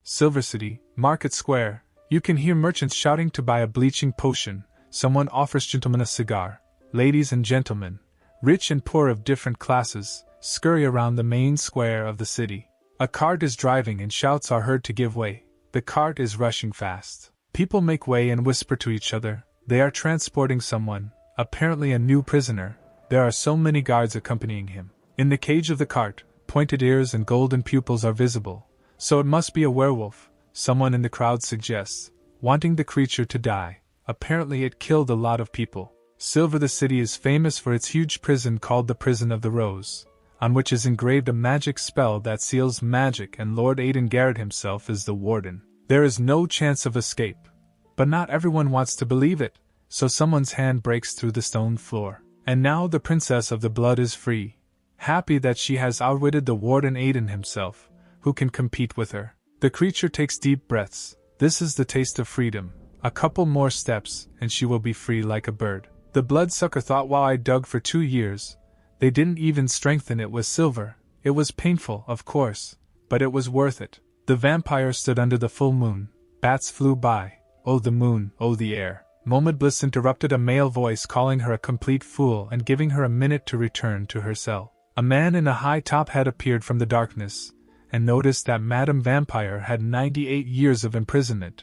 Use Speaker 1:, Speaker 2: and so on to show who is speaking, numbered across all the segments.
Speaker 1: Silver City, Market Square. You can hear merchants shouting to buy a bleaching potion. Someone offers gentlemen a cigar. Ladies and gentlemen, rich and poor of different classes, scurry around the main square of the city. A cart is driving and shouts are heard to give way. The cart is rushing fast. People make way and whisper to each other. They are transporting someone, apparently a new prisoner. There are so many guards accompanying him. In the cage of the cart, pointed ears and golden pupils are visible. So it must be a werewolf, someone in the crowd suggests, wanting the creature to die. Apparently it killed a lot of people. Silver the City is famous for its huge prison called the Prison of the Rose, on which is engraved a magic spell that seals magic, and Lord Aiden Garrett himself is the warden. There is no chance of escape. But not everyone wants to believe it, so someone's hand breaks through the stone floor. And now the Princess of the Blood is free, happy that she has outwitted the warden Aiden himself, who can compete with her. The creature takes deep breaths. This is the taste of freedom. A couple more steps, and she will be free like a bird. The bloodsucker thought, while I dug for 2 years, they didn't even strengthen it with silver. It was painful, of course, but it was worth it. The vampire stood under the full moon. Bats flew by. Oh the moon, oh the air. Moment Bliss interrupted a male voice calling her a complete fool and giving her a minute to return to her cell. A man in a high top hat appeared from the darkness, and noticed that Madame Vampire had 98 years of imprisonment,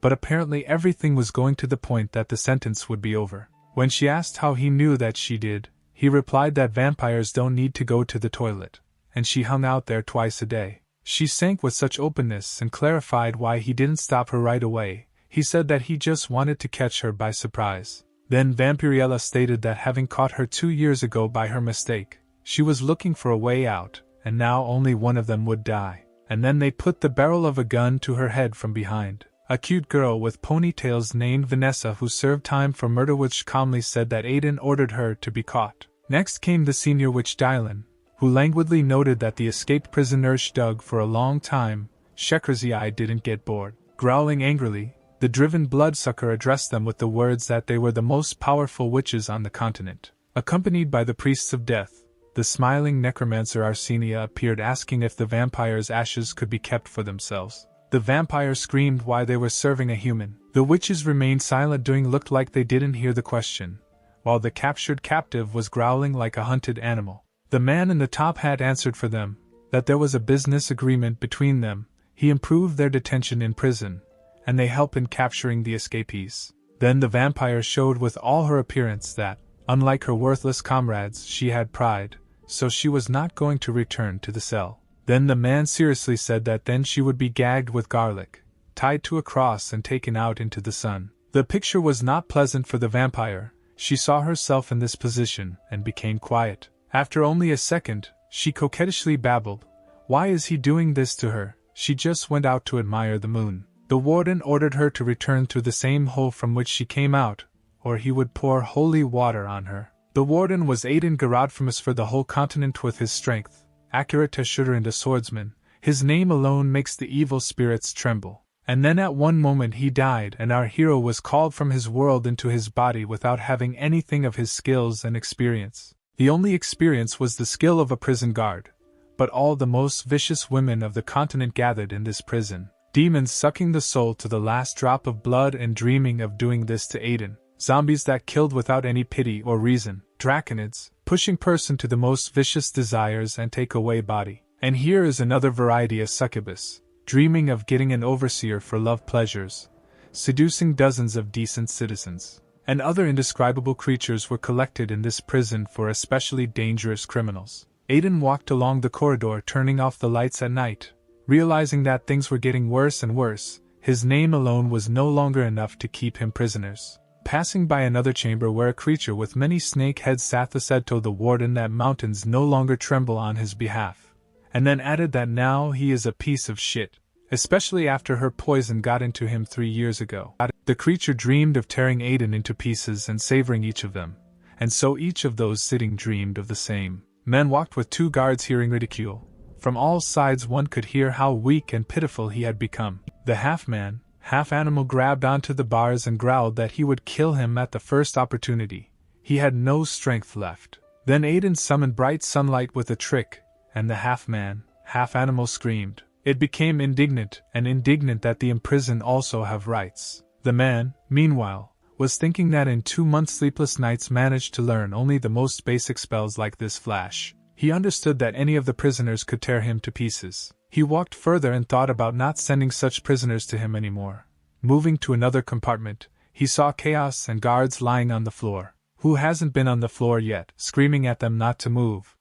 Speaker 1: but apparently everything was going to the point that the sentence would be over. When she asked how he knew that she did, he replied that vampires don't need to go to the toilet, and she hung out there twice a day. She sank with such openness and clarified why he didn't stop her right away. He said that he just wanted to catch her by surprise. Then Vampirella stated that having caught her 2 years ago by her mistake, she was looking for a way out, and now only one of them would die. And then they put the barrel of a gun to her head from behind. A cute girl with ponytails named Vanessa, who served time for murder witch, calmly said that Aiden ordered her to be caught. Next came the senior witch Dylan, who languidly noted that the escaped prisoners dug for a long time. Shekrazii didn't get bored. Growling angrily, the driven bloodsucker addressed them with the words that they were the most powerful witches on the continent. Accompanied by the priests of death, the smiling necromancer Arsenia appeared, asking if the vampire's ashes could be kept for themselves. The vampire screamed why they were serving a human. The witches remained silent, doing looked like they didn't hear the question, while the captured captive was growling like a hunted animal. The man in the top hat answered for them, that there was a business agreement between them. He improved their detention in prison, and they helped in capturing the escapees. Then the vampire showed with all her appearance that, unlike her worthless comrades, she had pride, so she was not going to return to the cell. Then the man seriously said that then she would be gagged with garlic, tied to a cross and taken out into the sun. The picture was not pleasant for the vampire. She saw herself in this position and became quiet. After only a second, she coquettishly babbled, "Why is he doing this to her? She just went out to admire the moon." The warden ordered her to return through the same hole from which she came out, or he would pour holy water on her. The warden was Aiden Garrett, famous for the whole continent with his strength, accurate as shooter and a swordsman. His name alone makes the evil spirits tremble. And then at one moment he died, and our hero was called from his world into his body without having anything of his skills and experience. The only experience was the skill of a prison guard. But all the most vicious women of the continent gathered in this prison. Demons sucking the soul to the last drop of blood and dreaming of doing this to Aiden. Zombies that killed without any pity or reason. Draconids, pushing person to the most vicious desires and take away body. And here is another variety of succubus, dreaming of getting an overseer for love pleasures, seducing dozens of decent citizens. And other indescribable creatures were collected in this prison for especially dangerous criminals. Aiden walked along the corridor, turning off the lights at night, realizing that things were getting worse and worse. His name alone was no longer enough to keep him prisoners. Passing by another chamber where a creature with many snake heads Satha said to the warden that mountains no longer tremble on his behalf, and then added that now he is a piece of shit, especially after her poison got into him 3 years ago. The creature dreamed of tearing Aiden into pieces and savoring each of them, and so each of those sitting dreamed of the same. Men walked with 2 guards, hearing ridicule. From all sides one could hear how weak and pitiful he had become. The half-man, half-animal grabbed onto the bars and growled that he would kill him at the first opportunity. He had no strength left. Then Aiden summoned bright sunlight with a trick, and the half-man, half-animal screamed, It became indignant that the imprisoned also have rights. The man, meanwhile, was thinking that in 2 months' sleepless nights managed to learn only the most basic spells like this flash. He understood that any of the prisoners could tear him to pieces. He walked further and thought about not sending such prisoners to him anymore. Moving to another compartment, he saw chaos and guards lying on the floor. Who hasn't been on the floor yet, screaming at them not to move?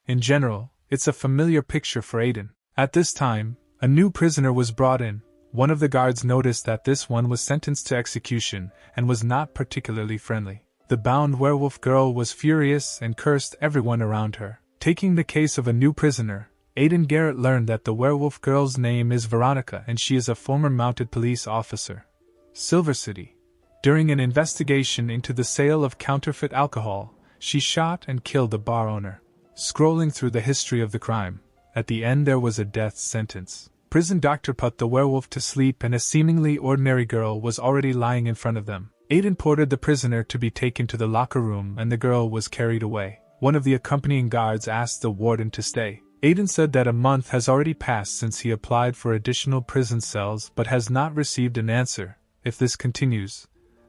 Speaker 1: In general, it's a familiar picture for Aiden. At this time, a new prisoner was brought in. One of the guards noticed that this one was sentenced to execution and was not particularly friendly. The bound werewolf girl was furious and cursed everyone around her. Taking the case of a new prisoner, Aiden Garrett learned that the werewolf girl's name is Veronica and she is a former mounted police officer. Silver City. During an investigation into the sale of counterfeit alcohol, she shot and killed the bar owner. Scrolling through the history of the crime, at the end there was a death sentence. Prison doctor put the werewolf to sleep and a seemingly ordinary girl was already lying in front of them. Aiden ordered the prisoner to be taken to the locker room and the girl was carried away. One of the accompanying guards asked the warden to stay. Aiden said that a month has already passed since he applied for additional prison cells but has not received an answer. If this continues,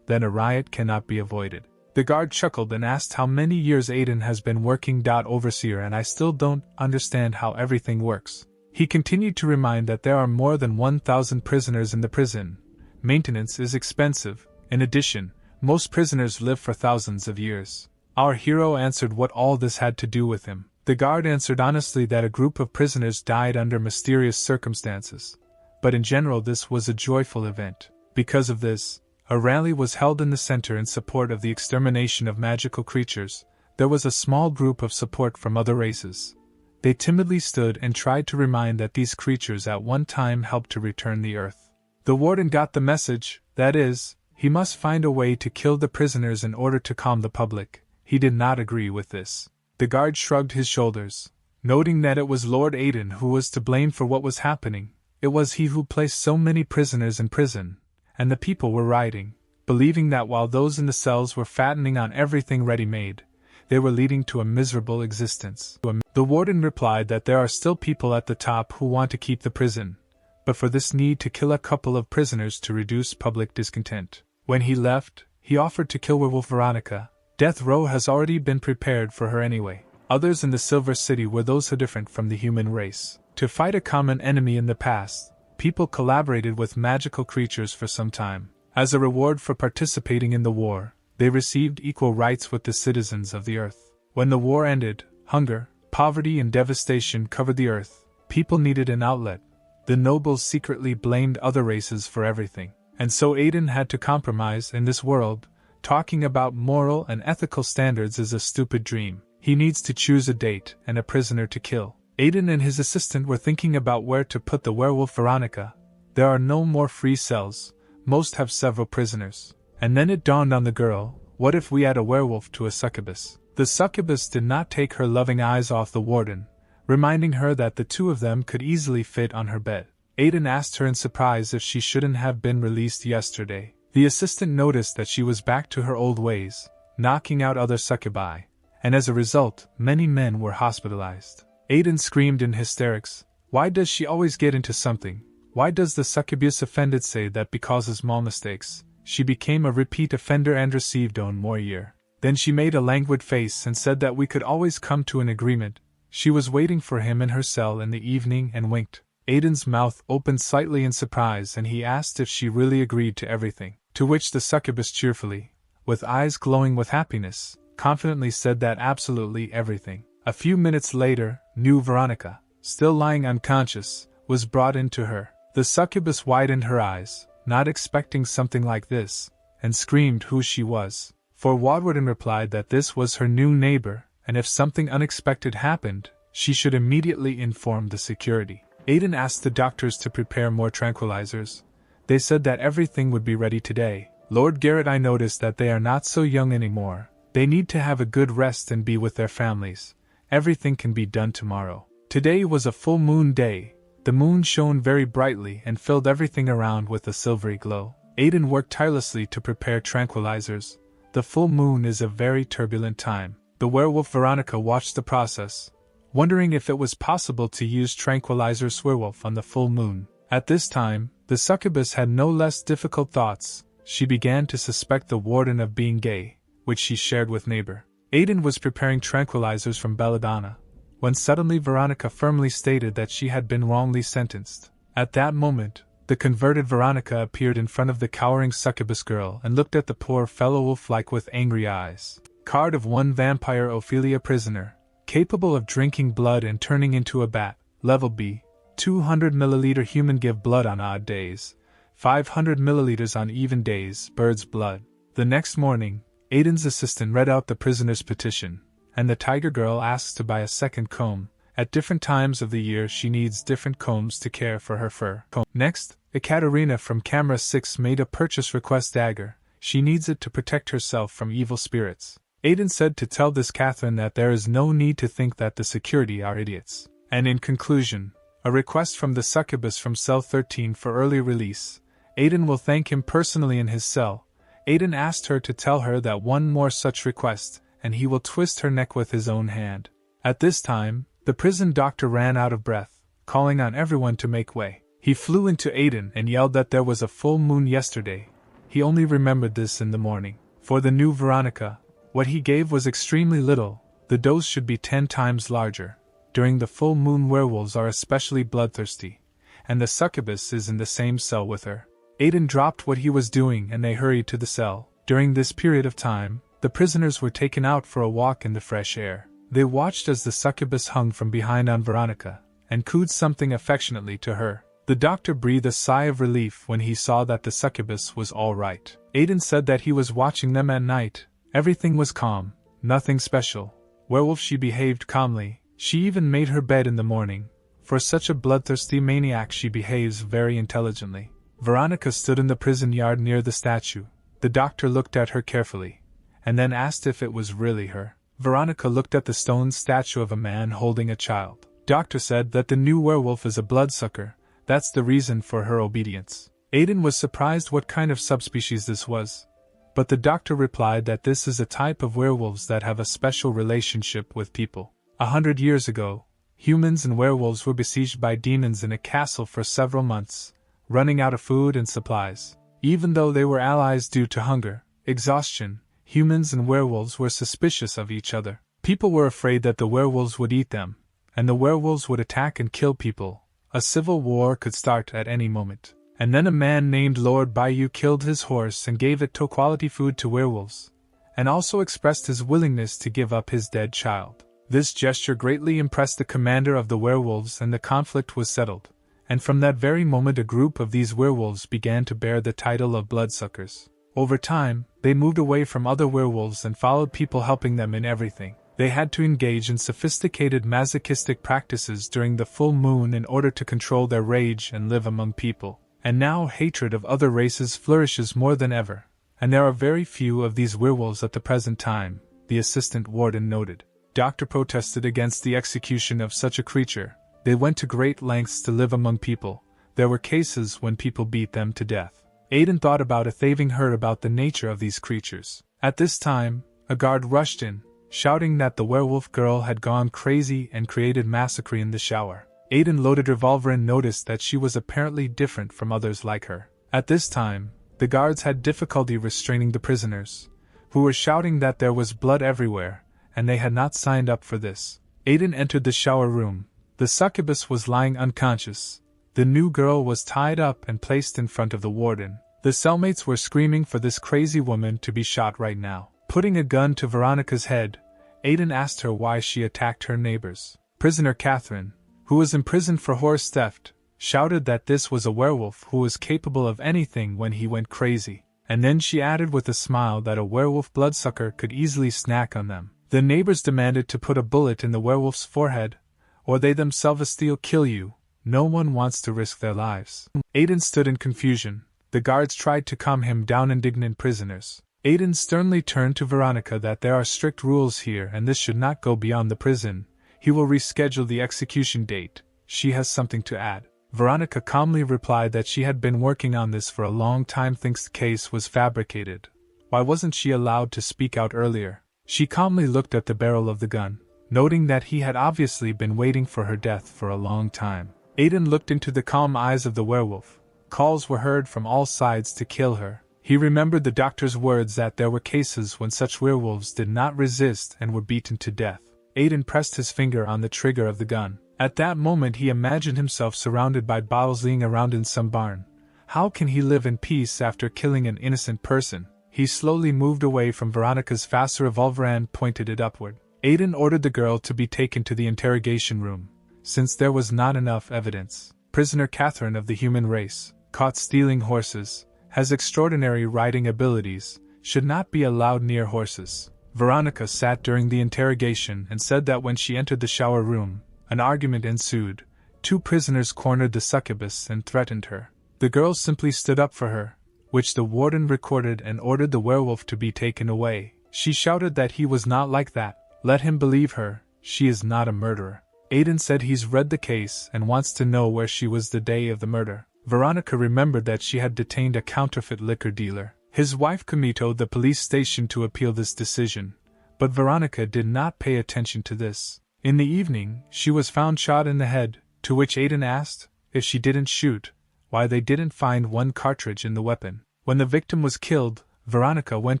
Speaker 1: then a riot cannot be avoided. The guard chuckled and asked how many years Aiden has been working. Overseer, and I still don't understand how everything works. He continued to remind that there are more than 1,000 prisoners in the prison. Maintenance is expensive. In addition, most prisoners live for thousands of years. Our hero answered what all this had to do with him. The guard answered honestly that a group of prisoners died under mysterious circumstances. But in general this was a joyful event. Because of this, a rally was held in the center in support of the extermination of magical creatures. There was a small group of support from other races. They timidly stood and tried to remind that these creatures at one time helped to return the earth. The warden got the message, that is, he must find a way to kill the prisoners in order to calm the public. He did not agree with this. The guard shrugged his shoulders, noting that it was Lord Aiden who was to blame for what was happening. It was he who placed so many prisoners in prison, and the people were rioting, believing that while those in the cells were fattening on everything ready-made, they were leading to a miserable existence. The warden replied that there are still people at the top who want to keep the prison, but for this need to kill a couple of prisoners to reduce public discontent. When he left, he offered to kill werewolf Veronica. Death row has already been prepared for her anyway. Others in the Silver City were those who different from the human race. To fight a common enemy in the past, people collaborated with magical creatures for some time. As a reward for participating in the war, they received equal rights with the citizens of the earth. When the war ended, hunger, poverty and devastation covered the earth. People needed an outlet. The nobles secretly blamed other races for everything. And so Aiden had to compromise in this world. Talking about moral and ethical standards is a stupid dream. He needs to choose a date and a prisoner to kill. Aiden and his assistant were thinking about where to put the werewolf Veronica. There are no more free cells. Most have several prisoners. And then it dawned on the girl, what if we add a werewolf to a succubus? The succubus did not take her loving eyes off the warden, reminding her that the two of them could easily fit on her bed. Aiden asked her in surprise if she shouldn't have been released yesterday. The assistant noticed that she was back to her old ways, knocking out other succubi, and as a result, many men were hospitalized. Aiden screamed in hysterics, why does she always get into something? Why does the succubus offended say that because of small mistakes, she became a repeat offender and received on more year? Then she made a languid face and said that we could always come to an agreement. She was waiting for him in her cell in the evening and winked. Aiden's mouth opened slightly in surprise and he asked if she really agreed to everything. To which the succubus cheerfully, with eyes glowing with happiness, confidently said that absolutely everything. A few minutes later, new Veronica, still lying unconscious, was brought into her. The succubus widened her eyes, not expecting something like this, and screamed who she was. For Wadwarden replied that this was her new neighbor, and if something unexpected happened, she should immediately inform the security. Aiden asked the doctors to prepare more tranquilizers. They said that everything would be ready today. Lord Garrett, I noticed that they are not so young anymore. They need to have a good rest and be with their families. Everything can be done tomorrow. Today was a full moon day. The moon shone very brightly and filled everything around with a silvery glow. Aiden worked tirelessly to prepare tranquilizers. The full moon is a very turbulent time. The werewolf Veronica watched the process, wondering if it was possible to use tranquilizers werewolf on the full moon. At this time, the succubus had no less difficult thoughts. She began to suspect the warden of being gay, which she shared with neighbor. Aiden was preparing tranquilizers from belladonna, when suddenly Veronica firmly stated that she had been wrongly sentenced. At that moment, the converted Veronica appeared in front of the cowering succubus girl and looked at the poor fellow wolf-like with angry eyes. Card of 1 vampire Ophelia prisoner, capable of drinking blood and turning into a bat, level B, 200 ml human give blood on odd days, 500 ml on even days, bird's blood. The next morning, Aiden's assistant read out the prisoner's petition, and the tiger girl asks to buy a second comb. At different times of the year she needs different combs to care for her fur. Next, Ekaterina from Camera 6 made a purchase request dagger. She needs it to protect herself from evil spirits. Aiden said to tell this Catherine that there is no need to think that the security are idiots. And in conclusion, a request from the succubus from cell 13 for early release. Aiden will thank him personally in his cell. Aiden asked her to tell her that one more such request, and he will twist her neck with his own hand. At this time, the prison doctor ran out of breath, calling on everyone to make way. He flew into Aiden and yelled that there was a full moon yesterday. He only remembered this in the morning. For the new Veronica, what he gave was extremely little. The dose should be 10 times larger. During the full moon werewolves are especially bloodthirsty, and the succubus is in the same cell with her. Aiden dropped what he was doing and they hurried to the cell. During this period of time, the prisoners were taken out for a walk in the fresh air. They watched as the succubus hung from behind on Veronica, and cooed something affectionately to her. The doctor breathed a sigh of relief when he saw that the succubus was all right. Aiden said that he was watching them at night. Everything was calm, nothing special. Werewolf, she behaved calmly. She even made her bed in the morning. For such a bloodthirsty maniac she behaves very intelligently. Veronica stood in the prison yard near the statue. The doctor looked at her carefully, and then asked if it was really her. Veronica looked at the stone statue of a man holding a child. Doctor said that the new werewolf is a bloodsucker. That's the reason for her obedience. Aiden was surprised what kind of subspecies this was, but the doctor replied that this is a type of werewolves that have a special relationship with people. 100 years ago, humans and werewolves were besieged by demons in a castle for several months, running out of food and supplies. Even though they were allies due to hunger, exhaustion, humans and werewolves were suspicious of each other. People were afraid that the werewolves would eat them, and the werewolves would attack and kill people. A civil war could start at any moment. And then a man named Lord Bayou killed his horse and gave it to quality food to werewolves, and also expressed his willingness to give up his dead child. This gesture greatly impressed the commander of the werewolves and the conflict was settled, and from that very moment a group of these werewolves began to bear the title of bloodsuckers. Over time, they moved away from other werewolves and followed people helping them in everything. They had to engage in sophisticated masochistic practices during the full moon in order to control their rage and live among people. And now hatred of other races flourishes more than ever, and there are very few of these werewolves at the present time, the assistant warden noted. Doctor protested against the execution of such a creature. They went to great lengths to live among people. There were cases when people beat them to death. Aiden thought about it, having heard about the nature of these creatures. At this time, a guard rushed in, shouting that the werewolf girl had gone crazy and created massacre in the shower. Aiden loaded revolver and noticed that she was apparently different from others like her. At this time, the guards had difficulty restraining the prisoners, who were shouting that there was blood everywhere, and they had not signed up for this. Aiden entered the shower room. The succubus was lying unconscious. The new girl was tied up and placed in front of the warden. The cellmates were screaming for this crazy woman to be shot right now. Putting a gun to Veronica's head, Aiden asked her why she attacked her neighbors. Prisoner Catherine, who was imprisoned for horse theft, shouted that this was a werewolf who was capable of anything when he went crazy. And then she added with a smile that a werewolf bloodsucker could easily snack on them. The neighbors demanded to put a bullet in the werewolf's forehead, or they themselves will kill you. No one wants to risk their lives. Aiden stood in confusion. The guards tried to calm him down, indignant prisoners. Aiden sternly turned to Veronica that there are strict rules here and this should not go beyond the prison. He will reschedule the execution date. She has something to add. Veronica calmly replied that she had been working on this for a long time, thinks the case was fabricated. Why wasn't she allowed to speak out earlier? She calmly looked at the barrel of the gun. noting that he had obviously been waiting for her death for a long time. Aiden looked into the calm eyes of the werewolf. Calls were heard from all sides to kill her. He remembered the doctor's words that there were cases when such werewolves did not resist and were beaten to death. Aiden pressed his finger on the trigger of the gun. At that moment he imagined himself surrounded by bottles laying around in some barn. How can he live in peace after killing an innocent person? He slowly moved away from Veronica's fast revolver and pointed it upward. Aiden ordered the girl to be taken to the interrogation room, since there was not enough evidence. Prisoner Catherine of the human race, caught stealing horses, has extraordinary riding abilities, should not be allowed near horses. Veronica sat during the interrogation and said that when she entered the shower room, an argument ensued. 2 prisoners cornered the succubus and threatened her. The girl simply stood up for her, which the warden recorded and ordered the werewolf to be taken away. She shouted that he was not like that. Let him believe her, she is not a murderer. Aiden said he's read the case and wants to know where she was the day of the murder. Veronica remembered that she had detained a counterfeit liquor dealer. His wife committed the police station to appeal this decision, but Veronica did not pay attention to this. In the evening, she was found shot in the head, to which Aiden asked, if she didn't shoot, why they didn't find one cartridge in the weapon. When the victim was killed, Veronica went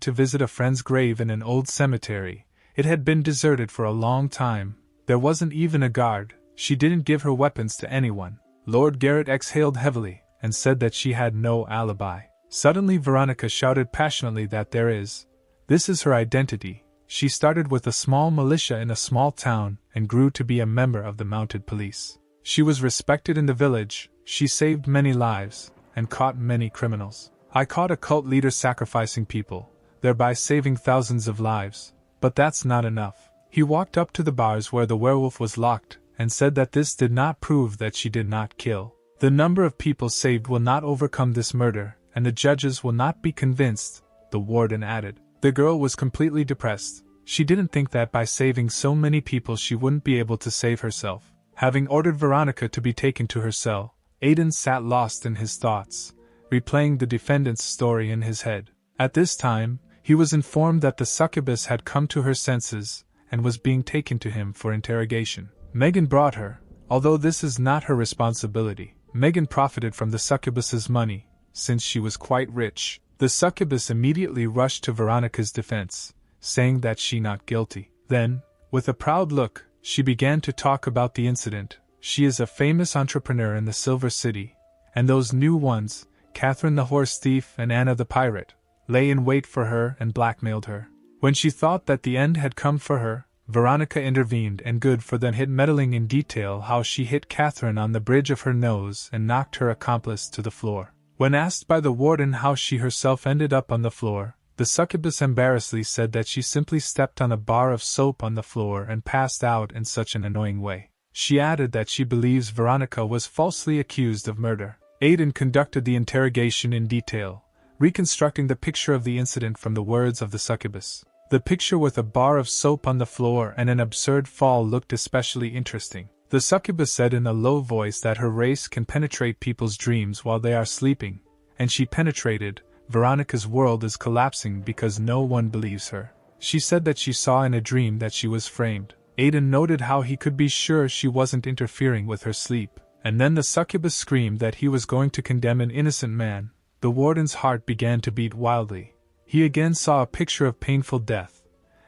Speaker 1: to visit a friend's grave in an old cemetery. It had been deserted for a long time. There wasn't even a guard. She didn't give her weapons to anyone. Lord Garrett exhaled heavily, and said that she had no alibi. Suddenly Veronica shouted passionately that this is her identity. She started with a small militia in a small town, and grew to be a member of the mounted police. She was respected in the village, she saved many lives, and caught many criminals. I caught a cult leader sacrificing people, thereby saving thousands of lives. But that's not enough. He walked up to the bars where the werewolf was locked, and said that this did not prove that she did not kill. The number of people saved will not overcome this murder, and the judges will not be convinced, the warden added. The girl was completely depressed. She didn't think that by saving so many people she wouldn't be able to save herself. Having ordered Veronica to be taken to her cell, Aiden sat lost in his thoughts, replaying the defendant's story in his head. At this time, he was informed that the succubus had come to her senses, and was being taken to him for interrogation. Megan brought her, although this is not her responsibility. Megan profited from the succubus's money, since she was quite rich. The succubus immediately rushed to Veronica's defense, saying that she not guilty. Then, with a proud look, she began to talk about the incident. She is a famous entrepreneur in the Silver City, and those new ones, Catherine the horse thief and Anna the pirate, lay in wait for her and blackmailed her. When she thought that the end had come for her, Veronica intervened and good for them, meddling in detail how she hit Catherine on the bridge of her nose and knocked her accomplice to the floor. When asked by the warden how she herself ended up on the floor, the succubus embarrassedly said that she simply stepped on a bar of soap on the floor and passed out in such an annoying way. She added that she believes Veronica was falsely accused of murder. Aiden conducted the interrogation in detail, reconstructing the picture of the incident from the words of the succubus. The picture with a bar of soap on the floor and an absurd fall looked especially interesting. The succubus said in a low voice that her race can penetrate people's dreams while they are sleeping, and she penetrated. Veronica's world is collapsing because no one believes her. She said that she saw in a dream that she was framed. Aiden noted how he could be sure she wasn't interfering with her sleep, and then the succubus screamed that he was going to condemn an innocent man. The warden's heart began to beat wildly. He again saw a picture of painful death,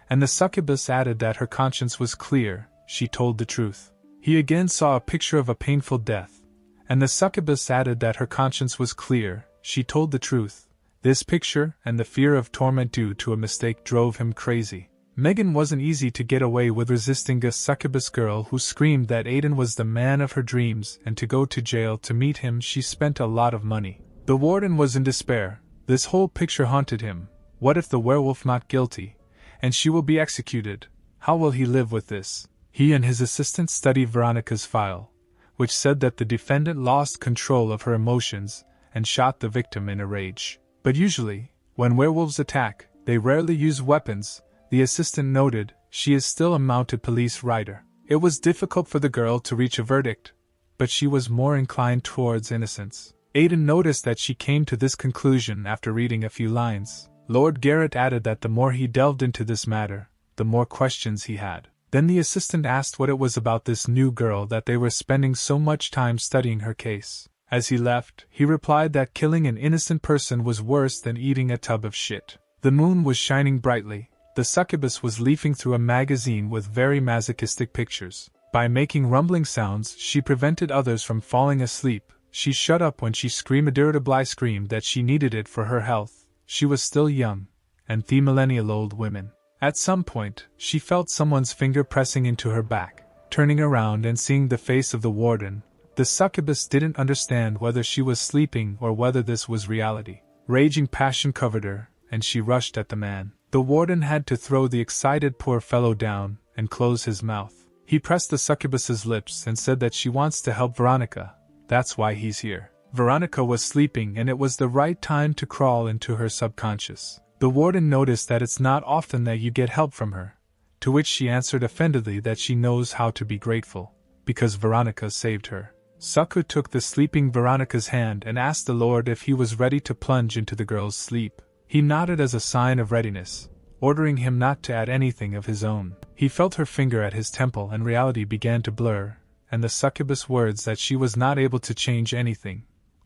Speaker 1: and the succubus added that her conscience was clear, she told the truth. He again saw a picture of a painful death, and the succubus added that her conscience was clear, she told the truth. This picture and the fear of torment due to a mistake drove him crazy. Megan wasn't easy to get away with, resisting a succubus girl who screamed that Aiden was the man of her dreams, and to go to jail to meet him she spent a lot of money. The warden was in despair. This whole picture haunted him. What if the werewolf not guilty, and she will be executed? How will he live with this? He and his assistant studied Veronica's file, which said that the defendant lost control of her emotions and shot the victim in a rage. But usually, when werewolves attack, they rarely use weapons. The assistant noted, she is still a mounted police rider. It was difficult for the girl to reach a verdict, but she was more inclined towards innocence. Aiden noticed that she came to this conclusion after reading a few lines. Lord Garrett added that the more he delved into this matter, the more questions he had. Then the assistant asked what it was about this new girl that they were spending so much time studying her case. As he left, he replied that killing an innocent person was worse than eating a tub of shit. The moon was shining brightly. The succubus was leafing through a magazine with very masochistic pictures. By making rumbling sounds, she prevented others from falling asleep. She shut up when she irritably screamed that she needed it for her health. She was still young, and the millennial-old women. At some point, she felt someone's finger pressing into her back. Turning around and seeing the face of the warden, the succubus didn't understand whether she was sleeping or whether this was reality. Raging passion covered her, and she rushed at the man. The warden had to throw the excited poor fellow down and close his mouth. He pressed the succubus's lips and said that she wants to help Veronica. That's why he's here. Veronica was sleeping and it was the right time to crawl into her subconscious. The warden noticed that it's not often that you get help from her, to which she answered offendedly that she knows how to be grateful, because Veronica saved her. Suku took the sleeping Veronica's hand and asked the Lord if he was ready to plunge into the girl's sleep. He nodded as a sign of readiness, ordering him not to add anything of his own. He felt her finger at his temple and reality began to blur, and the succubus words that she was not able to change anything,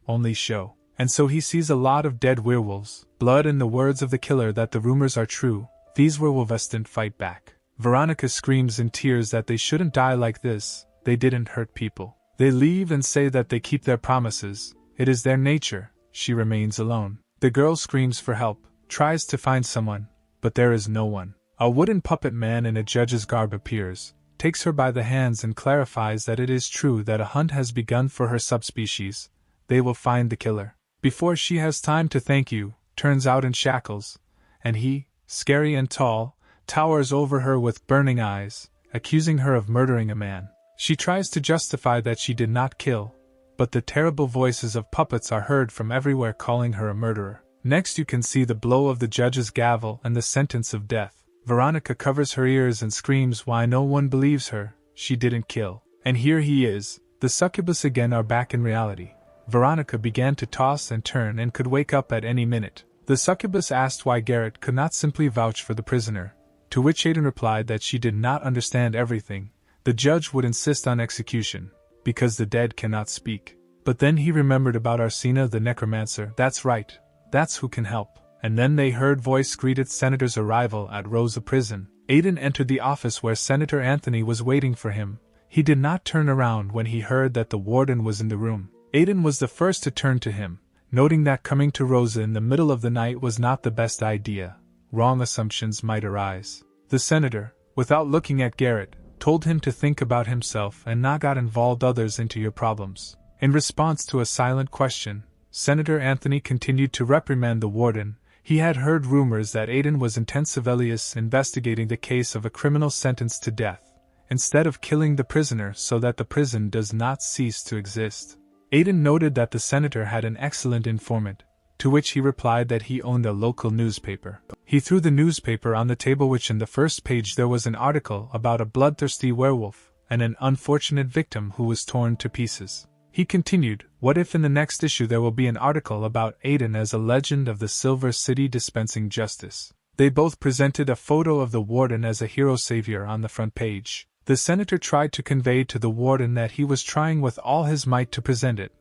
Speaker 1: only show. And so he sees a lot of dead werewolves, blood and the words of the killer that the rumors are true. These werewolves didn't fight back. Veronica screams in tears that they shouldn't die like this, they didn't hurt people. They leave and say that they keep their promises, it is their nature. She remains alone. The girl screams for help, tries to find someone, but there is no one. A wooden puppet man in a judge's garb appears, takes her by the hands and clarifies that it is true that a hunt has begun for her subspecies. They will find the killer. Before she has time to thank you, turns out in shackles, and he, scary and tall, towers over her with burning eyes, accusing her of murdering a man. She tries to justify that she did not kill, but the terrible voices of puppets are heard from everywhere calling her a murderer. Next you can see the blow of the judge's gavel and the sentence of death. Veronica covers her ears and screams why no one believes her, she didn't kill. And here he is, the succubus again are back in reality. Veronica began to toss and turn and could wake up at any minute. The succubus asked why Garrett could not simply vouch for the prisoner, to which Aiden replied that she did not understand everything. The judge would insist on execution, because the dead cannot speak. But then he remembered about Arsena the necromancer. That's right, that's who can help. And then they heard voice greeted Senator's arrival at Rosa prison. Aiden entered the office where Senator Anthony was waiting for him. He did not turn around when he heard that the warden was in the room. Aiden was the first to turn to him, noting that coming to Rosa in the middle of the night was not the best idea. Wrong assumptions might arise. The senator, without looking at Garrett, told him to think about himself and not get involved others into your problems. In response to a silent question, Senator Anthony continued to reprimand the warden. He had heard rumors that Aiden was intensivelius investigating the case of a criminal sentenced to death, instead of killing the prisoner so that the prison does not cease to exist. Aiden noted that the senator had an excellent informant, to which he replied that he owned a local newspaper. He threw the newspaper on the table, which in the first page there was an article about a bloodthirsty werewolf and an unfortunate victim who was torn to pieces. He continued, what if in the next issue there will be an article about Aiden as a legend of the Silver City dispensing justice? They both presented a photo of the warden as a hero savior on the front page. The senator tried to convey to the warden that he was trying with all his might to present it,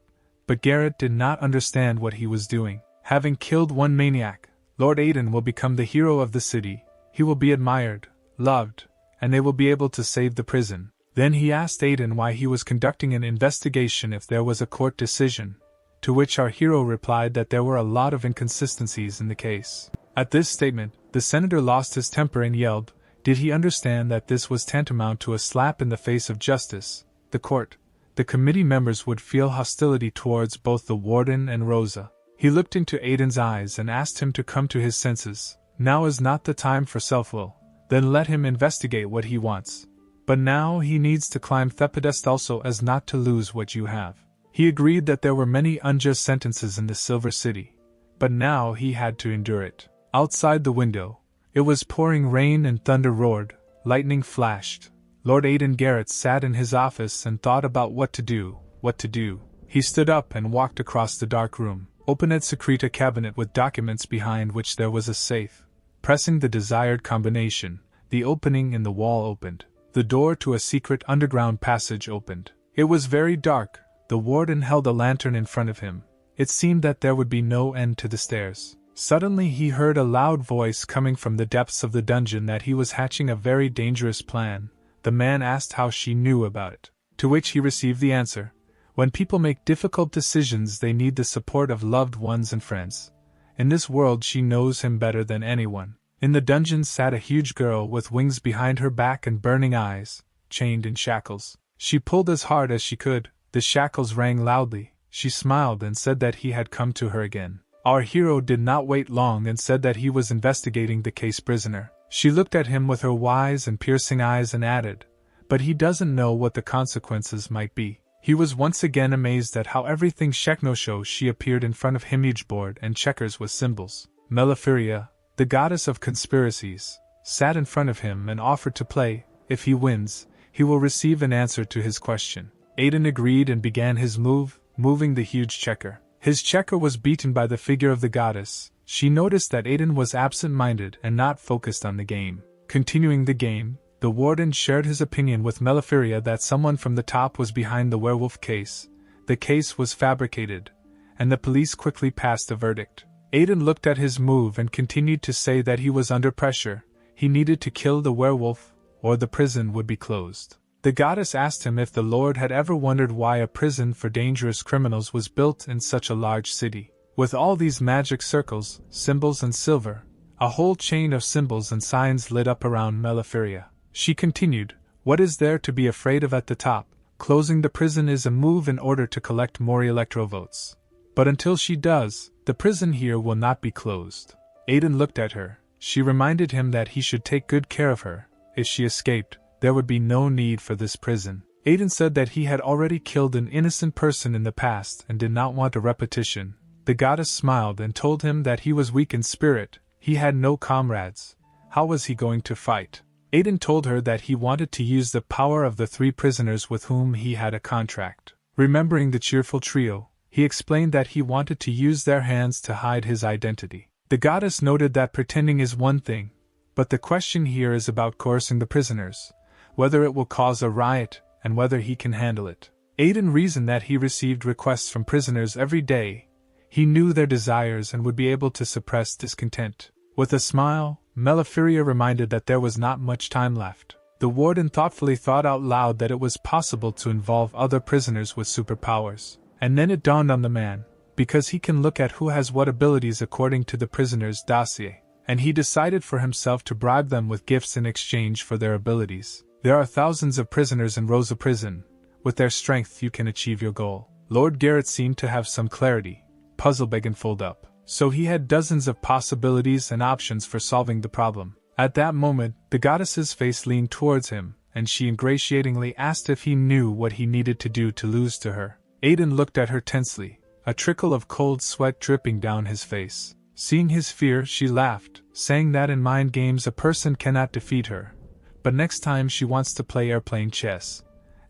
Speaker 1: but Garrett did not understand what he was doing. Having killed one maniac, Lord Aiden will become the hero of the city. He will be admired, loved, and they will be able to save the prison. Then he asked Aiden why he was conducting an investigation if there was a court decision, to which our hero replied that there were a lot of inconsistencies in the case. At this statement, the senator lost his temper and yelled. Did he understand that this was tantamount to a slap in the face of justice? The court, the committee members would feel hostility towards both the warden and Rosa. He looked into Aiden's eyes and asked him to come to his senses. Now is not the time for self-will. Then let him investigate what he wants. But now he needs to climb the pedestal so as not to lose what you have. He agreed that there were many unjust sentences in the Silver City, but now he had to endure it. Outside the window, it was pouring rain and thunder roared, lightning flashed. Lord Aiden Garrett sat in his office and thought about what to do. He stood up and walked across the dark room, opened and secreted a cabinet with documents behind which there was a safe. Pressing the desired combination, the opening in the wall opened. The door to a secret underground passage opened. It was very dark. The warden held a lantern in front of him. It seemed that there would be no end to the stairs. Suddenly he heard a loud voice coming from the depths of the dungeon that he was hatching a very dangerous plan. The man asked how she knew about it, to which he received the answer: when people make difficult decisions, they need the support of loved ones and friends. In this world she knows him better than anyone. In the dungeon sat a huge girl with wings behind her back and burning eyes, chained in shackles. She pulled as hard as she could. The shackles rang loudly. She smiled and said that he had come to her again. Our hero did not wait long and said that he was investigating the case prisoner. She looked at him with her wise and piercing eyes and added, "But he doesn't know what the consequences might be." He was once again amazed at how everything Sheknosho she appeared in front of him, huge board and checkers with symbols. Meliferia, the goddess of conspiracies, sat in front of him and offered to play. If he wins, he will receive an answer to his question. Aiden agreed and began his move, moving the huge checker. His checker was beaten by the figure of the goddess. She noticed that Aiden was absent-minded and not focused on the game. Continuing the game, the warden shared his opinion with Meliferia that someone from the top was behind the werewolf case. The case was fabricated, and the police quickly passed a verdict. Aiden looked at his move and continued to say that he was under pressure. He needed to kill the werewolf, or the prison would be closed. The goddess asked him if the Lord had ever wondered why a prison for dangerous criminals was built in such a large city. With all these magic circles, symbols and silver, a whole chain of symbols and signs lit up around Meliferia. She continued, "What is there to be afraid of at the top? Closing the prison is a move in order to collect more electrovotes. But until she does, the prison here will not be closed." Aiden looked at her. She reminded him that he should take good care of her. If she escaped, there would be no need for this prison. Aiden said that he had already killed an innocent person in the past and did not want a repetition. The goddess smiled and told him that he was weak in spirit. He had no comrades. How was he going to fight? Aiden told her that he wanted to use the power of the 3 prisoners with whom he had a contract. Remembering the cheerful trio, he explained that he wanted to use their hands to hide his identity. The goddess noted that pretending is one thing, but the question here is about coercing the prisoners, whether it will cause a riot, and whether he can handle it. Aiden reasoned that he received requests from prisoners every day. He knew their desires and would be able to suppress discontent. With a smile, Meliferia reminded that there was not much time left. The warden thoughtfully thought out loud that it was possible to involve other prisoners with superpowers. And then it dawned on the man, because he can look at who has what abilities according to the prisoner's dossier, and he decided for himself to bribe them with gifts in exchange for their abilities. There are thousands of prisoners in Rosa Prison. With their strength you can achieve your goal. Lord Garrett seemed to have some clarity. Puzzle began fold up. So he had dozens of possibilities and options for solving the problem. At that moment, the goddess's face leaned towards him, and she ingratiatingly asked if he knew what he needed to do to lose to her. Aiden looked at her tensely, a trickle of cold sweat dripping down his face. Seeing his fear, she laughed, saying that in mind games a person cannot defeat her. But next time she wants to play airplane chess,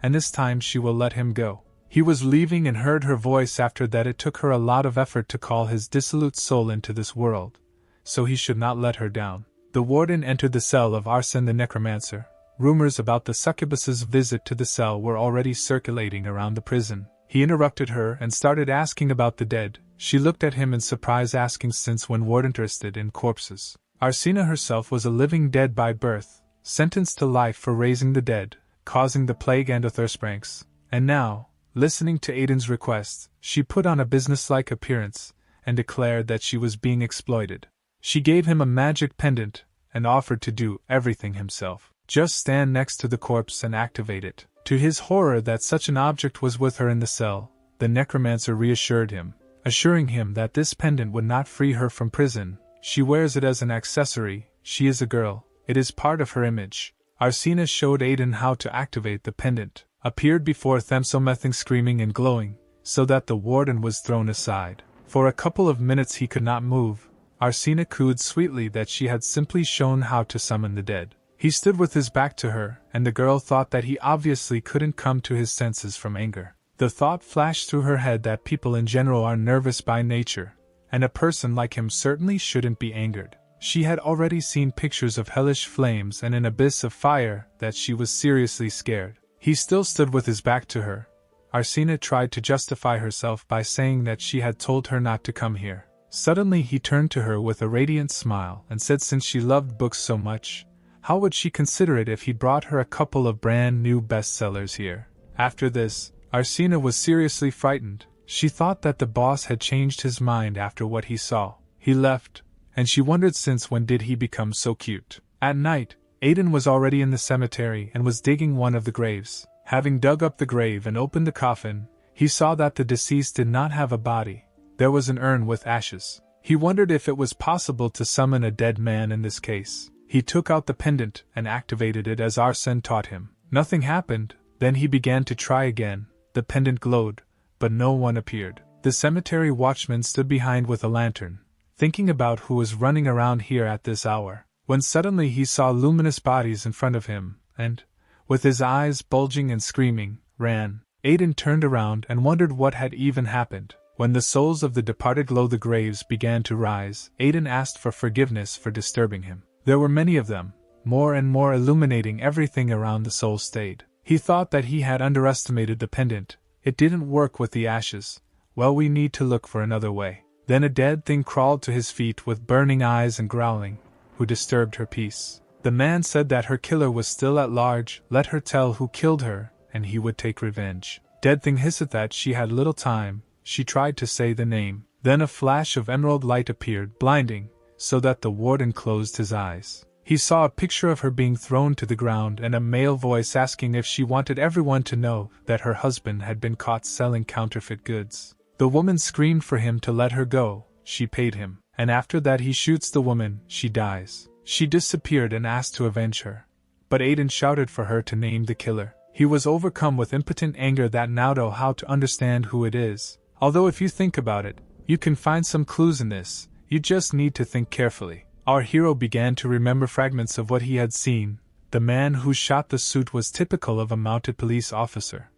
Speaker 1: and this time she will let him go. He was leaving and heard her voice after that. It took her a lot of effort to call his dissolute soul into this world, so he should not let her down. The warden entered the cell of Arsene the Necromancer. Rumors about the succubus's visit to the cell were already circulating around the prison. He interrupted her and started asking about the dead. She looked at him in surprise, asking since when warden interested in corpses. Arsena herself was a living dead by birth, sentenced to life for raising the dead, causing the plague and thirstpranks, and now, listening to Aiden's request, she put on a businesslike appearance and declared that she was being exploited. She gave him a magic pendant and offered to do everything himself. Just stand next to the corpse and activate it. To his horror that such an object was with her in the cell, the necromancer reassured him, assuring him that this pendant would not free her from prison. She wears it as an accessory. She is a girl. It is part of her image. Arsena showed Aiden how to activate the pendant. Appeared before Themsomething screaming and glowing, so that the warden was thrown aside. For a couple of minutes he could not move. Arsena cooed sweetly that she had simply shown how to summon the dead. He stood with his back to her, and the girl thought that he obviously couldn't come to his senses from anger. The thought flashed through her head that people in general are nervous by nature, and a person like him certainly shouldn't be angered. She had already seen pictures of hellish flames and an abyss of fire that she was seriously scared. He still stood with his back to her. Arsina tried to justify herself by saying that she had told her not to come here. Suddenly he turned to her with a radiant smile and said since she loved books so much, how would she consider it if he brought her a couple of brand new bestsellers here? After this, Arsina was seriously frightened. She thought that the boss had changed his mind after what he saw. He left, and she wondered since when did he become so cute. At night, Aiden was already in the cemetery and was digging one of the graves. Having dug up the grave and opened the coffin, he saw that the deceased did not have a body. There was an urn with ashes. He wondered if it was possible to summon a dead man in this case. He took out the pendant and activated it as Arsene taught him. Nothing happened, then he began to try again. The pendant glowed, but no one appeared. The cemetery watchman stood behind with a lantern, thinking about who was running around here at this hour, when suddenly he saw luminous bodies in front of him, and, with his eyes bulging and screaming, ran. Aiden turned around and wondered what had even happened. When the souls of the departed glow the graves began to rise, Aiden asked for forgiveness for disturbing him. There were many of them, more and more illuminating everything around the soul stayed. He thought that he had underestimated the pendant. It didn't work with the ashes. Well, we need to look for another way. Then a dead thing crawled to his feet with burning eyes and growling, who disturbed her peace. The man said that her killer was still at large, let her tell who killed her, and he would take revenge. Dead thing hissed that she had little time. She tried to say the name. Then a flash of emerald light appeared, blinding, so that the warden closed his eyes. He saw a picture of her being thrown to the ground and a male voice asking if she wanted everyone to know that her husband had been caught selling counterfeit goods. The woman screamed for him to let her go. She paid him, and after that he shoots the woman. She dies. She disappeared and asked to avenge her. But Aiden shouted for her to name the killer. He was overcome with impotent anger that now know how to understand who it is. Although if you think about it, you can find some clues in this. You just need to think carefully. Our hero began to remember fragments of what he had seen. The man who shot the suit was typical of a mounted police officer.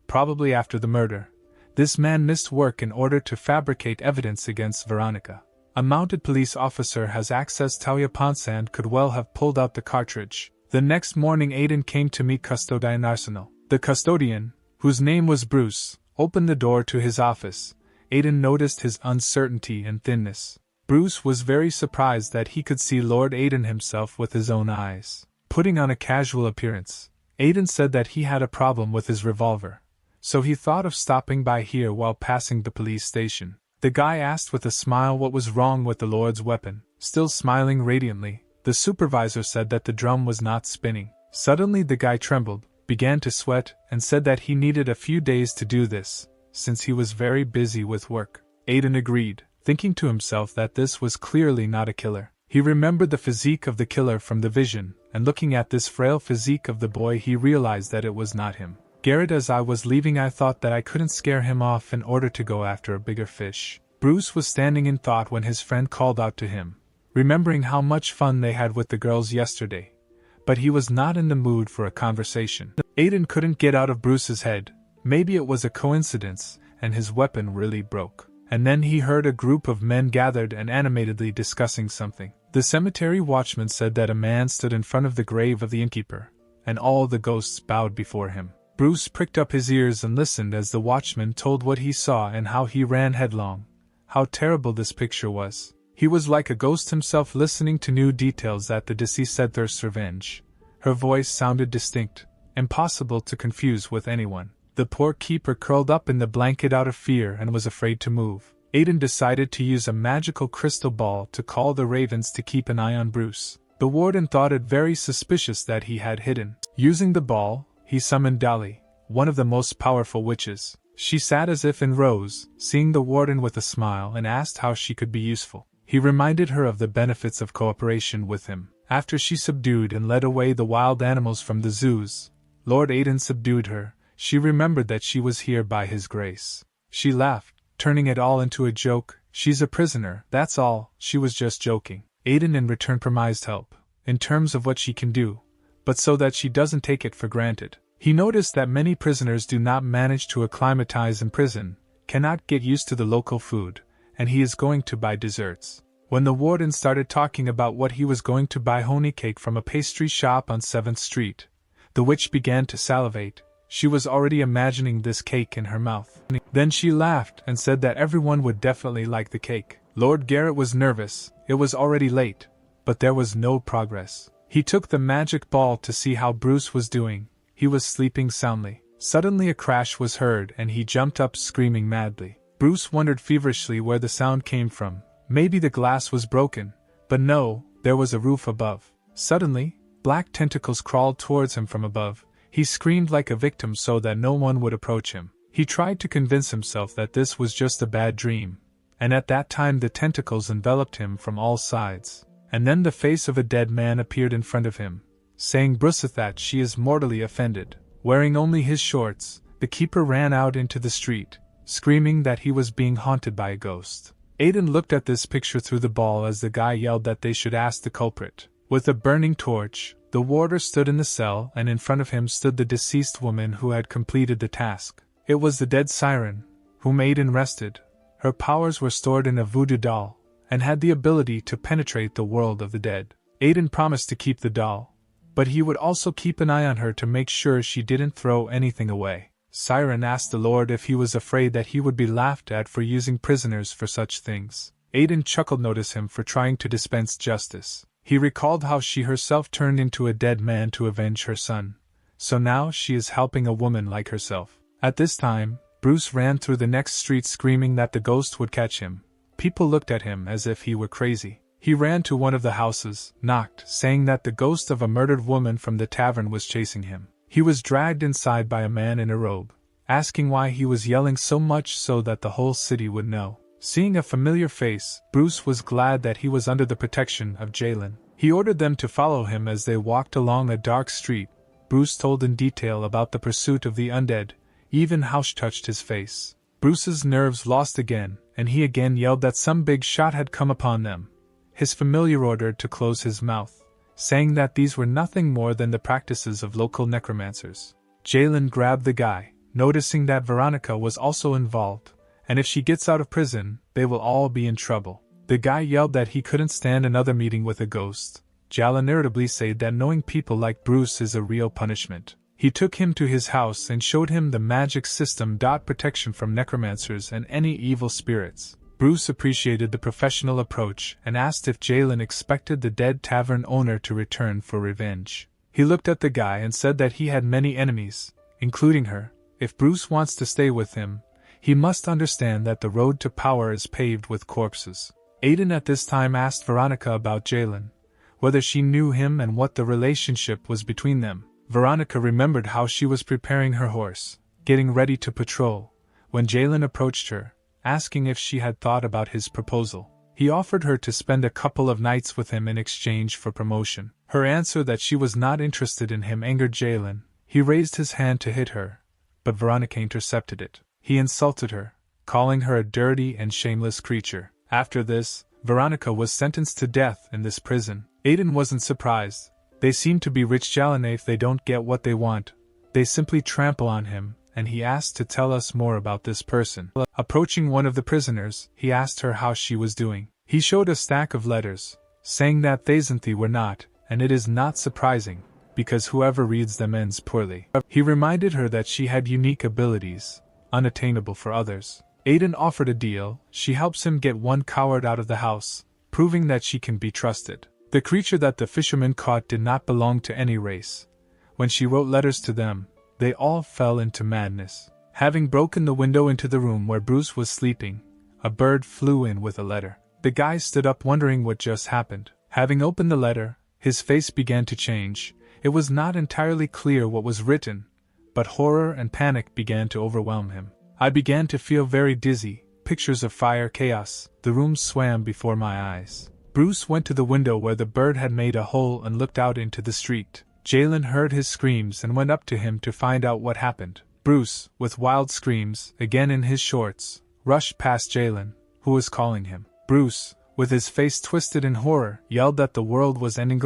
Speaker 1: Probably after the murder, this man missed work in order to fabricate evidence against Veronica. A mounted police officer has access to Ponsan could well have pulled out the cartridge. The next morning Aiden came to meet Custodian Arsenal. The custodian, whose name was Bruce, opened the door to his office. Aiden noticed his uncertainty and thinness. Bruce was very surprised that he could see Lord Aiden himself with his own eyes. Putting on a casual appearance, Aiden said that he had a problem with his revolver, so he thought of stopping by here while passing the police station. The guy asked with a smile what was wrong with the Lord's weapon. Still smiling radiantly, the supervisor said that the drum was not spinning. Suddenly the guy trembled, began to sweat, and said that he needed a few days to do this, since he was very busy with work. Aiden agreed, thinking to himself that this was clearly not a killer. He remembered the physique of the killer from the vision, and looking at this frail physique of the boy he realized that it was not him. Garrett, as I was leaving I thought that I couldn't scare him off in order to go after a bigger fish. Bruce was standing in thought when his friend called out to him, remembering how much fun they had with the girls yesterday. But he was not in the mood for a conversation. Aiden couldn't get out of Bruce's head. Maybe it was a coincidence, and his weapon really broke. And then he heard a group of men gathered and animatedly discussing something. The cemetery watchman said that a man stood in front of the grave of the innkeeper, and all the ghosts bowed before him. Bruce pricked up his ears and listened as the watchman told what he saw and how he ran headlong. How terrible this picture was. He was like a ghost himself listening to new details that the deceased said thirst revenge. Her voice sounded distinct, impossible to confuse with anyone. The poor keeper curled up in the blanket out of fear and was afraid to move. Aiden decided to use a magical crystal ball to call the ravens to keep an eye on Bruce. The warden thought it very suspicious that he had hidden. Using the ball, he summoned Dolly, one of the most powerful witches. She sat as if in rows, seeing the warden with a smile, and asked how she could be useful. He reminded her of the benefits of cooperation with him. After she subdued and led away the wild animals from the zoos, Lord Aiden subdued her. She remembered that she was here by his grace. She laughed, turning it all into a joke. She's a prisoner, that's all. She was just joking. Aiden in return promised help, in terms of what she can do, but so that she doesn't take it for granted. He noticed that many prisoners do not manage to acclimatize in prison, cannot get used to the local food, and he is going to buy desserts. When the warden started talking about what he was going to buy honey cake from a pastry shop on 7th Street, the witch began to salivate. She was already imagining this cake in her mouth. Then she laughed and said that everyone would definitely like the cake. Lord Garrett was nervous. It was already late, but there was no progress. He took the magic ball to see how Bruce was doing. He was sleeping soundly. Suddenly a crash was heard and he jumped up screaming madly. Bruce wondered feverishly where the sound came from. Maybe the glass was broken, but no, there was a roof above. Suddenly, black tentacles crawled towards him from above. He screamed like a victim so that no one would approach him. He tried to convince himself that this was just a bad dream, and at that time the tentacles enveloped him from all sides. And then the face of a dead man appeared in front of him, saying, "Bruce, that she is mortally offended." Wearing only his shorts, the keeper ran out into the street, screaming that he was being haunted by a ghost. Aiden looked at this picture through the ball as the guy yelled that they should ask the culprit. With a burning torch, the warder stood in the cell and in front of him stood the deceased woman who had completed the task. It was the dead siren, whom Aiden rested. Her powers were stored in a voodoo doll, and had the ability to penetrate the world of the dead. Aiden promised to keep the doll, but he would also keep an eye on her to make sure she didn't throw anything away. Siren asked the Lord if he was afraid that he would be laughed at for using prisoners for such things. Aiden chuckled, notice him for trying to dispense justice. He recalled how she herself turned into a dead man to avenge her son, so now she is helping a woman like herself. At this time, Bruce ran through the next street screaming that the ghost would catch him. People looked at him as if he were crazy. He ran to one of the houses, knocked, saying that the ghost of a murdered woman from the tavern was chasing him. He was dragged inside by a man in a robe, asking why he was yelling so much so that the whole city would know. Seeing a familiar face, Bruce was glad that he was under the protection of Jalen. He ordered them to follow him as they walked along a dark street. Bruce told in detail about the pursuit of the undead, even how she touched his face. Bruce's nerves lost again, and he again yelled that some big shot had come upon them. His familiar ordered to close his mouth, saying that these were nothing more than the practices of local necromancers. Jalen grabbed the guy, noticing that Veronica was also involved, and if she gets out of prison, they will all be in trouble. The guy yelled that he couldn't stand another meeting with a ghost. Jalen irritably said that knowing people like Bruce is a real punishment. He took him to his house and showed him the magic system. Protection from necromancers and any evil spirits. Bruce appreciated the professional approach and asked if Jalen expected the dead tavern owner to return for revenge. He looked at the guy and said that he had many enemies, including her. If Bruce wants to stay with him, he must understand that the road to power is paved with corpses. Aiden at this time asked Veronica about Jalen, whether she knew him and what the relationship was between them. Veronica remembered how she was preparing her horse, getting ready to patrol, when Jalen approached her, asking if she had thought about his proposal. He offered her to spend a couple of nights with him in exchange for promotion. Her answer that she was not interested in him angered Jalen. He raised his hand to hit her, but Veronica intercepted it. He insulted her, calling her a dirty and shameless creature. After this, Veronica was sentenced to death in this prison. Aiden wasn't surprised. They seem to be rich. Jalen, if they don't get what they want, they simply trample on him, and he asked to tell us more about this person. Approaching one of the prisoners, he asked her how she was doing. He showed a stack of letters, saying that they were not, and it is not surprising, because whoever reads them ends poorly. He reminded her that she had unique abilities, unattainable for others. Aiden offered a deal. She helps him get one coward out of the house, proving that she can be trusted. The creature that the fisherman caught did not belong to any race. When she wrote letters to them, they all fell into madness. Having broken the window into the room where Bruce was sleeping, a bird flew in with a letter. The guy stood up wondering what just happened. Having opened the letter, his face began to change. It was not entirely clear what was written, but horror and panic began to overwhelm him. I began to feel very dizzy. Pictures of fire, chaos. The room swam before my eyes. Bruce went to the window where the bird had made a hole and looked out into the street. Jalen heard his screams and went up to him to find out what happened. Bruce, with wild screams, again in his shorts, rushed past Jalen, who was calling him. Bruce, with his face twisted in horror, yelled that the world was ending.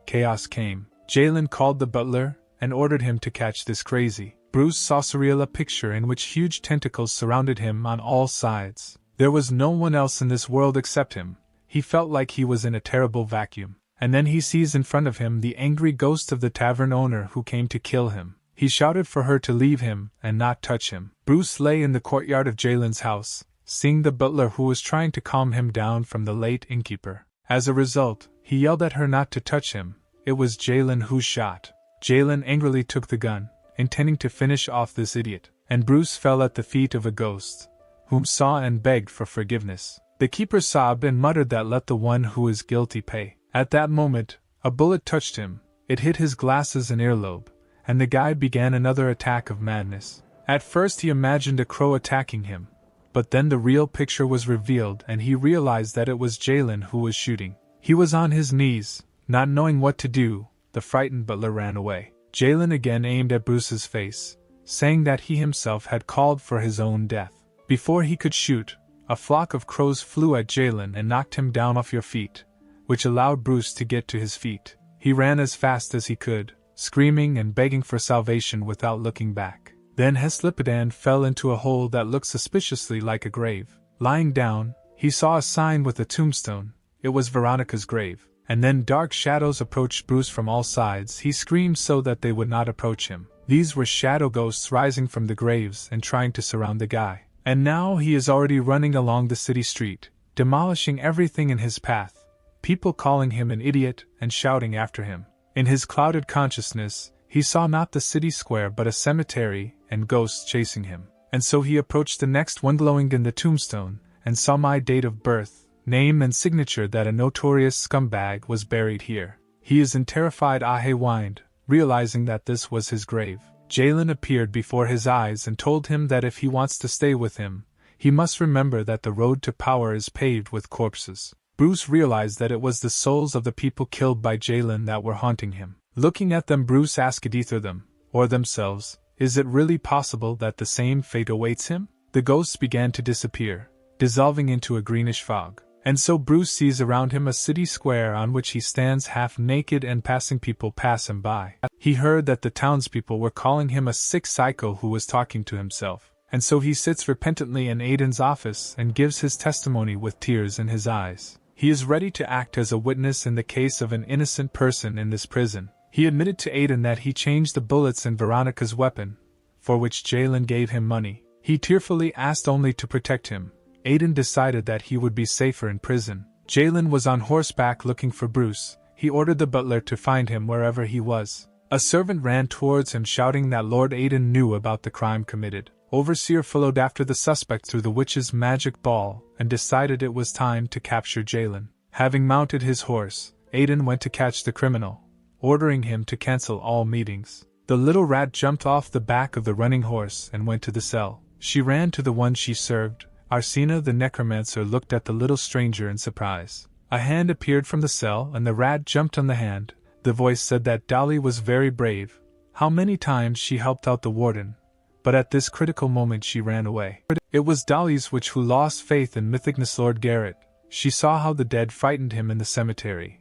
Speaker 1: Chaos came. Jalen called the butler and ordered him to catch this crazy. Bruce saw surreal, a picture in which huge tentacles surrounded him on all sides. There was no one else in this world except him. he felt like he was in a terrible vacuum. And then he sees in front of him the angry ghost of the tavern owner who came to kill him. He shouted for her to leave him and not touch him. Bruce lay in the courtyard of Jalen's house, seeing the butler who was trying to calm him down from the late innkeeper. As a result, he yelled at her not to touch him. It was Jalen who shot. Jalen angrily took the gun, intending to finish off this idiot, and Bruce fell at the feet of a ghost, whom saw and begged for forgiveness. The keeper sobbed and muttered that let the one who is guilty pay. At that moment, a bullet touched him. It hit his glasses and earlobe, and the guy began another attack of madness. At first he imagined a crow attacking him, but then the real picture was revealed and he realized that it was Jalen who was shooting. He was on his knees, not knowing what to do. The frightened butler ran away. Jalen again aimed at Bruce's face, saying that he himself had called for his own death. Before he could shoot, a flock of crows flew at Jalen and knocked him down off your feet, which allowed Bruce to get to his feet. He ran as fast as he could, screaming and begging for salvation without looking back. Then Heslipidan fell into a hole that looked suspiciously like a grave. Lying down, he saw a sign with a tombstone. It was Veronica's grave. And then dark shadows approached Bruce from all sides. He screamed so that they would not approach him. These were shadow ghosts rising from the graves and trying to surround the guy. And now he is already running along the city street, demolishing everything in his path, people calling him an idiot and shouting after him. In his clouded consciousness, he saw not the city square but a cemetery and ghosts chasing him. And so he approached the next one, glowing in the tombstone, and saw my date of birth, name and signature, that a notorious scumbag was buried here. He is in terrified awe whined, realizing that this was his grave. Jalen appeared before his eyes and told him that if he wants to stay with him, he must remember that the road to power is paved with corpses. Bruce realized that it was the souls of the people killed by Jalen that were haunting him. Looking at them, Bruce asked either them, or themselves, is it really possible that the same fate awaits him? The ghosts began to disappear, dissolving into a greenish fog. And so Bruce sees around him a city square on which he stands half naked and passing people pass him by. He heard that the townspeople were calling him a sick psycho who was talking to himself. And so he sits repentantly in Aiden's office and gives his testimony with tears in his eyes. He is ready to act as a witness in the case of an innocent person in this prison. He admitted to Aiden that he changed the bullets in Veronica's weapon, for which Jalen gave him money. He tearfully asked only to protect him. Aiden decided that he would be safer in prison. Jalen was on horseback looking for Bruce. He ordered the butler to find him wherever he was. A servant ran towards him shouting that Lord Aiden knew about the crime committed. Overseer followed after the suspect through the witch's magic ball and decided it was time to capture Jalen. Having mounted his horse, Aiden went to catch the criminal, ordering him to cancel all meetings. The little rat jumped off the back of the running horse and went to the cell. She ran to the one she served. Arsena the necromancer looked at the little stranger in surprise. A hand appeared from the cell and the rat jumped on the hand. The voice said that Dolly was very brave. How many times she helped out the warden, but at this critical moment she ran away. It was Dolly's witch who lost faith in mythicness Lord Garrett. She saw how the dead frightened him in the cemetery,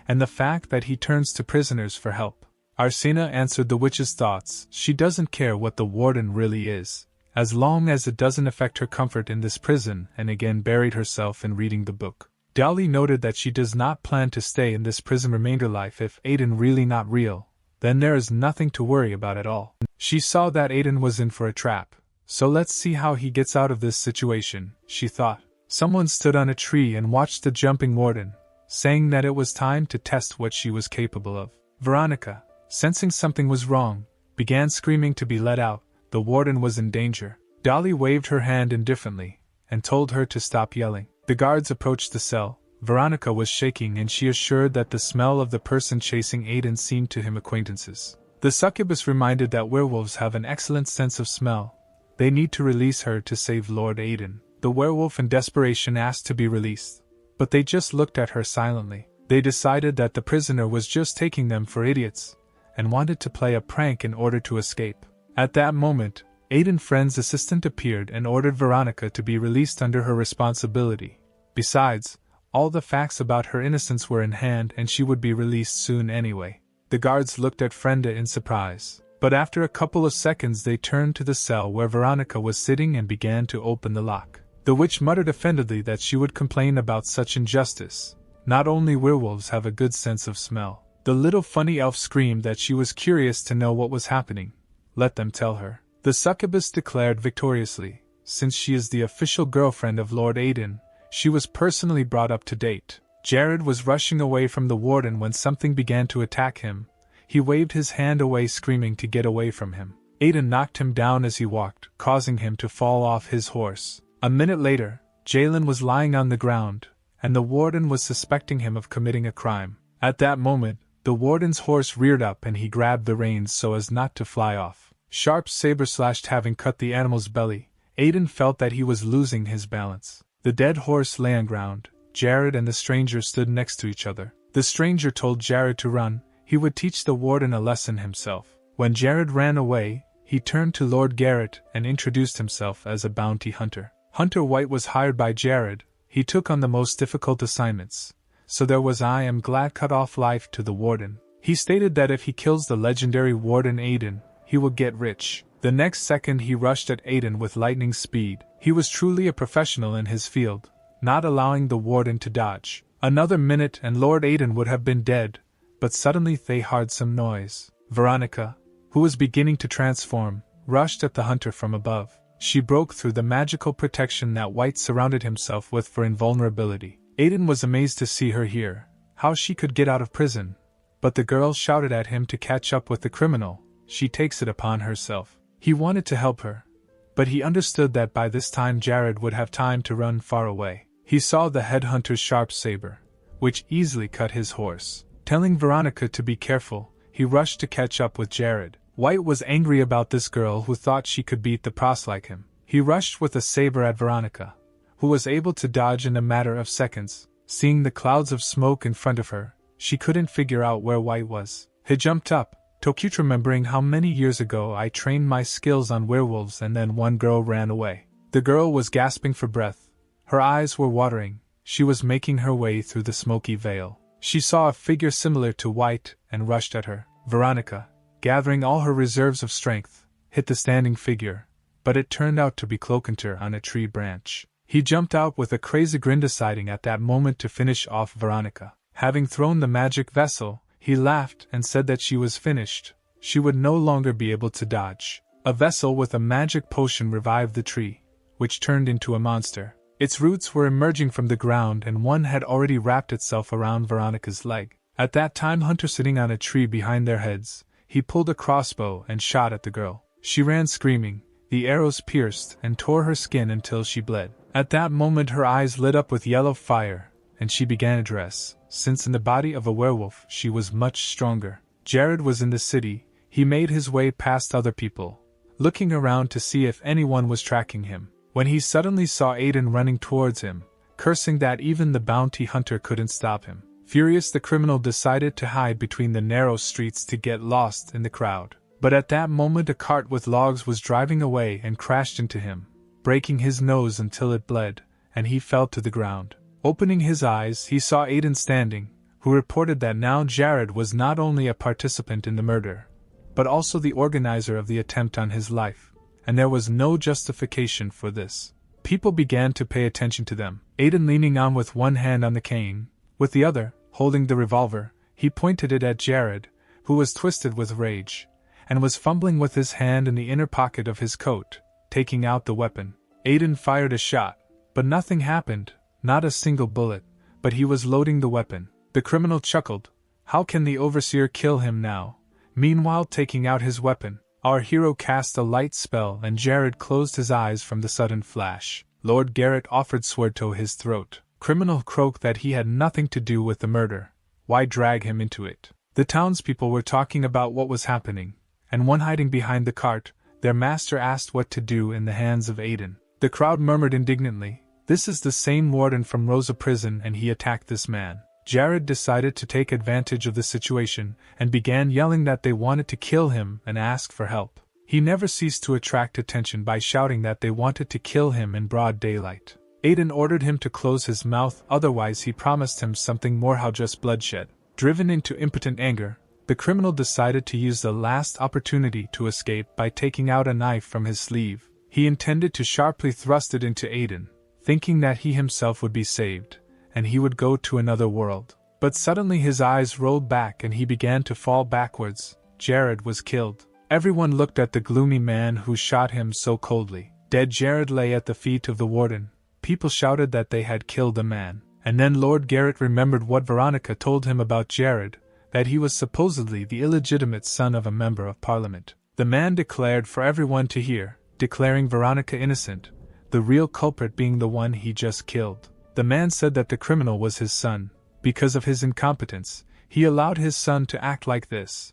Speaker 1: and the fact that he turns to prisoners for help. Arsena answered the witch's thoughts. She doesn't care what the warden really is, as long as it doesn't affect her comfort in this prison, and again buried herself in reading the book. Dolly noted that she does not plan to stay in this prison remainder life. If Aiden really not real, then there is nothing to worry about at all. She saw that Aiden was in for a trap. So let's see how he gets out of this situation, she thought. Someone stood on a tree and watched the jumping warden, saying that it was time to test what she was capable of. Veronica, sensing something was wrong, began screaming to be let out. The warden was in danger. Dolly waved her hand indifferently and told her to stop yelling. The guards approached the cell. Veronica was shaking and she assured that the smell of the person chasing Aiden seemed to him acquaintances. The succubus reminded that werewolves have an excellent sense of smell. They need to release her to save Lord Aiden. The werewolf in desperation asked to be released, but they just looked at her silently. They decided that the prisoner was just taking them for idiots and wanted to play a prank in order to escape. At that moment, Aiden Friend's assistant appeared and ordered Veronica to be released under her responsibility. Besides, all the facts about her innocence were in hand and she would be released soon anyway. The guards looked at Frenda in surprise, but after a couple of seconds they turned to the cell where Veronica was sitting and began to open the lock. The witch muttered offendedly that she would complain about such injustice. Not only werewolves have a good sense of smell. The little funny elf screamed that she was curious to know what was happening. Let them tell her. The succubus declared victoriously, since she is the official girlfriend of Lord Aiden, she was personally brought up to date. Jared was rushing away from the warden when something began to attack him. He waved his hand away, screaming to get away from him. Aiden knocked him down as he walked, causing him to fall off his horse. A minute later, Jalen was lying on the ground, and the warden was suspecting him of committing a crime. At that moment, the warden's horse reared up and he grabbed the reins so as not to fly off. Sharp saber slashed, having cut the animal's belly. Aiden felt that he was losing his balance. The dead horse lay on ground. Jared and the stranger stood next to each other. The stranger told Jared to run. He would teach the warden a lesson himself. When Jared ran away, he turned to Lord Garrett and introduced himself as a bounty hunter. Hunter White was hired by Jared. He took on the most difficult assignments. So there was I am glad cut off life to the warden. He stated that if he kills the legendary warden Aiden, he will get rich. The next second he rushed at Aiden with lightning speed. He was truly a professional in his field, not allowing the warden to dodge. Another minute and Lord Aiden would have been dead, but suddenly they heard some noise. Veronica, who was beginning to transform, rushed at the hunter from above. She broke through the magical protection that White surrounded himself with for invulnerability. Aiden was amazed to see her here, how she could get out of prison. But the girl shouted at him to catch up with the criminal. She takes it upon herself. He wanted to help her, but he understood that by this time Jared would have time to run far away. He saw the headhunter's sharp saber, which easily cut his horse. Telling Veronica to be careful, he rushed to catch up with Jared. White was angry about this girl who thought she could beat the pros like him. He rushed with a saber at Veronica, who was able to dodge in a matter of seconds. Seeing the clouds of smoke in front of her, she couldn't figure out where White was. He jumped up, Tokut, remembering how many years ago I trained my skills on werewolves and then one girl ran away. The girl was gasping for breath. Her eyes were watering. She was making her way through the smoky veil. She saw a figure similar to White and rushed at her. Veronica, gathering all her reserves of strength, hit the standing figure, but it turned out to be Cloakunter on a tree branch. He jumped out with a crazy grin, deciding at that moment to finish off Veronica. Having thrown the magic vessel, he laughed and said that she was finished. She would no longer be able to dodge. A vessel with a magic potion revived the tree, which turned into a monster. Its roots were emerging from the ground and one had already wrapped itself around Veronica's leg. At that time, Hunter sitting on a tree behind their heads, he pulled a crossbow and shot at the girl. She ran screaming. The arrows pierced and tore her skin until she bled. At that moment her eyes lit up with yellow fire, and she began to dress. Since in the body of a werewolf she was much stronger. Jared was in the city. He made his way past other people, looking around to see if anyone was tracking him, when he suddenly saw Aiden running towards him, cursing that even the bounty hunter couldn't stop him. Furious, the criminal decided to hide between the narrow streets to get lost in the crowd. But at that moment a cart with logs was driving away and crashed into him, breaking his nose until it bled, and he fell to the ground. Opening his eyes, he saw Aiden standing, who reported that now Jared was not only a participant in the murder, but also the organizer of the attempt on his life, and there was no justification for this. People began to pay attention to them. Aiden leaning on with one hand on the cane, with the other, holding the revolver, he pointed it at Jared, who was twisted with rage, and was fumbling with his hand in the inner pocket of his coat, taking out the weapon. Aiden fired a shot, but nothing happened, not a single bullet, but he was loading the weapon. The criminal chuckled. How can the overseer kill him now? Meanwhile, taking out his weapon, our hero cast a light spell and Jared closed his eyes from the sudden flash. Lord Garrett offered sword to his throat. Criminal croaked that he had nothing to do with the murder. Why drag him into it? The townspeople were talking about what was happening, and one hiding behind the cart, their master asked what to do in the hands of Aiden. The crowd murmured indignantly, "This is the same warden from Rosa Prison and he attacked this man." Jared decided to take advantage of the situation and began yelling that they wanted to kill him and ask for help. He never ceased to attract attention by shouting that they wanted to kill him in broad daylight. Aiden ordered him to close his mouth, otherwise he promised him something more, how just bloodshed. Driven into impotent anger, the criminal decided to use the last opportunity to escape by taking out a knife from his sleeve. He intended to sharply thrust it into Aiden, thinking that he himself would be saved, and he would go to another world. But suddenly his eyes rolled back and he began to fall backwards. Jared was killed. Everyone looked at the gloomy man who shot him so coldly. Dead Jared lay at the feet of the warden. People shouted that they had killed a man. And then Lord Garrett remembered what Veronica told him about Jared, that he was supposedly the illegitimate son of a member of Parliament. The man declared for everyone to hear, declaring Veronica innocent, the real culprit being the one he just killed. The man said that the criminal was his son. Because of his incompetence, he allowed his son to act like this.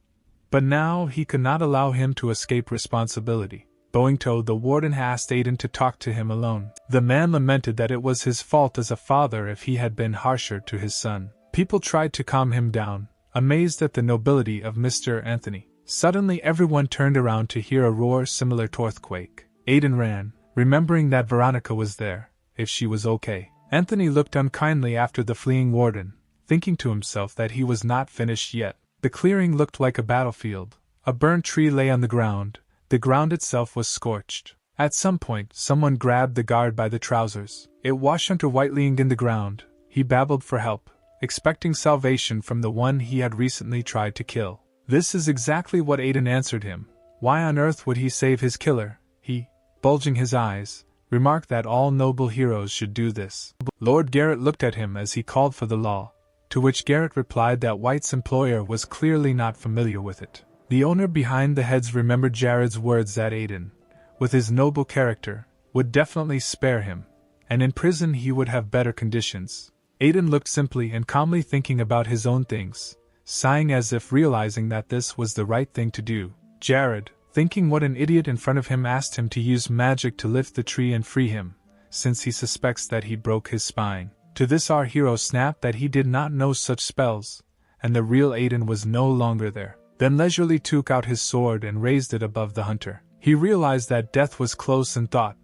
Speaker 1: But now he could not allow him to escape responsibility. Owing to the warden asked Aiden to talk to him alone. The man lamented that it was his fault as a father if he had been harsher to his son. People tried to calm him down, amazed at the nobility of Mr. Anthony. Suddenly everyone turned around to hear a roar similar to earthquake. Aiden ran, remembering that Veronica was there, if she was okay. Anthony looked unkindly after the fleeing warden, thinking to himself that he was not finished yet. The clearing looked like a battlefield. A burned tree lay on the ground. The ground itself was scorched. At some point, someone grabbed the guard by the trousers. It was Hunter White laying in the ground. He babbled for help, expecting salvation from the one he had recently tried to kill. This is exactly what Aiden answered him. Why on earth would he save his killer? He, bulging his eyes, remarked that all noble heroes should do this. Lord Garrett looked at him as he called for the law, to which Garrett replied that White's employer was clearly not familiar with it. The owner behind the heads remembered Jared's words that Aiden, with his noble character, would definitely spare him, and in prison he would have better conditions. Aiden looked simply and calmly thinking about his own things, sighing as if realizing that this was the right thing to do. Jared, thinking what an idiot in front of him, asked him to use magic to lift the tree and free him, since he suspects that he broke his spine. To this our hero snapped that he did not know such spells, and the real Aiden was no longer there. Then leisurely took out his sword and raised it above the hunter. He realized that death was close and thought,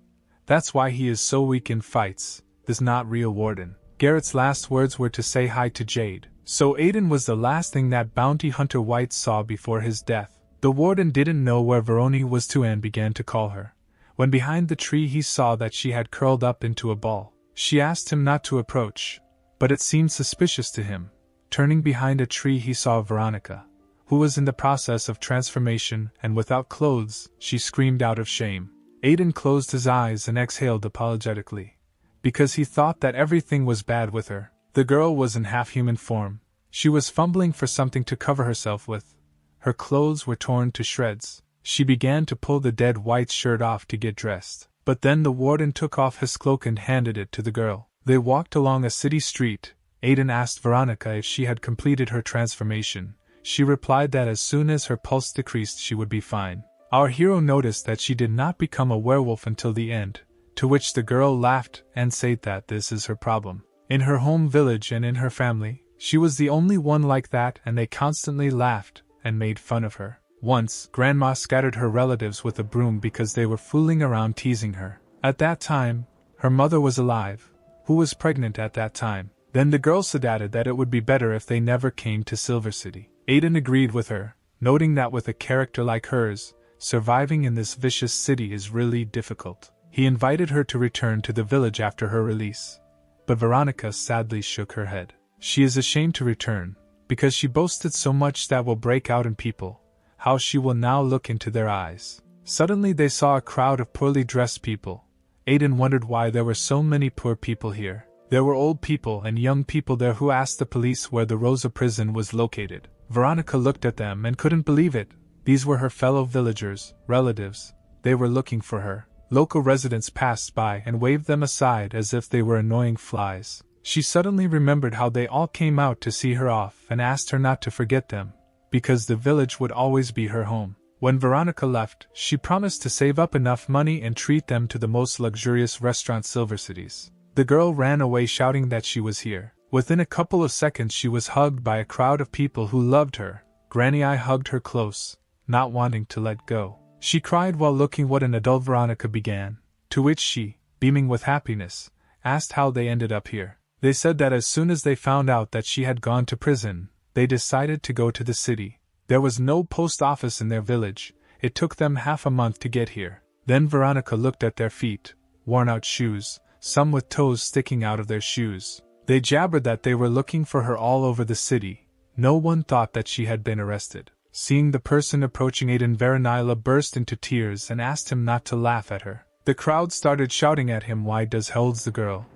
Speaker 1: that's why he is so weak in fights, this not real warden. Garrett's last words were to say hi to Jade, so Aiden was the last thing that bounty hunter White saw before his death. The warden didn't know where Veroni was to and began to call her. When behind the tree he saw that she had curled up into a ball. She asked him not to approach, but it seemed suspicious to him. Turning behind a tree he saw Veronica, who was in the process of transformation and without clothes. She screamed out of shame. Aiden closed his eyes and exhaled apologetically, because he thought that everything was bad with her. The girl was in half-human form. She was fumbling for something to cover herself with. Her clothes were torn to shreds. She began to pull the dead White's shirt off to get dressed. But then the warden took off his cloak and handed it to the girl. They walked along a city street. Aiden asked Veronica if she had completed her transformation. She replied that as soon as her pulse decreased she would be fine. Our hero noticed that she did not become a werewolf until the end, to which the girl laughed and said that this is her problem. In her home village and in her family, she was the only one like that, and they constantly laughed and made fun of her. Once, Grandma scattered her relatives with a broom because they were fooling around teasing her. At that time, her mother was alive, who was pregnant at that time. Then the girl suggested that it would be better if they never came to Silver City. Aiden agreed with her, noting that with a character like hers, surviving in this vicious city is really difficult. He invited her to return to the village after her release. But Veronica sadly shook her head. She is ashamed to return, because she boasted so much that will break out in people, how she will now look into their eyes. Suddenly they saw a crowd of poorly dressed people. Aiden wondered why there were so many poor people here. There were old people and young people there who asked the police where the Rosa prison was located. Veronica looked at them and couldn't believe it. These were her fellow villagers, relatives. They were looking for her. Local residents passed by and waved them aside as if they were annoying flies. She suddenly remembered how they all came out to see her off and asked her not to forget them, because the village would always be her home. When Veronica left, she promised to save up enough money and treat them to the most luxurious restaurant Silver Cities. The girl ran away shouting that she was here. Within a couple of seconds she was hugged by a crowd of people who loved her. Granny I hugged her close, not wanting to let go. She cried while looking what an adult Veronica began, to which she, beaming with happiness, asked how they ended up here. They said that as soon as they found out that she had gone to prison, they decided to go to the city. There was no post office in their village. It took them half a month to get here. Then Veronica looked at their feet, worn-out shoes, some with toes sticking out of their shoes. They jabbered that they were looking for her all over the city. No one thought that she had been arrested. Seeing the person approaching Aiden, Veronila burst into tears and asked him not to laugh at her. The crowd started shouting at him, "Why does holds the girl?"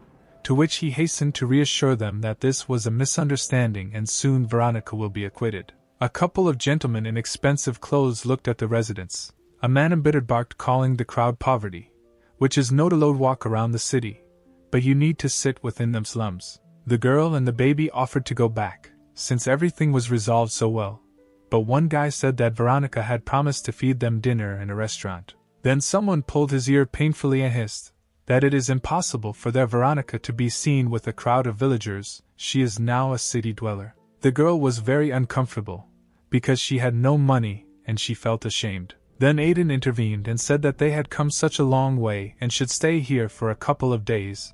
Speaker 1: To which he hastened to reassure them that this was a misunderstanding and soon Veronica will be acquitted. A couple of gentlemen in expensive clothes looked at the residents. A man embittered barked, calling the crowd poverty, which is no to load walk around the city, but you need to sit within them slums. The girl and the baby offered to go back, since everything was resolved so well, but one guy said that Veronica had promised to feed them dinner in a restaurant. Then someone pulled his ear painfully and hissed that it is impossible for their Veronica to be seen with a crowd of villagers. She is now a city dweller. The girl was very uncomfortable, because she had no money and she felt ashamed. Then Aiden intervened and said that they had come such a long way and should stay here for a couple of days,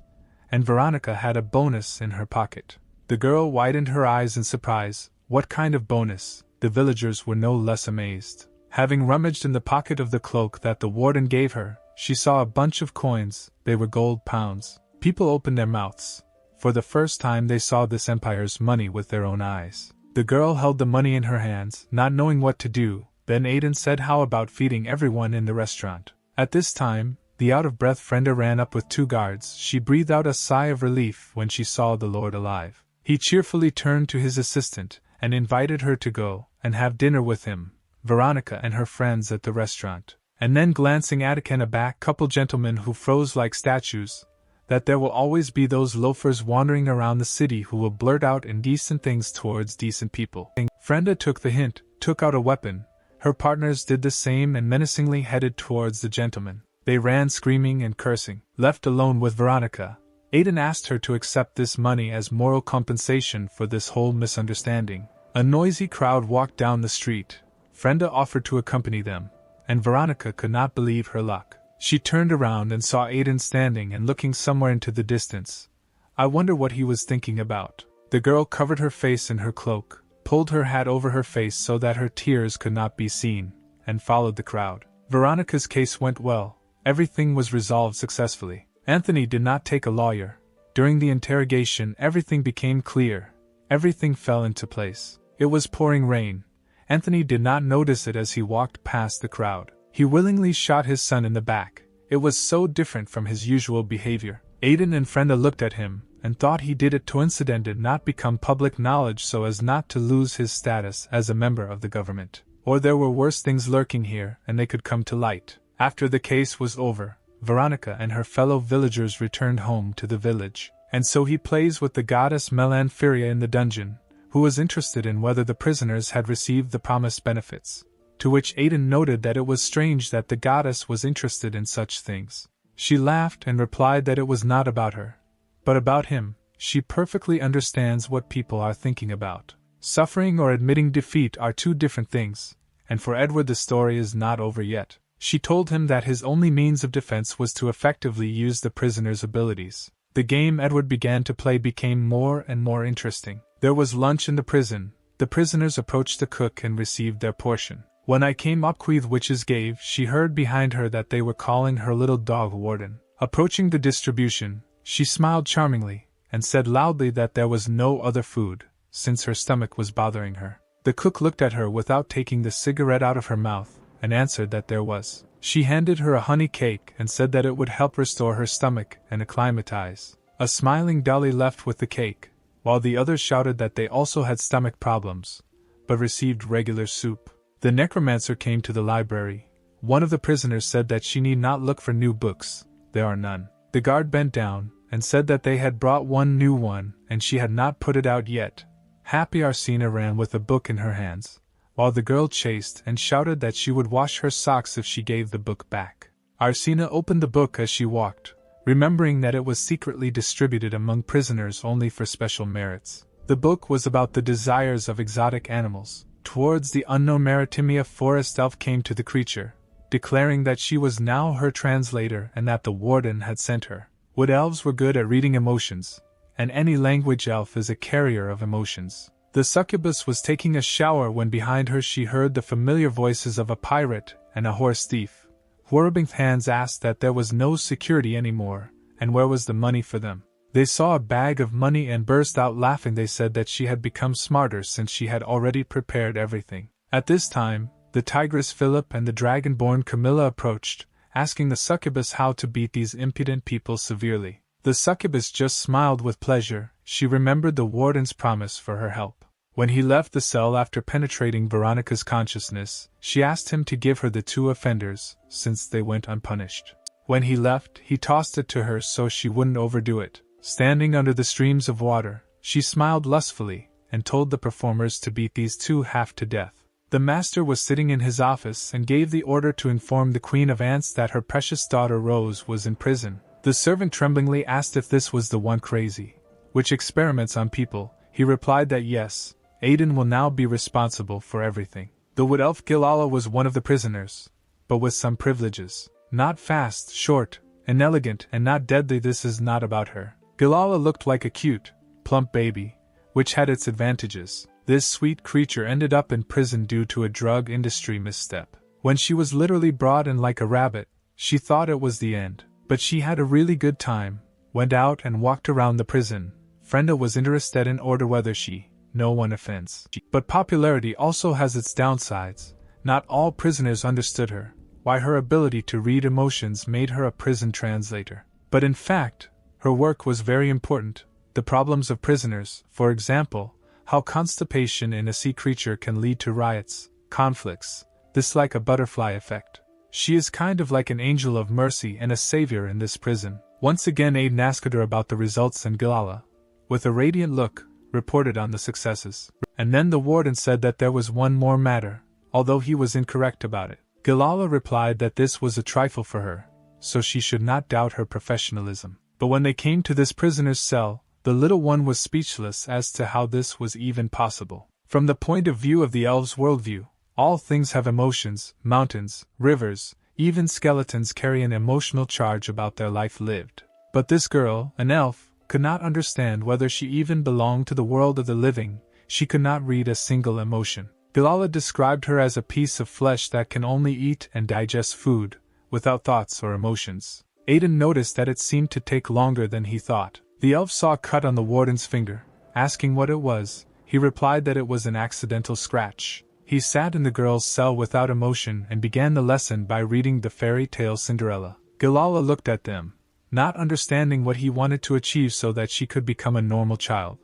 Speaker 1: and Veronica had a bonus in her pocket. The girl widened her eyes in surprise. What kind of bonus? The villagers were no less amazed. Having rummaged in the pocket of the cloak that the warden gave her, she saw a bunch of coins. They were gold pounds. People opened their mouths. For the first time they saw this empire's money with their own eyes. The girl held the money in her hands, not knowing what to do. Then Aiden said, "How about feeding everyone in the restaurant?" At this time, the out-of-breath Frenda ran up with 2 guards. She breathed out a sigh of relief when she saw the lord alive. He cheerfully turned to his assistant and invited her to go and have dinner with him, Veronica and her friends, at the restaurant. And then, glancing at a back couple gentlemen who froze like statues, that there will always be those loafers wandering around the city who will blurt out indecent things towards decent people. Frenda took the hint, took out a weapon. Her partners did the same and menacingly headed towards the gentlemen. They ran screaming and cursing. Left alone with Veronica, Aiden asked her to accept this money as moral compensation for this whole misunderstanding. A noisy crowd walked down the street. Frenda offered to accompany them, and Veronica could not believe her luck. She turned around and saw Aiden standing and looking somewhere into the distance. I wonder what he was thinking about. The girl covered her face in her cloak, pulled her hat over her face so that her tears could not be seen, and followed the crowd. Veronica's case went well. Everything was resolved successfully. Anthony did not take a lawyer. During the interrogation, everything became clear. Everything fell into place. It was pouring rain. Anthony did not notice it as he walked past the crowd. He willingly shot his son in the back. It was so different from his usual behavior. Aiden and Frenda looked at him and thought he did it to incident did not become public knowledge so as not to lose his status as a member of the government. Or there were worse things lurking here and they could come to light. After the case was over, Veronica and her fellow villagers returned home to the village. And so he plays with the goddess Melanphyria in the dungeon, who was interested in whether the prisoners had received the promised benefits. To which Aiden noted that it was strange that the goddess was interested in such things. She laughed and replied that it was not about her, but about him. She perfectly understands what people are thinking about. Suffering or admitting defeat are 2 different things, and for Edward the story is not over yet. She told him that his only means of defense was to effectively use the prisoner's abilities. The game Edward began to play became more and more interesting. There was lunch in the prison. The prisoners approached the cook and received their portion. When I came up, the witches gave, she heard behind her that they were calling her little dog warden. Approaching the distribution, she smiled charmingly, and said loudly that there was no other food, since her stomach was bothering her. The cook looked at her without taking the cigarette out of her mouth, and answered that there was. She handed her a honey cake and said that it would help restore her stomach and acclimatize. A smiling Dolly left with the cake, while the others shouted that they also had stomach problems, but received regular soup. The necromancer came to the library. One of the prisoners said that she need not look for new books, there are none. The guard bent down and said that they had brought one new one and she had not put it out yet. Happy Arsena ran with a book in her hands, while the girl chased and shouted that she would wash her socks if she gave the book back. Arsena opened the book as she walked, remembering that it was secretly distributed among prisoners only for special merits. The book was about the desires of exotic animals. Towards the unknown Maritimia, forest elf came to the creature, declaring that she was now her translator and that the warden had sent her. Wood elves were good at reading emotions, and any language elf is a carrier of emotions. The succubus was taking a shower when behind her she heard the familiar voices of a pirate and a horse thief. Horribing's hands asked that there was no security anymore, and where was the money for them? They saw a bag of money and burst out laughing. They said that she had become smarter since she had already prepared everything. At this time, the tigress Philip and the dragon-born Camilla approached, asking the succubus how to beat these impudent people severely. The succubus just smiled with pleasure. She remembered the warden's promise for her help. When he left the cell after penetrating Veronica's consciousness, she asked him to give her the 2 offenders, since they went unpunished. When he left, he tossed it to her so she wouldn't overdo it. Standing under the streams of water, she smiled lustfully, and told the performers to beat these 2 half to death. The master was sitting in his office and gave the order to inform the Queen of Ants that her precious daughter Rose was in prison. The servant tremblingly asked if this was the one crazy, which experiments on people. He replied that yes, Aiden will now be responsible for everything. The wood elf Gilala was one of the prisoners, but with some privileges. Not fast, short, inelegant, and not deadly. This is not about her. Gilala looked like a cute, plump baby, which had its advantages. This sweet creature ended up in prison due to a drug industry misstep. When she was literally brought in like a rabbit, she thought it was the end. But she had a really good time, went out and walked around the prison. Frenda was interested in order whether no one offense. But popularity also has its downsides. Not all prisoners understood her, why her ability to read emotions made her a prison translator. But in fact, her work was very important. The problems of prisoners, for example, how constipation in a sea creature can lead to riots, conflicts, this like a butterfly effect. She is kind of like an angel of mercy and a savior in this prison. Once again Aiden asked her about the results and Gilala, with a radiant look, reported on the successes. And then the warden said that there was one more matter, although he was incorrect about it. Gilala replied that this was a trifle for her, so she should not doubt her professionalism. But when they came to this prisoner's cell, the little one was speechless as to how this was even possible. From the point of view of the elves' worldview, all things have emotions, mountains, rivers, even skeletons carry an emotional charge about their life lived. But this girl, an elf, could not understand whether she even belonged to the world of the living. She could not read a single emotion. Gilala described her as a piece of flesh that can only eat and digest food, without thoughts or emotions. Aiden noticed that it seemed to take longer than he thought. The elf saw a cut on the warden's finger. Asking what it was, he replied that it was an accidental scratch. He sat in the girl's cell without emotion and began the lesson by reading the fairy tale Cinderella. Gilala looked at them, not understanding what he wanted to achieve so that she could become a normal child.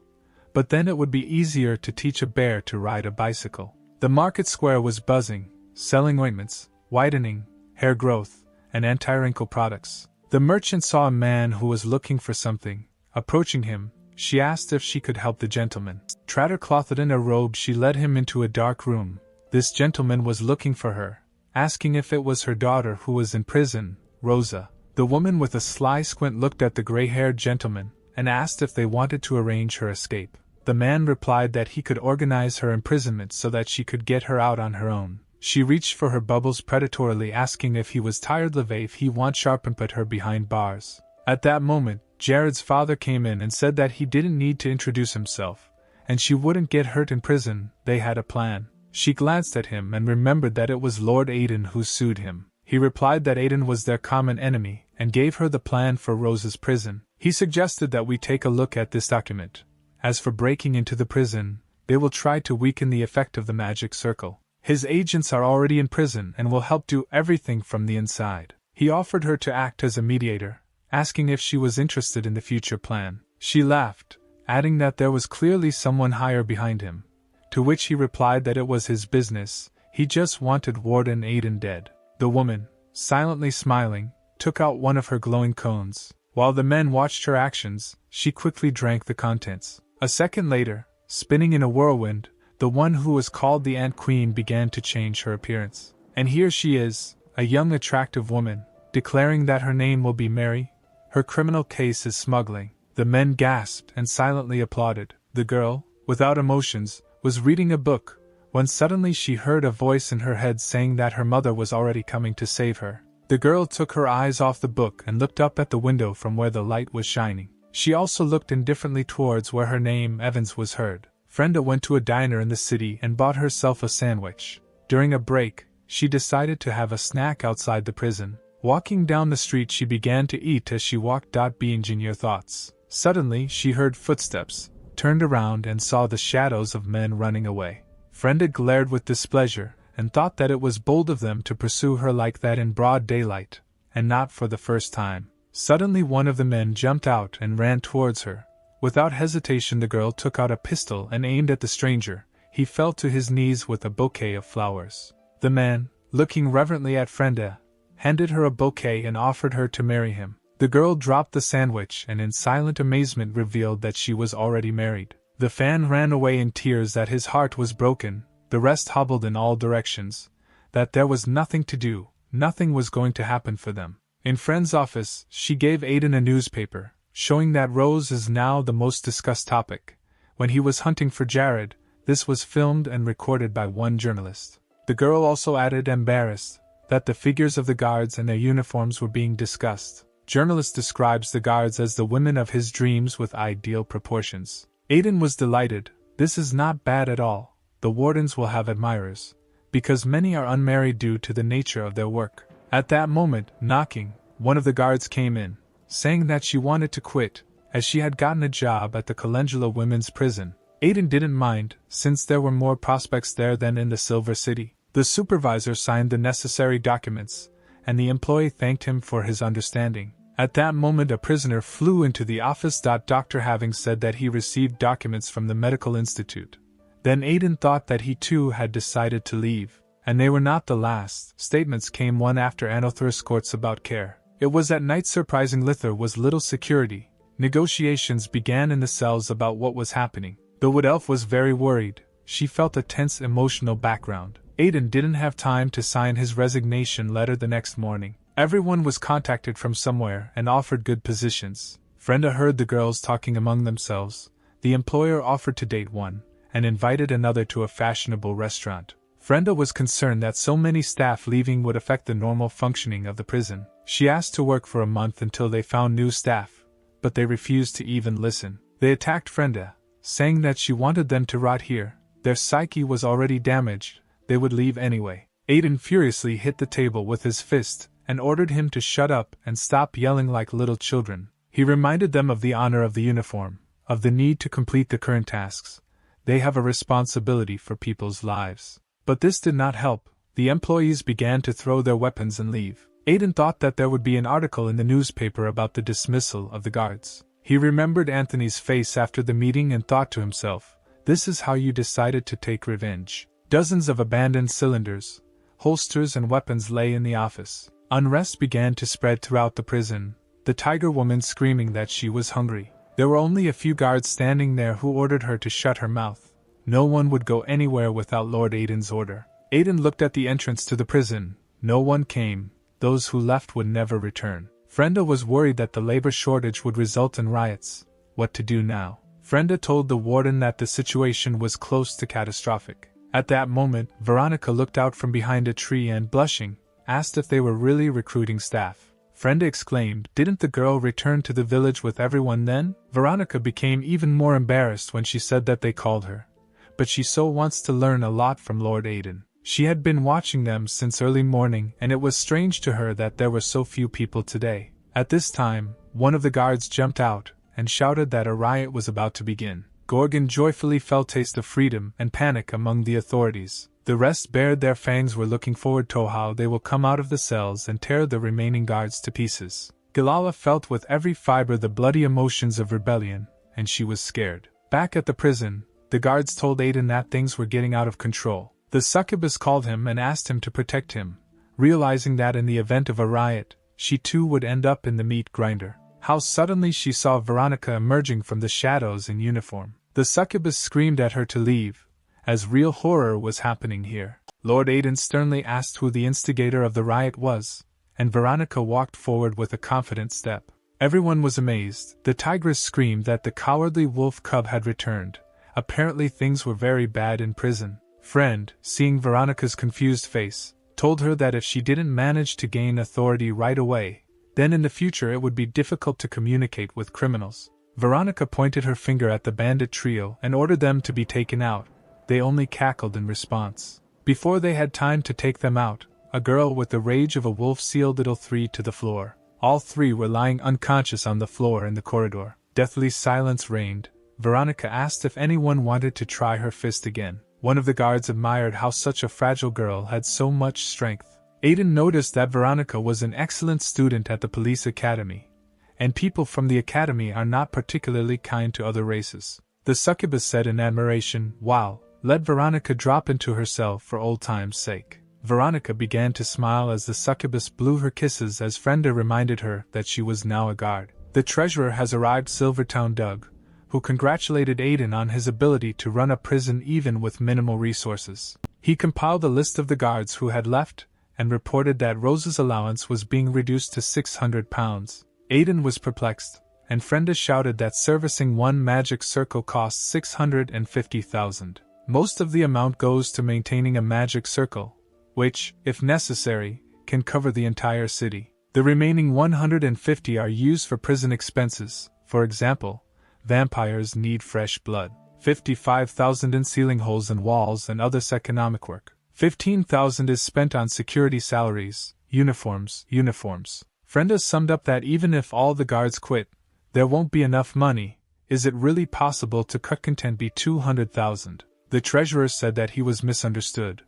Speaker 1: But then it would be easier to teach a bear to ride a bicycle. The market square was buzzing, selling ointments, whitening, hair growth, and anti-wrinkle products. The merchant saw a man who was looking for something. Approaching him, she asked if she could help the gentleman. Clothed in a robe, she led him into a dark room. This gentleman was looking for her, asking if it was her daughter who was in prison, Rosa. The woman with a sly squint looked at the gray-haired gentleman, and asked if they wanted to arrange her escape. The man replied that he could organize her imprisonment so that she could get her out on her own. She reached for her bubbles predatorily, asking if he was tired of if he want sharp and put her behind bars. At that moment, Jared's father came in and said that he didn't need to introduce himself, and she wouldn't get hurt in prison. They had a plan. She glanced at him and remembered that it was Lord Aiden who sued him. He replied that Aiden was their common enemy, and gave her the plan for Rose's prison. He suggested that we take a look at this document. As for breaking into the prison, they will try to weaken the effect of the magic circle. His agents are already in prison and will help do everything from the inside. He offered her to act as a mediator, asking if she was interested in the future plan. She laughed, adding that there was clearly someone higher behind him, to which he replied that it was his business, he just wanted Warden Aiden dead. The woman, silently smiling, took out one of her glowing cones. While the men watched her actions, she quickly drank the contents. A second later, spinning in a whirlwind, the one who was called the Ant Queen began to change her appearance. And here she is, a young attractive woman, declaring that her name will be Mary. Her criminal case is smuggling. The men gasped and silently applauded. The girl, without emotions, was reading a book, when suddenly she heard a voice in her head saying that her mother was already coming to save her. The girl took her eyes off the book and looked up at the window from where the light was shining. She also looked indifferently towards where her name, Evans, was heard. Frenda went to a diner in the city and bought herself a sandwich. During a break, she decided to have a snack outside the prison. Walking down the street, she began to eat as she walked. Being in your thoughts. Suddenly, she heard footsteps, turned around and saw the shadows of men running away. Frenda glared with displeasure, and thought that it was bold of them to pursue her like that in broad daylight, and not for the first time. Suddenly one of the men jumped out and ran towards her. Without hesitation the girl took out a pistol and aimed at the stranger. He fell to his knees with a bouquet of flowers. The man, looking reverently at Frenda, handed her a bouquet and offered her to marry him. The girl dropped the sandwich and in silent amazement revealed that she was already married. The fan ran away in tears that his heart was broken, the rest hobbled in all directions, that there was nothing to do, nothing was going to happen for them. In Friend's office, she gave Aiden a newspaper, showing that Rose is now the most discussed topic. When he was hunting for Jared, this was filmed and recorded by one journalist. The girl also added, embarrassed, that the figures of the guards and their uniforms were being discussed. Journalist describes the guards as the women of his dreams with ideal proportions. Aiden was delighted. This is not bad at all. The wardens will have admirers, because many are unmarried due to the nature of their work. At that moment, knocking, one of the guards came in, saying that she wanted to quit, as she had gotten a job at the Calendula women's prison. Aiden didn't mind, since there were more prospects there than in the Silver City. The supervisor signed the necessary documents, and the employee thanked him for his understanding. At that moment a prisoner flew into the office. Doctor having said that he received documents from the medical institute. Then Aiden thought that he too had decided to leave. And they were not the last. Statements came one after Another's courts about care. It was at night. Surprising Lither was little security. Negotiations began in the cells about what was happening. The Wood Elf was very worried. She felt a tense emotional background. Aiden didn't have time to sign his resignation letter the next morning. Everyone was contacted from somewhere and offered good positions. Frenda heard the girls talking among themselves. The employer offered to date one, and invited another to a fashionable restaurant. Frenda was concerned that so many staff leaving would affect the normal functioning of the prison. She asked to work for a month until they found new staff, but they refused to even listen. They attacked Frenda, saying that she wanted them to rot here. Their psyche was already damaged. They would leave anyway. Aiden furiously hit the table with his fist and ordered him to shut up and stop yelling like little children. He reminded them of the honor of the uniform, of the need to complete the current tasks. They have a responsibility for people's lives. But this did not help. The employees began to throw their weapons and leave. Aiden thought that there would be an article in the newspaper about the dismissal of the guards. He remembered Anthony's face after the meeting and thought to himself, this is how you decided to take revenge. Dozens of abandoned cylinders, holsters and weapons lay in the office. Unrest began to spread throughout the prison, the tiger woman screaming that she was hungry. There were only a few guards standing there who ordered her to shut her mouth. No one would go anywhere without Lord Aiden's order. Aiden looked at the entrance to the prison. No one came. Those who left would never return. Frenda was worried that the labor shortage would result in riots. What to do now? Frenda told the warden that the situation was close to catastrophic. At that moment, Veronica looked out from behind a tree and, blushing, asked if they were really recruiting staff. Frenda exclaimed, didn't the girl return to the village with everyone then? Veronica became even more embarrassed when she said that they called her. But she so wants to learn a lot from Lord Aiden. She had been watching them since early morning, and it was strange to her that there were so few people today. At this time, one of the guards jumped out and shouted that a riot was about to begin. Gorgon joyfully felt taste of freedom and panic among the authorities. The rest bared their fangs, were looking forward to how they will come out of the cells and tear the remaining guards to pieces. Gilala felt with every fiber the bloody emotions of rebellion, and she was scared. Back at the prison, the guards told Aiden that things were getting out of control. The succubus called him and asked him to protect him, realizing that in the event of a riot, she too would end up in the meat grinder. How suddenly she saw Veronica emerging from the shadows in uniform. The succubus screamed at her to leave, as real horror was happening here. Lord Aiden sternly asked who the instigator of the riot was, and Veronica walked forward with a confident step. Everyone was amazed. The tigress screamed that the cowardly wolf cub had returned. Apparently things were very bad in prison. Friend, seeing Veronica's confused face, told her that if she didn't manage to gain authority right away, then in the future it would be difficult to communicate with criminals. Veronica pointed her finger at the bandit trio and ordered them to be taken out. They only cackled in response. Before they had time to take them out, A girl with the rage of a wolf sealed little three to the floor. All three were lying unconscious on the floor in the corridor. Deathly silence reigned. Veronica asked if anyone wanted to try her fist again. One of the guards admired how such a fragile girl had so much strength. Aiden noticed that Veronica was an excellent student at the police academy, and people from the academy are not particularly kind to other races. The succubus said in admiration, "Wow, let Veronica drop into herself for old time's sake." Veronica began to smile as the succubus blew her kisses as Frenda reminded her that she was now a guard. "The treasurer has arrived," Silvertown Doug, who congratulated Aiden on his ability to run a prison even with minimal resources. He compiled a list of the guards who had left, and reported that Rose's allowance was being reduced to £600. Aiden was perplexed, and Frenda shouted that servicing one magic circle costs 650,000. Most of the amount goes to maintaining a magic circle, which, if necessary, can cover the entire city. The remaining 150 are used for prison expenses, for example, vampires need fresh blood. 55,000 in sealing holes in walls and other economic work. 15,000 is spent on security salaries, uniforms. Frenda summed up that even if all the guards quit, there won't be enough money. Is it really possible to cut content be 200,000? The treasurer said that he was misunderstood.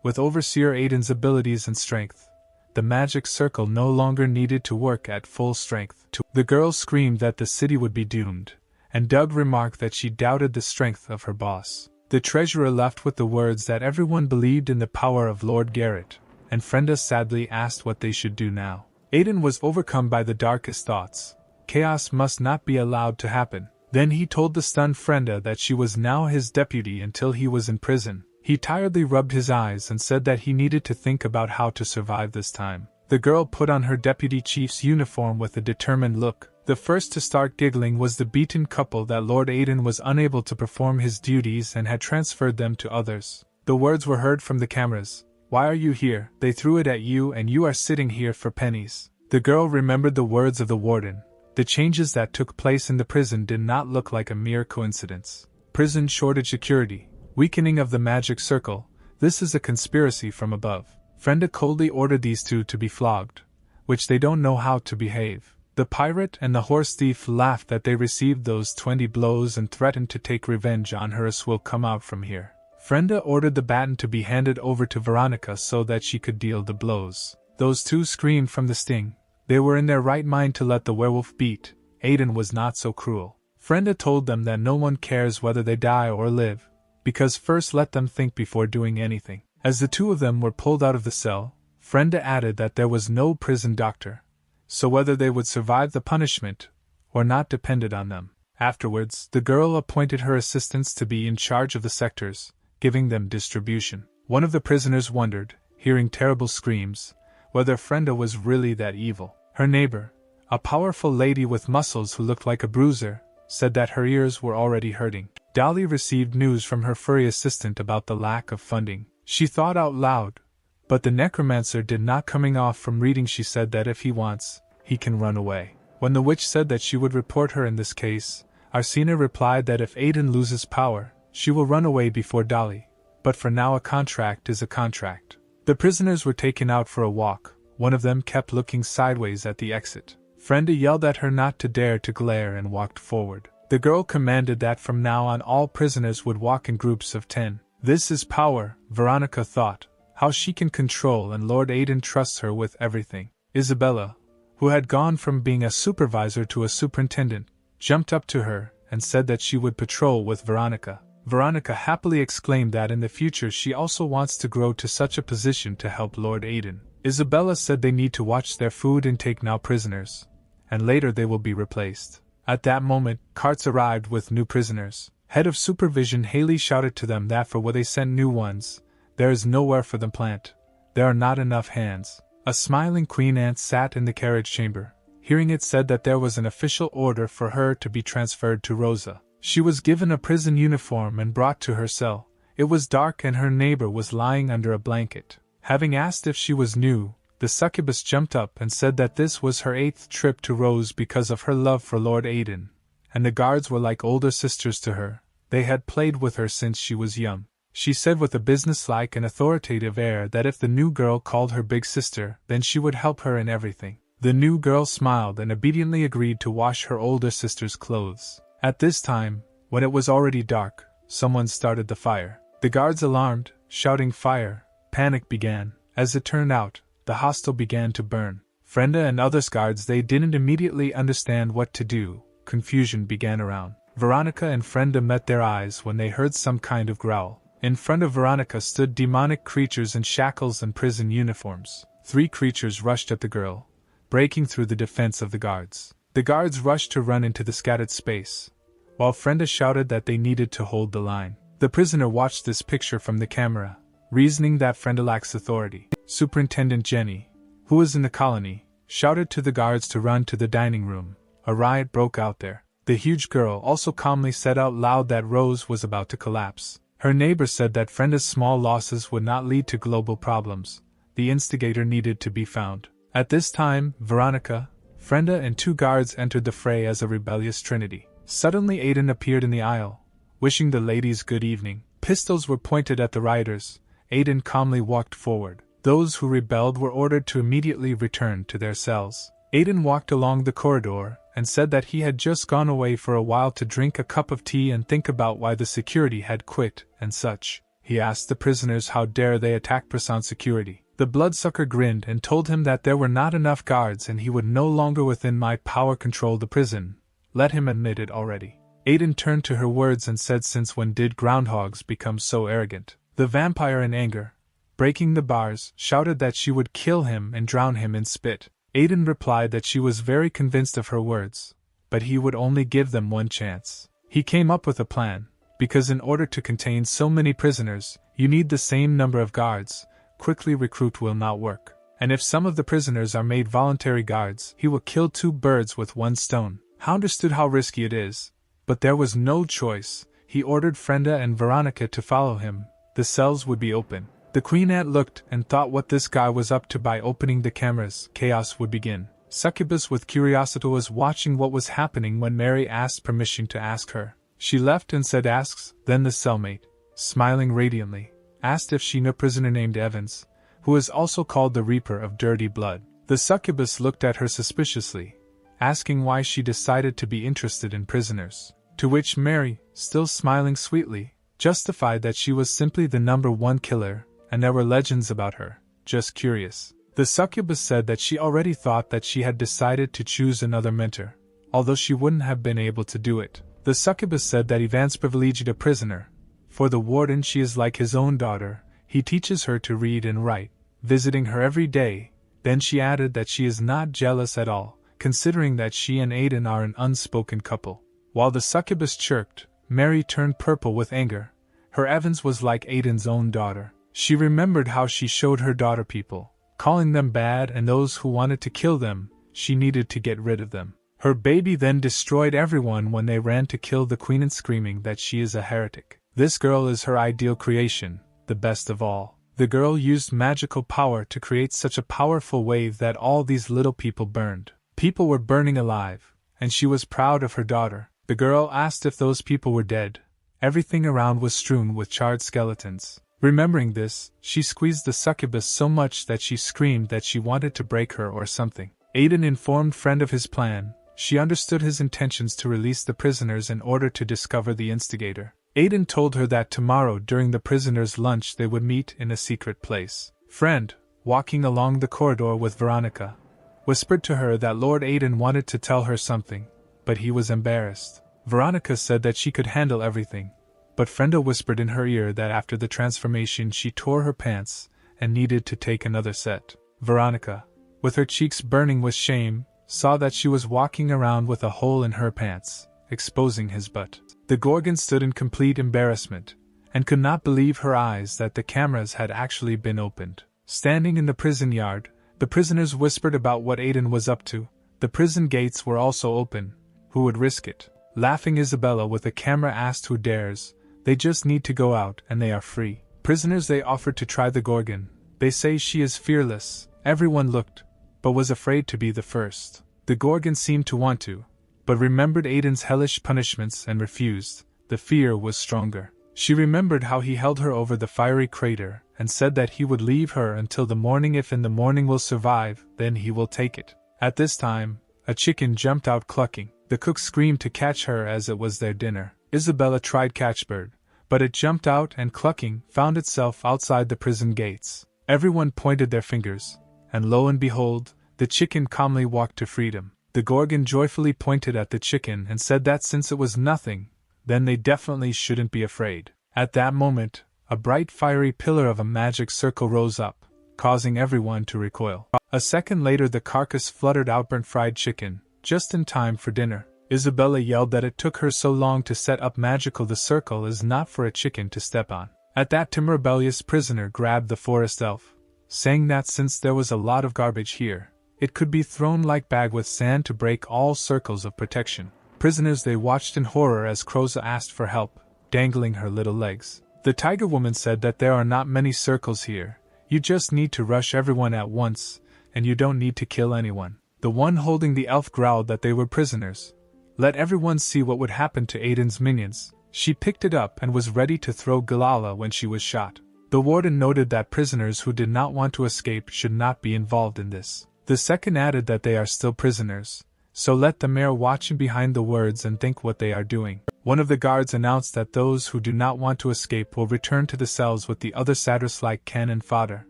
Speaker 1: With Overseer Aiden's abilities and strength, the magic circle no longer needed to work at full strength. The girl screamed that the city would be doomed, and Doug remarked that she doubted the strength of her boss. The treasurer left with the words that everyone believed in the power of Lord Garrett, and Frenda sadly asked what they should do now. Aiden was overcome by the darkest thoughts. Chaos must not be allowed to happen. Then he told the stunned Frenda that she was now his deputy until he was in prison. He tiredly rubbed his eyes and said that he needed to think about how to survive this time. The girl put on her deputy chief's uniform with a determined look. The first to start giggling was the beaten couple that Lord Aiden was unable to perform his duties and had transferred them to others. The words were heard from the cameras. "Why are you here? They threw it at you and you are sitting here for pennies." The girl remembered the words of the warden. The changes that took place in the prison did not look like a mere coincidence. Prison shortage security, weakening of the magic circle, this is a conspiracy from above. Frenda coldly ordered these two to be flogged, which they don't know how to behave. The pirate and the horse thief laughed that they received those 20 blows and threatened to take revenge on her. "Us will come out from here." Frenda ordered the baton to be handed over to Veronica so that she could deal the blows. Those two screamed from the sting. They were in their right mind to let the werewolf beat. Aiden was not so cruel. Frenda told them that no one cares whether they die or live, because first let them think before doing anything. As the two of them were pulled out of the cell, Frenda added that there was no prison doctor, so whether they would survive the punishment or not depended on them. Afterwards, the girl appointed her assistants to be in charge of the sectors, giving them distribution. One of the prisoners wondered, hearing terrible screams, whether Frenda was really that evil. Her neighbor, a powerful lady with muscles who looked like a bruiser, said that her ears were already hurting. Dolly received news from her furry assistant about the lack of funding. She thought out loud, but the necromancer did not. Coming off from reading, she said that if he wants, he can run away. When the witch said that she would report her in this case, Arsena replied that if Aiden loses power, she will run away before Dolly, but for now a contract is a contract. The prisoners were taken out for a walk. One of them kept looking sideways at the exit. Frenda yelled at her not to dare to glare and walked forward. The girl commanded that from now on all prisoners would walk in groups of 10. This is power, Veronica thought, how she can control, and Lord Aiden trusts her with everything. Isabella, who had gone from being a supervisor to a superintendent, jumped up to her and said that she would patrol with Veronica. Veronica happily exclaimed that in the future she also wants to grow to such a position to help Lord Aiden. Isabella said they need to watch their food intake now prisoners, and later they will be replaced. At that moment, carts arrived with new prisoners. Head of supervision Haley shouted to them that for what they sent new ones, there is nowhere for them plant. There are not enough hands. A smiling Queen Ant sat in the carriage chamber. Hearing it said that there was an official order for her to be transferred to Rosa. She was given a prison uniform and brought to her cell. It was dark and her neighbor was lying under a blanket. Having asked if she was new, the succubus jumped up and said that this was her 8th trip to Rose because of her love for Lord Aiden, and the guards were like older sisters to her. They had played with her since she was young. She said with a businesslike and authoritative air that if the new girl called her big sister, then she would help her in everything. The new girl smiled and obediently agreed to wash her older sister's clothes. At this time, when it was already dark, someone started the fire. The guards alarmed, shouting fire. Panic began. As it turned out, the hostel began to burn. Frenda and other guards, they didn't immediately understand what to do. Confusion began around. Veronica and Frenda met their eyes when they heard some kind of growl. In front of Veronica stood demonic creatures in shackles and prison uniforms. 3 creatures rushed at the girl, breaking through the defense of the guards. The guards rushed to run into the scattered space, while Frenda shouted that they needed to hold the line. The prisoner watched this picture from the camera, reasoning that Frenda lacks authority. Superintendent Jenny, who was in the colony, shouted to the guards to run to the dining room. A riot broke out there. The huge girl also calmly said out loud that Rose was about to collapse. Her neighbor said that Frenda's small losses would not lead to global problems. The instigator needed to be found. At this time, Veronica, Frenda and 2 guards entered the fray as a rebellious trinity. Suddenly Aiden appeared in the aisle, wishing the ladies good evening. Pistols were pointed at the rioters. Aiden calmly walked forward. Those who rebelled were ordered to immediately return to their cells. Aiden walked along the corridor and said that he had just gone away for a while to drink a cup of tea and think about why the security had quit and such. He asked the prisoners how dare they attack prison security. The bloodsucker grinned and told him that there were not enough guards and he would no longer within my power control the prison. Let him admit it already. Aiden turned to her words and said, since when did groundhogs become so arrogant? The vampire, in anger, breaking the bars, shouted that she would kill him and drown him in spit. Aiden replied that she was very convinced of her words, but he would only give them one chance. He came up with a plan, because in order to contain so many prisoners, you need the same number of guards. Quickly recruit will not work. And if some of the prisoners are made voluntary guards, he will kill 2 birds with 1 stone. He understood how risky it is, but there was no choice. He ordered Frenda and Veronica to follow him. The cells would be open. The Queen Ant looked and thought what this guy was up to. By opening the cameras, chaos would begin. Succubus with curiosity was watching what was happening when Mary asked permission to ask her. She left and said asks, then the cellmate, smiling radiantly, asked if she knew a prisoner named Evans, who is also called the Reaper of Dirty Blood. The succubus looked at her suspiciously, asking why she decided to be interested in prisoners, to which Mary, still smiling sweetly, justified that she was simply the number 1 killer, and there were legends about her, just curious. The succubus said that she already thought that she had decided to choose another mentor, although she wouldn't have been able to do it. The succubus said that Ivan's privileged a prisoner. For the warden she is like his own daughter, he teaches her to read and write, visiting her every day. Then she added that she is not jealous at all, considering that she and Aiden are an unspoken couple. While the succubus chirped, Mary turned purple with anger. Her Evans was like Aiden's own daughter. She remembered how she showed her daughter people, calling them bad and those who wanted to kill them, she needed to get rid of them. Her baby then destroyed everyone when they ran to kill the queen and screaming that she is a heretic. This girl is her ideal creation, the best of all. The girl used magical power to create such a powerful wave that all these little people burned. People were burning alive, and she was proud of her daughter. The girl asked if those people were dead. Everything around was strewn with charred skeletons. Remembering this, she squeezed the succubus so much that she screamed that she wanted to break her or something. Aiden informed Friend of his plan. She understood his intentions to release the prisoners in order to discover the instigator. Aiden told her that tomorrow during the prisoners' lunch they would meet in a secret place. Friend, walking along the corridor with Veronica, whispered to her that Lord Aiden wanted to tell her something, but he was embarrassed. Veronica said that she could handle everything, but Frenda whispered in her ear that after the transformation she tore her pants and needed to take another set. Veronica, with her cheeks burning with shame, saw that she was walking around with a hole in her pants, exposing his butt. The Gorgon stood in complete embarrassment, and could not believe her eyes that the cameras had actually been opened. Standing in the prison yard, the prisoners whispered about what Aiden was up to. The prison gates were also open. Who would risk it? Laughing, Isabella with a camera asked who dares. They just need to go out and they are free. Prisoners they offered to try the Gorgon. They say she is fearless. Everyone looked, but was afraid to be the first. The Gorgon seemed to want to, but remembered Aiden's hellish punishments and refused. The fear was stronger. She remembered how he held her over the fiery crater, and said that he would leave her until the morning. If in the morning will survive, then he will take it. At this time, a chicken jumped out clucking. The cook screamed to catch her as it was their dinner. Isabella tried catchbird, but it jumped out and clucking found itself outside the prison gates. Everyone pointed their fingers, and lo and behold, the chicken calmly walked to freedom. The Gorgon joyfully pointed at the chicken and said that since it was nothing, then they definitely shouldn't be afraid. At that moment, a bright fiery pillar of a magic circle rose up, causing everyone to recoil. A second later the carcass fluttered out burnt fried chicken, just in time for dinner. Isabella yelled that it took her so long to set up magical the circle is not for a chicken to step on. At that time rebellious prisoner grabbed the forest elf, saying that since there was a lot of garbage here, it could be thrown like bag with sand to break all circles of protection. Prisoners they watched in horror as Croza asked for help, dangling her little legs. The tiger woman said that there are not many circles here, you just need to rush everyone at once, and you don't need to kill anyone. The one holding the elf growled that they were prisoners. Let everyone see what would happen to Aiden's minions. She picked it up and was ready to throw Galala when she was shot. The warden noted that prisoners who did not want to escape should not be involved in this. The second added that they are still prisoners, so let the mayor watch behind the words and think what they are doing. One of the guards announced that those who do not want to escape will return to the cells with the other satyrs like Ken and Fodder.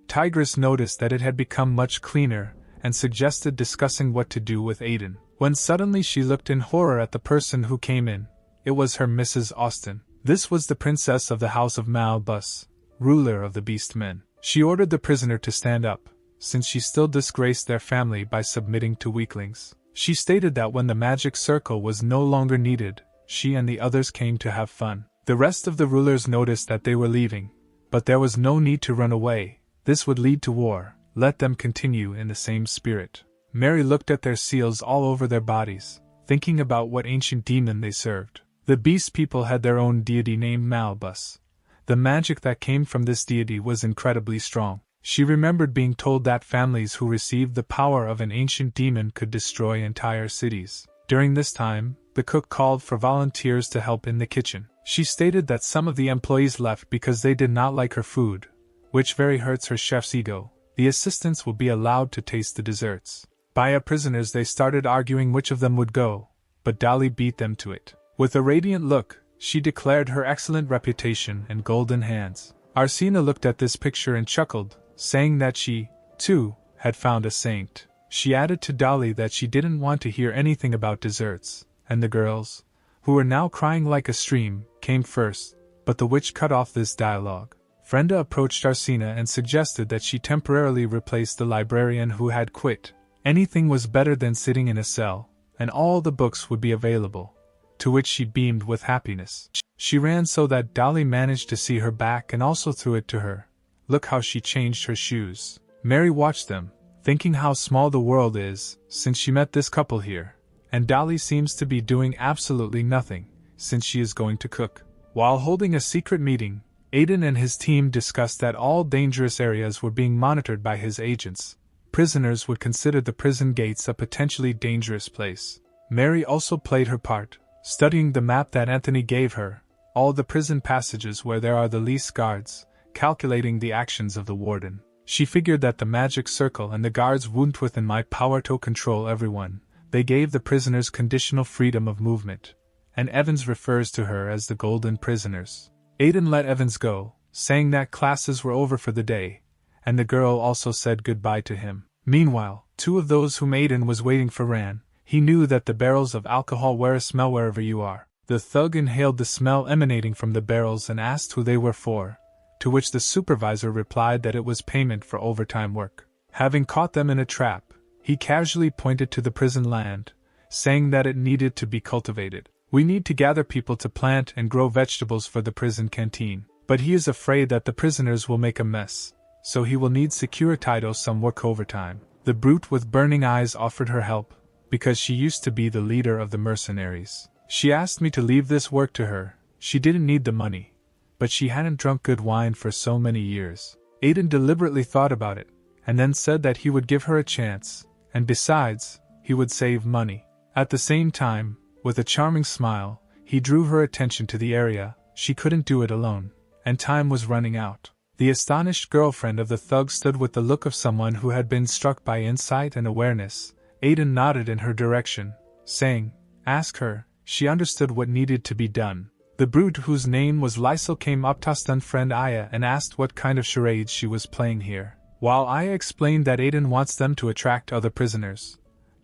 Speaker 1: Tigress noticed that it had become much cleaner, and suggested discussing what to do with Aiden, when suddenly she looked in horror at the person who came in. It was her Mrs. Austen. This was the princess of the house of Manhwas, ruler of the beast men. She ordered the prisoner to stand up, since she still disgraced their family by submitting to weaklings. She stated that when the magic circle was no longer needed, she and the others came to have fun. The rest of the rulers noticed that they were leaving, but there was no need to run away. This would lead to war. Let them continue in the same spirit. Mary looked at their seals all over their bodies, thinking about what ancient demon they served. The beast people had their own deity named Malbus. The magic that came from this deity was incredibly strong. She remembered being told that families who received the power of an ancient demon could destroy entire cities. During this time, the cook called for volunteers to help in the kitchen. She stated that some of the employees left because they did not like her food, which very hurts her chef's ego. The assistants will be allowed to taste the desserts. By prisoners they started arguing which of them would go, but Dolly beat them to it. With a radiant look, she declared her excellent reputation and golden hands. Arsena looked at this picture and chuckled, saying that she, too, had found a saint. She added to Dolly that she didn't want to hear anything about desserts, and the girls, who were now crying like a stream, came first, but the witch cut off this dialogue. Frenda approached Arsena and suggested that she temporarily replace the librarian who had quit. Anything was better than sitting in a cell, and all the books would be available, to which she beamed with happiness. She ran so that Dolly managed to see her back and also threw it to her. Look how she changed her shoes. Mary watched them, thinking how small the world is since she met this couple here, and Dolly seems to be doing absolutely nothing since she is going to cook. While holding a secret meeting, Aiden and his team discussed that all dangerous areas were being monitored by his agents. Prisoners would consider the prison gates a potentially dangerous place. Mary also played her part, studying the map that Anthony gave her, all the prison passages where there are the least guards, calculating the actions of the warden. She figured that the magic circle and the guards wouldn't within my power to control everyone. They gave the prisoners conditional freedom of movement, and Evans refers to her as the golden prisoners. Aiden let Evans go, saying that classes were over for the day, and the girl also said goodbye to him. Meanwhile, two of those whom Aiden was waiting for ran. He knew that the barrels of alcohol were a smell wherever you are. The thug inhaled the smell emanating from the barrels and asked who they were for, to which the supervisor replied that it was payment for overtime work. Having caught them in a trap, he casually pointed to the prison land, saying that it needed to be cultivated. We need to gather people to plant and grow vegetables for the prison canteen, but he is afraid that the prisoners will make a mess, so he will need Securitido some work overtime. The brute with burning eyes offered her help, because she used to be the leader of the mercenaries. She asked me to leave this work to her. She didn't need the money, but she hadn't drunk good wine for so many years. Aiden deliberately thought about it, and then said that he would give her a chance, and besides, he would save money. At the same time, with a charming smile, he drew her attention to the area, she couldn't do it alone, and time was running out. The astonished girlfriend of the thug stood with the look of someone who had been struck by insight and awareness. Aiden nodded in her direction, saying, "Ask her." She understood what needed to be done. The brute, whose name was Lysel, came up to stunned friend Aya and asked what kind of charades she was playing here. While Aya explained that Aiden wants them to attract other prisoners,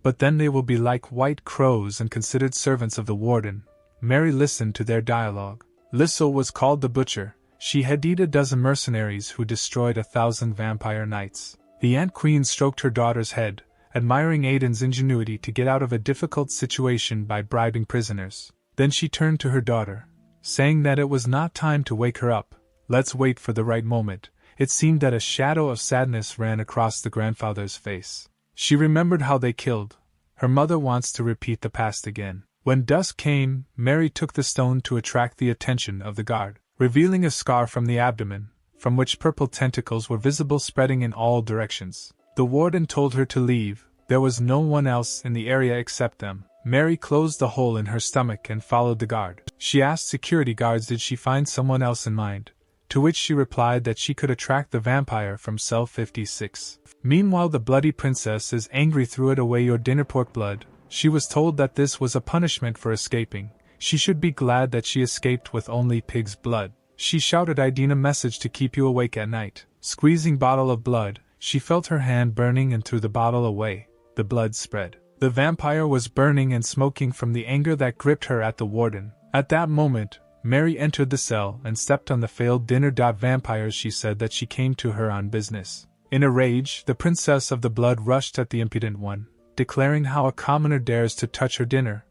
Speaker 1: but then they will be like white crows and considered servants of the warden, Mary listened to their dialogue. Lysel was called the Butcher. She had eaten a dozen mercenaries who destroyed 1,000 vampire knights. The Ant Queen stroked her daughter's head, admiring Aiden's ingenuity to get out of a difficult situation by bribing prisoners. Then she turned to her daughter, saying that it was not time to wake her up. Let's wait for the right moment. It seemed that a shadow of sadness ran across the grandfather's face. She remembered how they killed. Her mother wants to repeat the past again. When dusk came, Mary took the stone to attract the attention of the guard, revealing a scar from the abdomen, from which purple tentacles were visible spreading in all directions. The warden told her to leave. There was no one else in the area except them. Mary closed the hole in her stomach and followed the guard. She asked security guards did she find someone else in mind, to which she replied that she could attract the vampire from cell 56. Meanwhile, the bloody princess is angry, threw it away your dinner pork blood. She was told that this was a punishment for escaping. She should be glad that she escaped with only pig's blood. She shouted Idina message to keep you awake at night. Squeezing bottle of blood, she felt her hand burning and threw the bottle away. The blood spread. The vampire was burning and smoking from the anger that gripped her at the warden. At that moment, Mary entered the cell and stepped on the failed dinner. Vampires, she said that she came to her on business. In a rage, the princess of the blood rushed at the impudent one, declaring how a commoner dares to touch her dinner,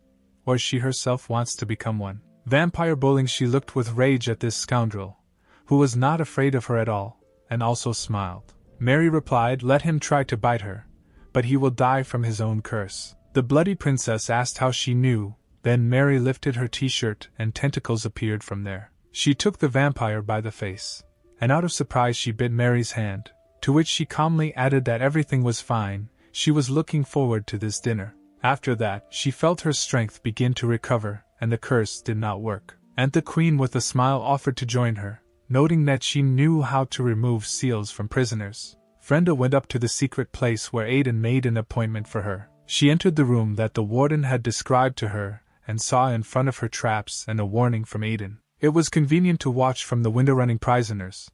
Speaker 1: or she herself wants to become one. Vampire bowling, she looked with rage at this scoundrel, who was not afraid of her at all, and also smiled. Mary replied, let him try to bite her, but he will die from his own curse. The bloody princess asked how she knew. Then Mary lifted her t-shirt and tentacles appeared from there. She took the vampire by the face, and out of surprise she bit Mary's hand, to which she calmly added that everything was fine. She was looking forward to this dinner. After that, she felt her strength begin to recover, and the curse did not work. And the queen with a smile offered to join her, noting that she knew how to remove seals from prisoners. Frenda went up to the secret place where Aiden made an appointment for her. She entered the room that the warden had described to her, and saw in front of her traps and a warning from Aiden. It was convenient to watch from the window running prisoners,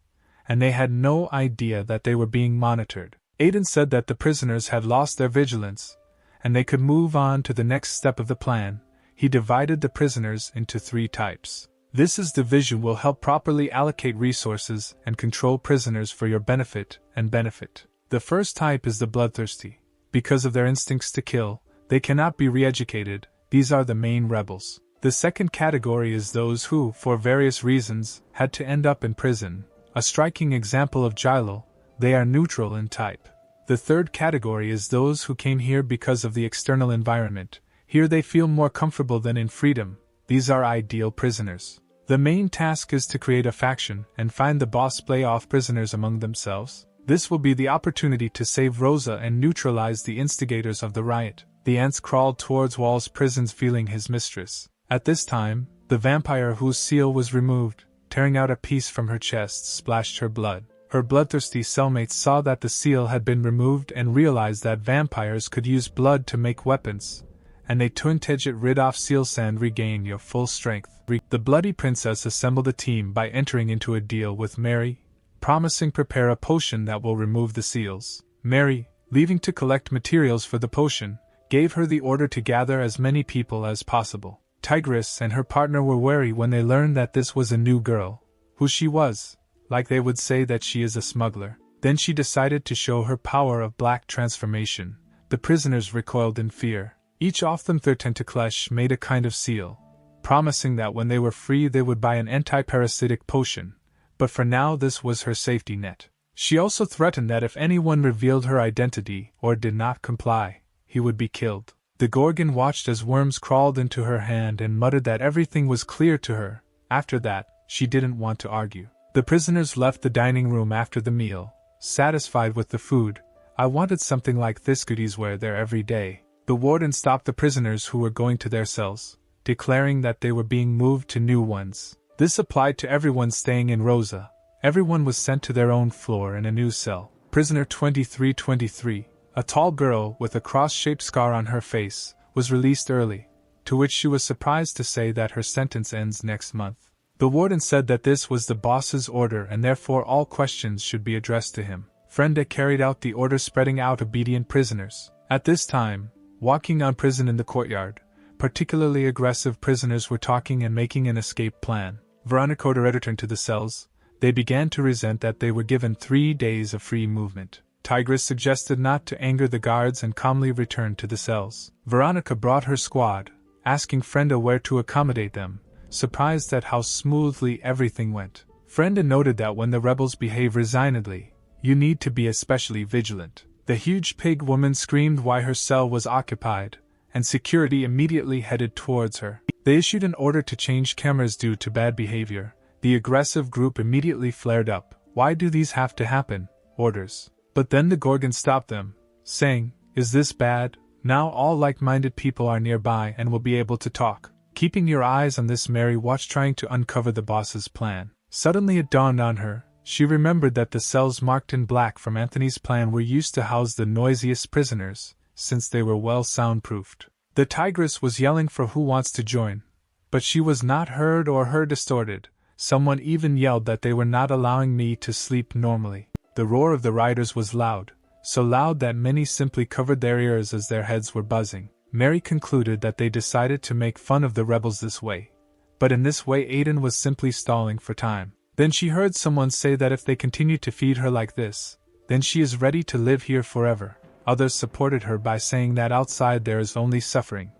Speaker 1: and they had no idea that they were being monitored. Aiden said that the prisoners had lost their vigilance, and they could move on to the next step of the plan. He divided the prisoners into 3 types. This division will help properly allocate resources and control prisoners for your benefit and benefit. The first type is the bloodthirsty. Because of their instincts to kill, they cannot be re-educated. These are the main rebels. The second category is those who, for various reasons, had to end up in prison. A striking example of Gilo, they are neutral in type. The third category is those who came here because of the external environment. Here they feel more comfortable than in freedom. These are ideal prisoners. The main task is to create a faction and find the boss, play off prisoners among themselves. This will be the opportunity to save Rosa and neutralize the instigators of the riot. The ants crawled towards Wall's prisons feeling his mistress. At this time, the vampire whose seal was removed, tearing out a piece from her chest, splashed her blood. Her bloodthirsty cellmates saw that the seal had been removed and realized that vampires could use blood to make weapons, and they tuntage it rid off seal sand, regain your full strength. The bloody princess assembled a team by entering into a deal with Mary, promising prepare a potion that will remove the seals. Mary, leaving to collect materials for the potion, gave her the order to gather as many people as possible. Tigress and her partner were wary when they learned that this was a new girl. Who she was, like they would say that she is a smuggler. Then she decided to show her power of black transformation. The prisoners recoiled in fear. Each of them their tentaclesh made a kind of seal, promising that when they were free they would buy an anti-parasitic potion, but for now this was her safety net. She also threatened that if anyone revealed her identity or did not comply, he would be killed. The Gorgon watched as worms crawled into her hand and muttered that everything was clear to her. After that, she didn't want to argue. The prisoners left the dining room after the meal, satisfied with the food. I wanted something like this, goodies were there every day. The warden stopped the prisoners who were going to their cells, declaring that they were being moved to new ones. This applied to everyone staying in Rosa. Everyone was sent to their own floor in a new cell. Prisoner 2323, a tall girl with a cross-shaped scar on her face, was released early, to which she was surprised to say that her sentence ends next month. The warden said that this was the boss's order and therefore all questions should be addressed to him. Frenda carried out the order, spreading out obedient prisoners. At this time, walking on prison in the courtyard, particularly aggressive prisoners were talking and making an escape plan. Veronica returned to the cells. They began to resent that they were given 3 days of free movement. Tigress suggested not to anger the guards and calmly returned to the cells. Veronica brought her squad, asking Frenda where to accommodate them, surprised at how smoothly everything went. Frenda noted that when the rebels behave resignedly, you need to be especially vigilant. The huge pig woman screamed why her cell was occupied, and security immediately headed towards her. They issued an order to change cameras due to bad behavior. The aggressive group immediately flared up. Why do these have to happen? Orders. But then the Gorgon stopped them, saying, "Is this bad? Now all like-minded people are nearby and will be able to talk." Keeping your eyes on this, Mary watched, trying to uncover the boss's plan. Suddenly it dawned on her. She remembered that the cells marked in black from Anthony's plan were used to house the noisiest prisoners, since they were well soundproofed. The Tigress was yelling for who wants to join, but she was not heard or her distorted. Someone even yelled that they were not allowing me to sleep normally. The roar of the riders was loud, so loud that many simply covered their ears as their heads were buzzing. Mary concluded that they decided to make fun of the rebels this way, but in this way Aiden was simply stalling for time. Then she heard someone say that if they continue to feed her like this, then she is ready to live here forever. Others supported her by saying that outside there is only suffering,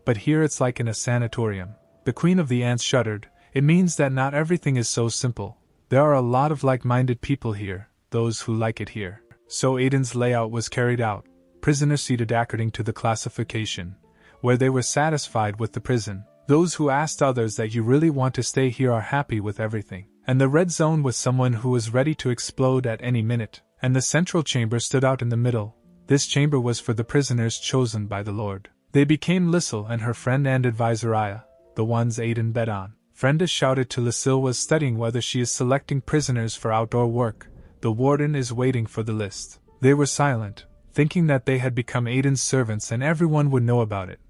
Speaker 1: but here it's like in a sanatorium. The Queen of the Ants shuddered. It means that not everything is so simple. There are a lot of like-minded people here, those who like it here. So Aiden's layout was carried out. Prisoners seated according to the classification, where they were satisfied with the prison. Those who asked others that you really want to stay here are happy with everything. And the red zone was someone who was ready to explode at any minute. And the central chamber stood out in the middle. This chamber was for the prisoners chosen by the Lord. They became Lissel and her friend and advisor Aya, the ones Aiden bet on. Frenda shouted to Lissel was studying whether she is selecting prisoners for outdoor work. The warden is waiting for the list. They were silent, thinking that they had become Aiden's servants and everyone would know about it.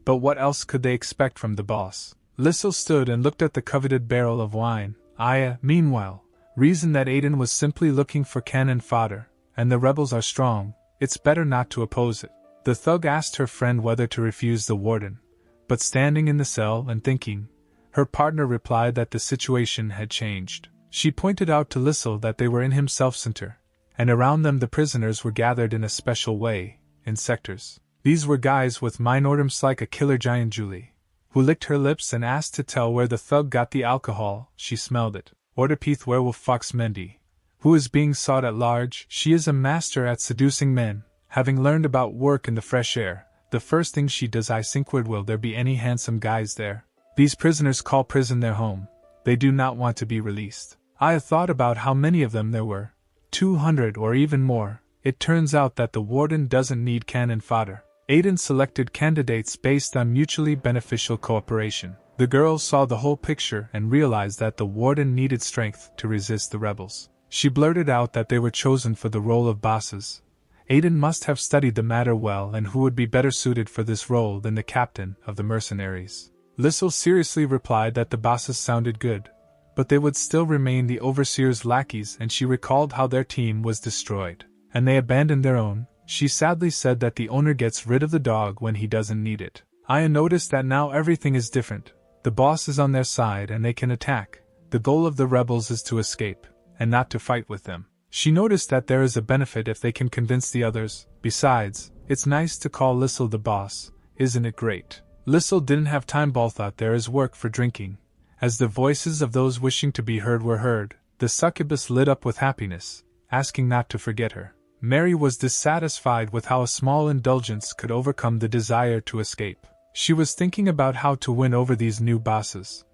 Speaker 1: But what else could they expect from the boss? Lissel stood and looked at the coveted barrel of wine. Aya, meanwhile, reasoned that Aiden was simply looking for cannon fodder, and the rebels are strong, it's better not to oppose it. The thug asked her friend whether to refuse the warden, but standing in the cell and thinking, her partner replied that the situation had changed. She pointed out to Lissel that they were in himself center, and around them the prisoners were gathered in a special way, in sectors. These were guys with mind-orders like a killer giant Julie, who licked her lips and asked to tell where the thug got the alcohol. She smelled it. Orderpeeth werewolf Fox Mendy, who is being sought at large. She is a master at seducing men, having learned about work in the fresh air. The first thing she does I think, will there be any handsome guys there? These prisoners call prison their home. They do not want to be released. I have thought about how many of them there were. 200 or even more. It turns out that the warden doesn't need cannon fodder. Aiden selected candidates based on mutually beneficial cooperation. The girls saw the whole picture and realized that the warden needed strength to resist the rebels. She blurted out that they were chosen for the role of bosses. Aiden must have studied the matter well, and who would be better suited for this role than the captain of the mercenaries. Lissel seriously replied that the bosses sounded good, but they would still remain the overseer's lackeys, and she recalled how their team was destroyed, and they abandoned their own. She sadly said that the owner gets rid of the dog when he doesn't need it. Aya noticed that now everything is different. The boss is on their side and they can attack. The goal of the rebels is to escape, and not to fight with them. She noticed that there is a benefit if they can convince the others. Besides, it's nice to call Lissel the boss, isn't it great? Lissel didn't have time. Ball thought there is work for drinking. As the voices of those wishing to be heard were heard, the succubus lit up with happiness, asking not to forget her. Mary was dissatisfied with how a small indulgence could overcome the desire to escape. She was thinking about how to win over these new bosses,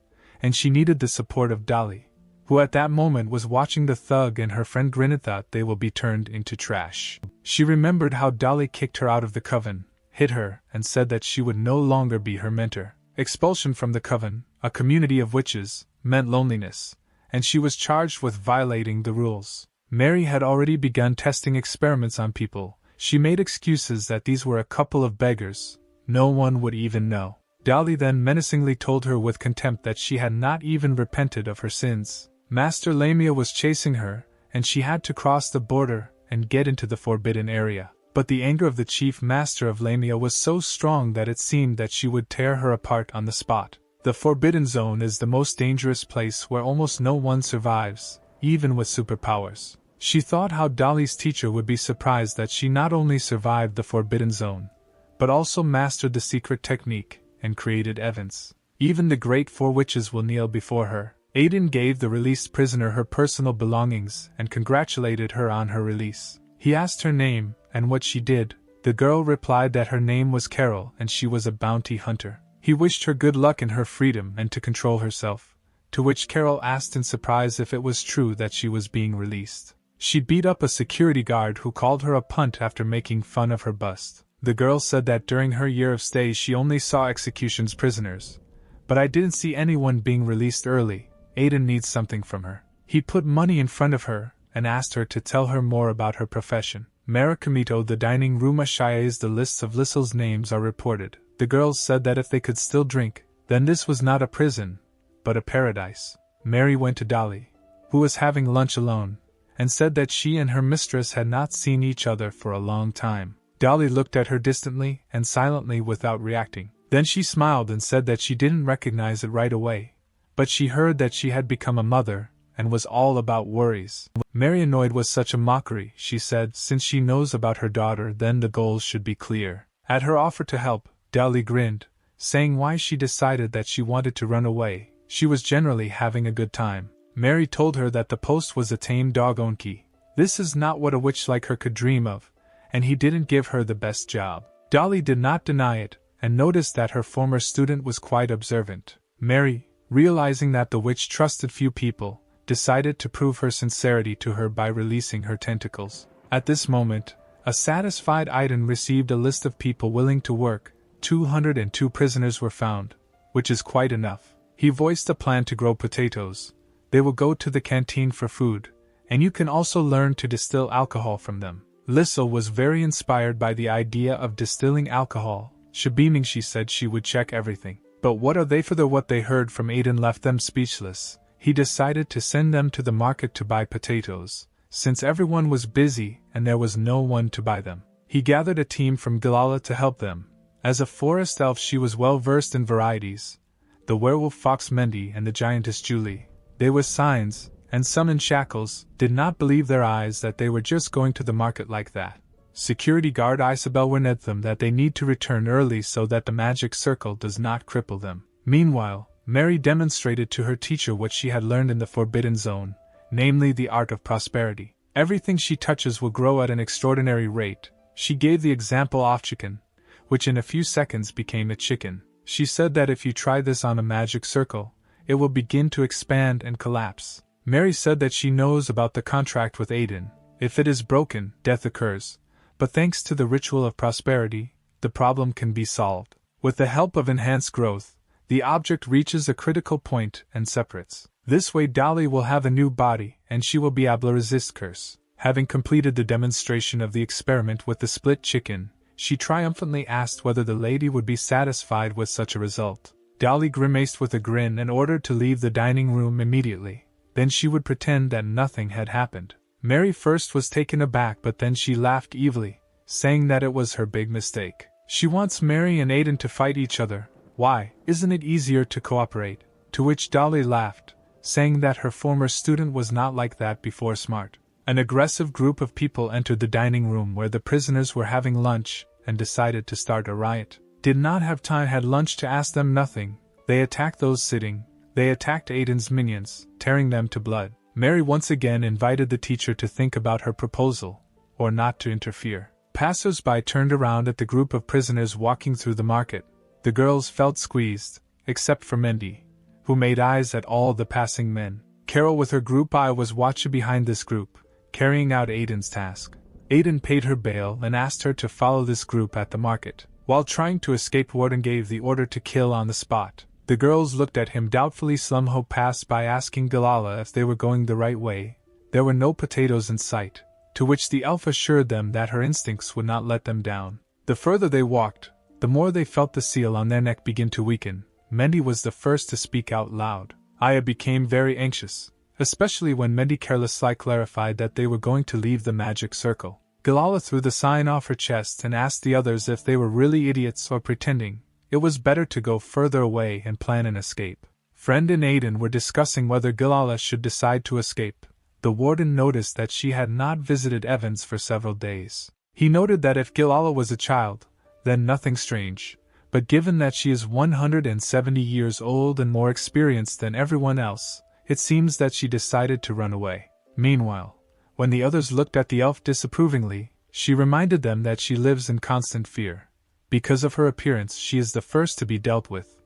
Speaker 1: and she needed the support of Dolly, who at that moment was watching the thug and her friend Grinnet thought they will be turned into trash. She remembered how Dolly kicked her out of the coven, hit her, and said that she would no longer be her mentor. Expulsion from the coven, a community of witches, meant loneliness, and she was charged with violating the rules. Mary had already begun testing experiments on people. She made excuses that these were a couple of beggars. No one would even know. Dolly then menacingly told her with contempt that she had not even repented of her sins. Master Lamia was chasing her, and she had to cross the border and get into the forbidden area. But the anger of the chief master of Lamia was so strong that it seemed that she would tear her apart on the spot. The Forbidden Zone is the most dangerous place where almost no one survives, even with superpowers. She thought how Dolly's teacher would be surprised that she not only survived the Forbidden Zone, but also mastered the secret technique and created Evans. Even the great four witches will kneel before her. Aiden gave the released prisoner her personal belongings and congratulated her on her release. He asked her name and what she did. The girl replied that her name was Carol and she was a bounty hunter. He wished her good luck in her freedom and to control herself, to which Carol asked in surprise if it was true that she was being released. She beat up a security guard who called her a punt after making fun of her bust. The girl said that during her year of stay she only saw executions prisoners. But I didn't see anyone being released early. Aiden needs something from her. He put money in front of her and asked her to tell her more about her profession. Marakamito, the dining room Ashia's, the lists of Lissel's names are reported. The girls said that if they could still drink, then this was not a prison, but a paradise. Mary went to Dolly, who was having lunch alone, and said that she and her mistress had not seen each other for a long time. Dolly looked at her distantly and silently without reacting. Then she smiled and said that she didn't recognize it right away, but she heard that she had become a mother and was all about worries. Mary annoyed was such a mockery, she said, since she knows about her daughter then the goals should be clear. At her offer to help, Dolly grinned, saying why she decided that she wanted to run away. She was generally having a good time. Mary told her that the post was a tame dog Onki. This is not what a witch like her could dream of, and he didn't give her the best job. Dolly did not deny it, and noticed that her former student was quite observant. Mary, realizing that the witch trusted few people, decided to prove her sincerity to her by releasing her tentacles. At this moment, a satisfied Aiden received a list of people willing to work. 202 prisoners were found, which is quite enough. He voiced a plan to grow potatoes. They will go to the canteen for food, and you can also learn to distill alcohol from them. Lissel was very inspired by the idea of distilling alcohol. Beaming, she said she would check everything. But what are they for? What they heard from Aiden left them speechless. He decided to send them to the market to buy potatoes, since everyone was busy and there was no one to buy them. He gathered a team from Galala to help them. As a forest elf she was well versed in varieties. The werewolf fox Mendy and the giantess Julie. They were signs, and some in shackles, did not believe their eyes that they were just going to the market like that. Security guard Isabel warned them that they need to return early so that the magic circle does not cripple them. Meanwhile, Mary demonstrated to her teacher what she had learned in the Forbidden Zone, namely the art of prosperity. Everything she touches will grow at an extraordinary rate. She gave the example of chicken, which in a few seconds became a chicken. She said that if you try this on a magic circle, it will begin to expand and collapse. Mary said that she knows about the contract with Aiden. If it is broken, death occurs. But thanks to the ritual of prosperity, the problem can be solved. With the help of enhanced growth, the object reaches a critical point and separates. This way Dolly will have a new body and she will be able to resist curse. Having completed the demonstration of the experiment with the split chicken, she triumphantly asked whether the lady would be satisfied with such a result. Dolly grimaced with a grin and ordered to leave the dining room immediately. Then she would pretend that nothing had happened. Mary first was taken aback, but then she laughed evilly, saying that it was her big mistake. She wants Mary and Aiden to fight each other. Why, isn't it easier to cooperate? To which Dolly laughed, saying that her former student was not like that before smart. An aggressive group of people entered the dining room where the prisoners were having lunch and decided to start a riot. Did not have time had lunch to ask them nothing. They attacked those sitting. They attacked Aiden's minions, tearing them to blood. Mary once again invited the teacher to think about her proposal, or not to interfere. Passers-by turned around at the group of prisoners walking through the market. The girls felt squeezed, except for Mendy, who made eyes at all the passing men. Carol with her group I was watching behind this group, carrying out Aiden's task. Aiden paid her bail and asked her to follow this group at the market. While trying to escape, Warden gave the order to kill on the spot. The girls looked at him doubtfully. Slumho passed by asking Galala if they were going the right way. There were no potatoes in sight, to which the elf assured them that her instincts would not let them down. The further they walked, the more they felt the seal on their neck begin to weaken. Mendy was the first to speak out loud. Aya became very anxious, especially when Mendy carelessly clarified that they were going to leave the magic circle. Galala threw the sign off her chest and asked the others if they were really idiots or pretending. It was better to go further away and plan an escape. Friend and Aiden were discussing whether Galala should decide to escape. The warden noticed that she had not visited Evans for several days. He noted that if Galala was a child, then nothing strange, but given that she is 170 years old and more experienced than everyone else, it seems that she decided to run away. Meanwhile, when the others looked at the elf disapprovingly, she reminded them that she lives in constant fear. Because of her appearance, she is the first to be dealt with,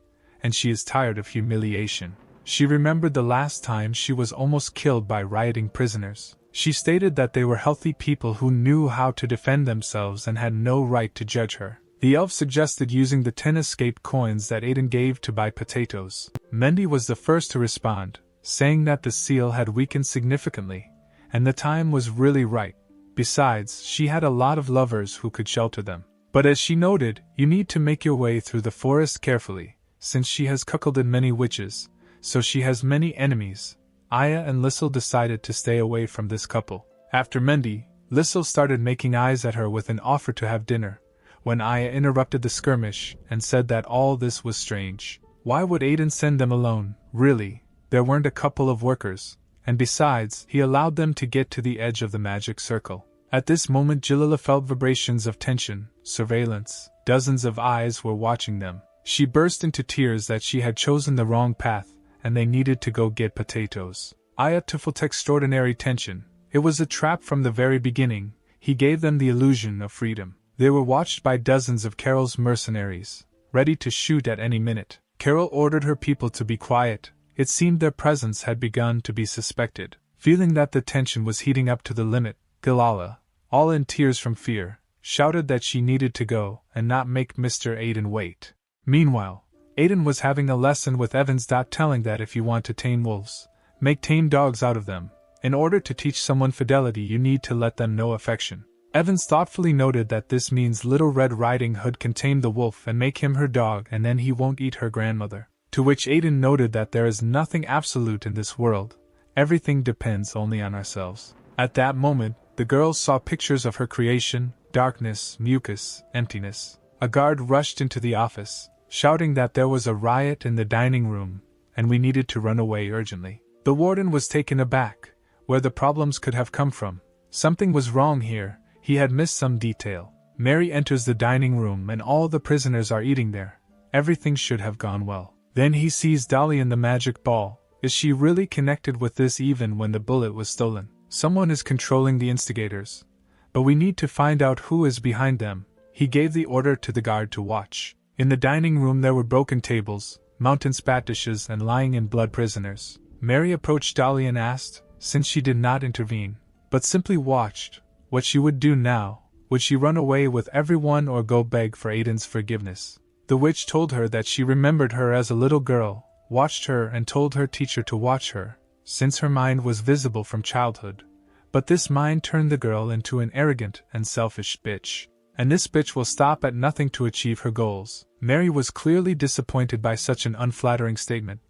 Speaker 1: and she is tired of humiliation. She remembered the last time she was almost killed by rioting prisoners. She stated that they were healthy people who knew how to defend themselves and had no right to judge her. The elf suggested using the 10 escaped coins that Aiden gave to buy potatoes. Mendy was the first to respond, saying that the seal had weakened significantly, and the time was really right. Besides, she had a lot of lovers who could shelter them. But as she noted, you need to make your way through the forest carefully, since she has cuckolded many witches, so she has many enemies. Aya and Lissel decided to stay away from this couple. After Mendy, Lissel started making eyes at her with an offer to have dinner, when Aya interrupted the skirmish and said that all this was strange. Why would Aiden send them alone? Really, there weren't a couple of workers, and besides, he allowed them to get to the edge of the magic circle. At this moment Jalila felt vibrations of tension, surveillance. Dozens of eyes were watching them. She burst into tears that she had chosen the wrong path, and they needed to go get potatoes. Aya felt extraordinary tension. It was a trap from the very beginning. He gave them the illusion of freedom. They were watched by dozens of Carol's mercenaries, ready to shoot at any minute. Carol ordered her people to be quiet. It seemed their presence had begun to be suspected. Feeling that the tension was heating up to the limit, Galala, all in tears from fear, shouted that she needed to go and not make Mr. Aiden wait. Meanwhile, Aiden was having a lesson with Evans. Telling that if you want to tame wolves, make tame dogs out of them. In order to teach someone fidelity, you need to let them know affection. Evans thoughtfully noted that this means Little Red Riding Hood can tame the wolf and make him her dog, and then he won't eat her grandmother. To which Aiden noted that there is nothing absolute in this world. Everything depends only on ourselves. At that moment, the girls saw pictures of her creation: darkness, mucus, emptiness. A guard rushed into the office, shouting that there was a riot in the dining room, and we needed to run away urgently. The warden was taken aback, where the problems could have come from. Something was wrong here, he had missed some detail. Mary enters the dining room and all the prisoners are eating there. Everything should have gone well. Then he sees Dolly in the magic ball. Is she really connected with this even when the bullet was stolen? Someone is controlling the instigators, but we need to find out who is behind them. He gave the order to the guard to watch. In the dining room there were broken tables, mountain spat dishes, and lying in blood prisoners. Mary approached Dolly and asked, since she did not intervene, but simply watched, what she would do now. Would she run away with everyone or go beg for Aiden's forgiveness? The witch told her that she remembered her as a little girl, watched her and told her teacher to watch her, since her mind was visible from childhood. But this mind turned the girl into an arrogant and selfish bitch. And this bitch will stop at nothing to achieve her goals. Mary was clearly disappointed by such an unflattering statement,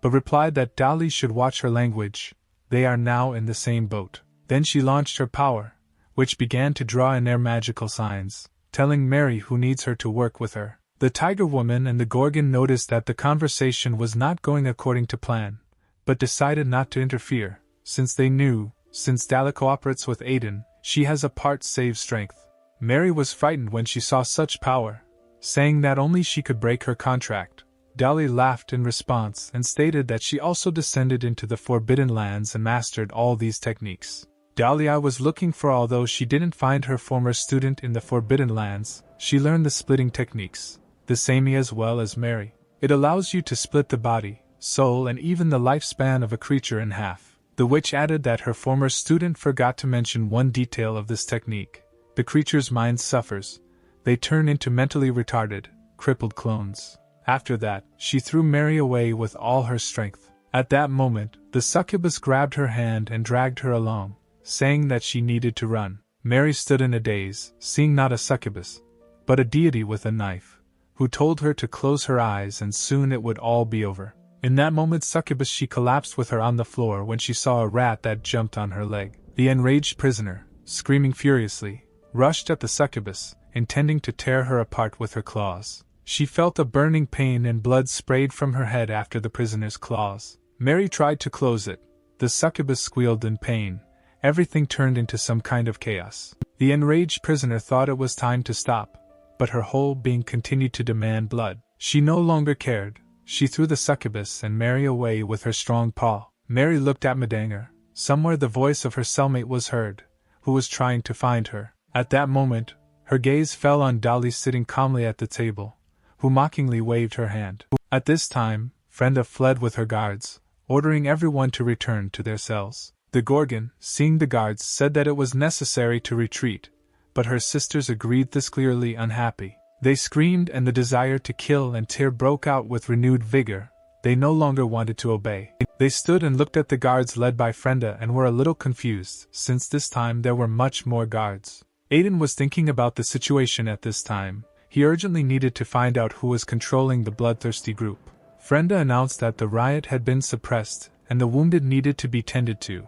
Speaker 1: but replied that Dolly should watch her language. They are now in the same boat. Then she launched her power, which began to draw in their magical signs, telling Mary who needs her to work with her. The Tiger Woman and the Gorgon noticed that the conversation was not going according to plan, but decided not to interfere, since they knew, since Dolly cooperates with Aiden, she has a part save strength. Mary was frightened when she saw such power, saying that only she could break her contract. Dolly laughed in response and stated that she also descended into the Forbidden Lands and mastered all these techniques. Dolly I was looking for. Although she didn't find her former student in the Forbidden Lands, she learned the splitting techniques, the same as well as Mary. It allows you to split the body, soul and even the lifespan of a creature in half. The witch added that her former student forgot to mention one detail of this technique. The creature's mind suffers. They turn into mentally retarded, crippled clones. After that, she threw Mary away with all her strength. At that moment, the succubus grabbed her hand and dragged her along, saying that she needed to run. Mary stood in a daze, seeing not a succubus, but a deity with a knife, who told her to close her eyes and soon it would all be over. In that moment succubus she collapsed with her on the floor when she saw a rat that jumped on her leg. The enraged prisoner, screaming furiously, rushed at the succubus, intending to tear her apart with her claws. She felt a burning pain and blood sprayed from her head after the prisoner's claws. Mary tried to close it. The succubus squealed in pain. Everything turned into some kind of chaos. The enraged prisoner thought it was time to stop, but her whole being continued to demand blood. She no longer cared. She threw the succubus and Mary away with her strong paw. Mary looked at Madanga. Somewhere the voice of her cellmate was heard, who was trying to find her. At that moment, her gaze fell on Dolly sitting calmly at the table, who mockingly waved her hand. At this time, Frenda fled with her guards, ordering everyone to return to their cells. The Gorgon, seeing the guards, said that it was necessary to retreat, but her sisters agreed, this clearly unhappy. They screamed and the desire to kill and tear broke out with renewed vigor. They no longer wanted to obey. They stood and looked at the guards led by Frenda and were a little confused, since this time there were much more guards. Aiden was thinking about the situation at this time. He urgently needed to find out who was controlling the bloodthirsty group. Frenda announced that the riot had been suppressed and the wounded needed to be tended to,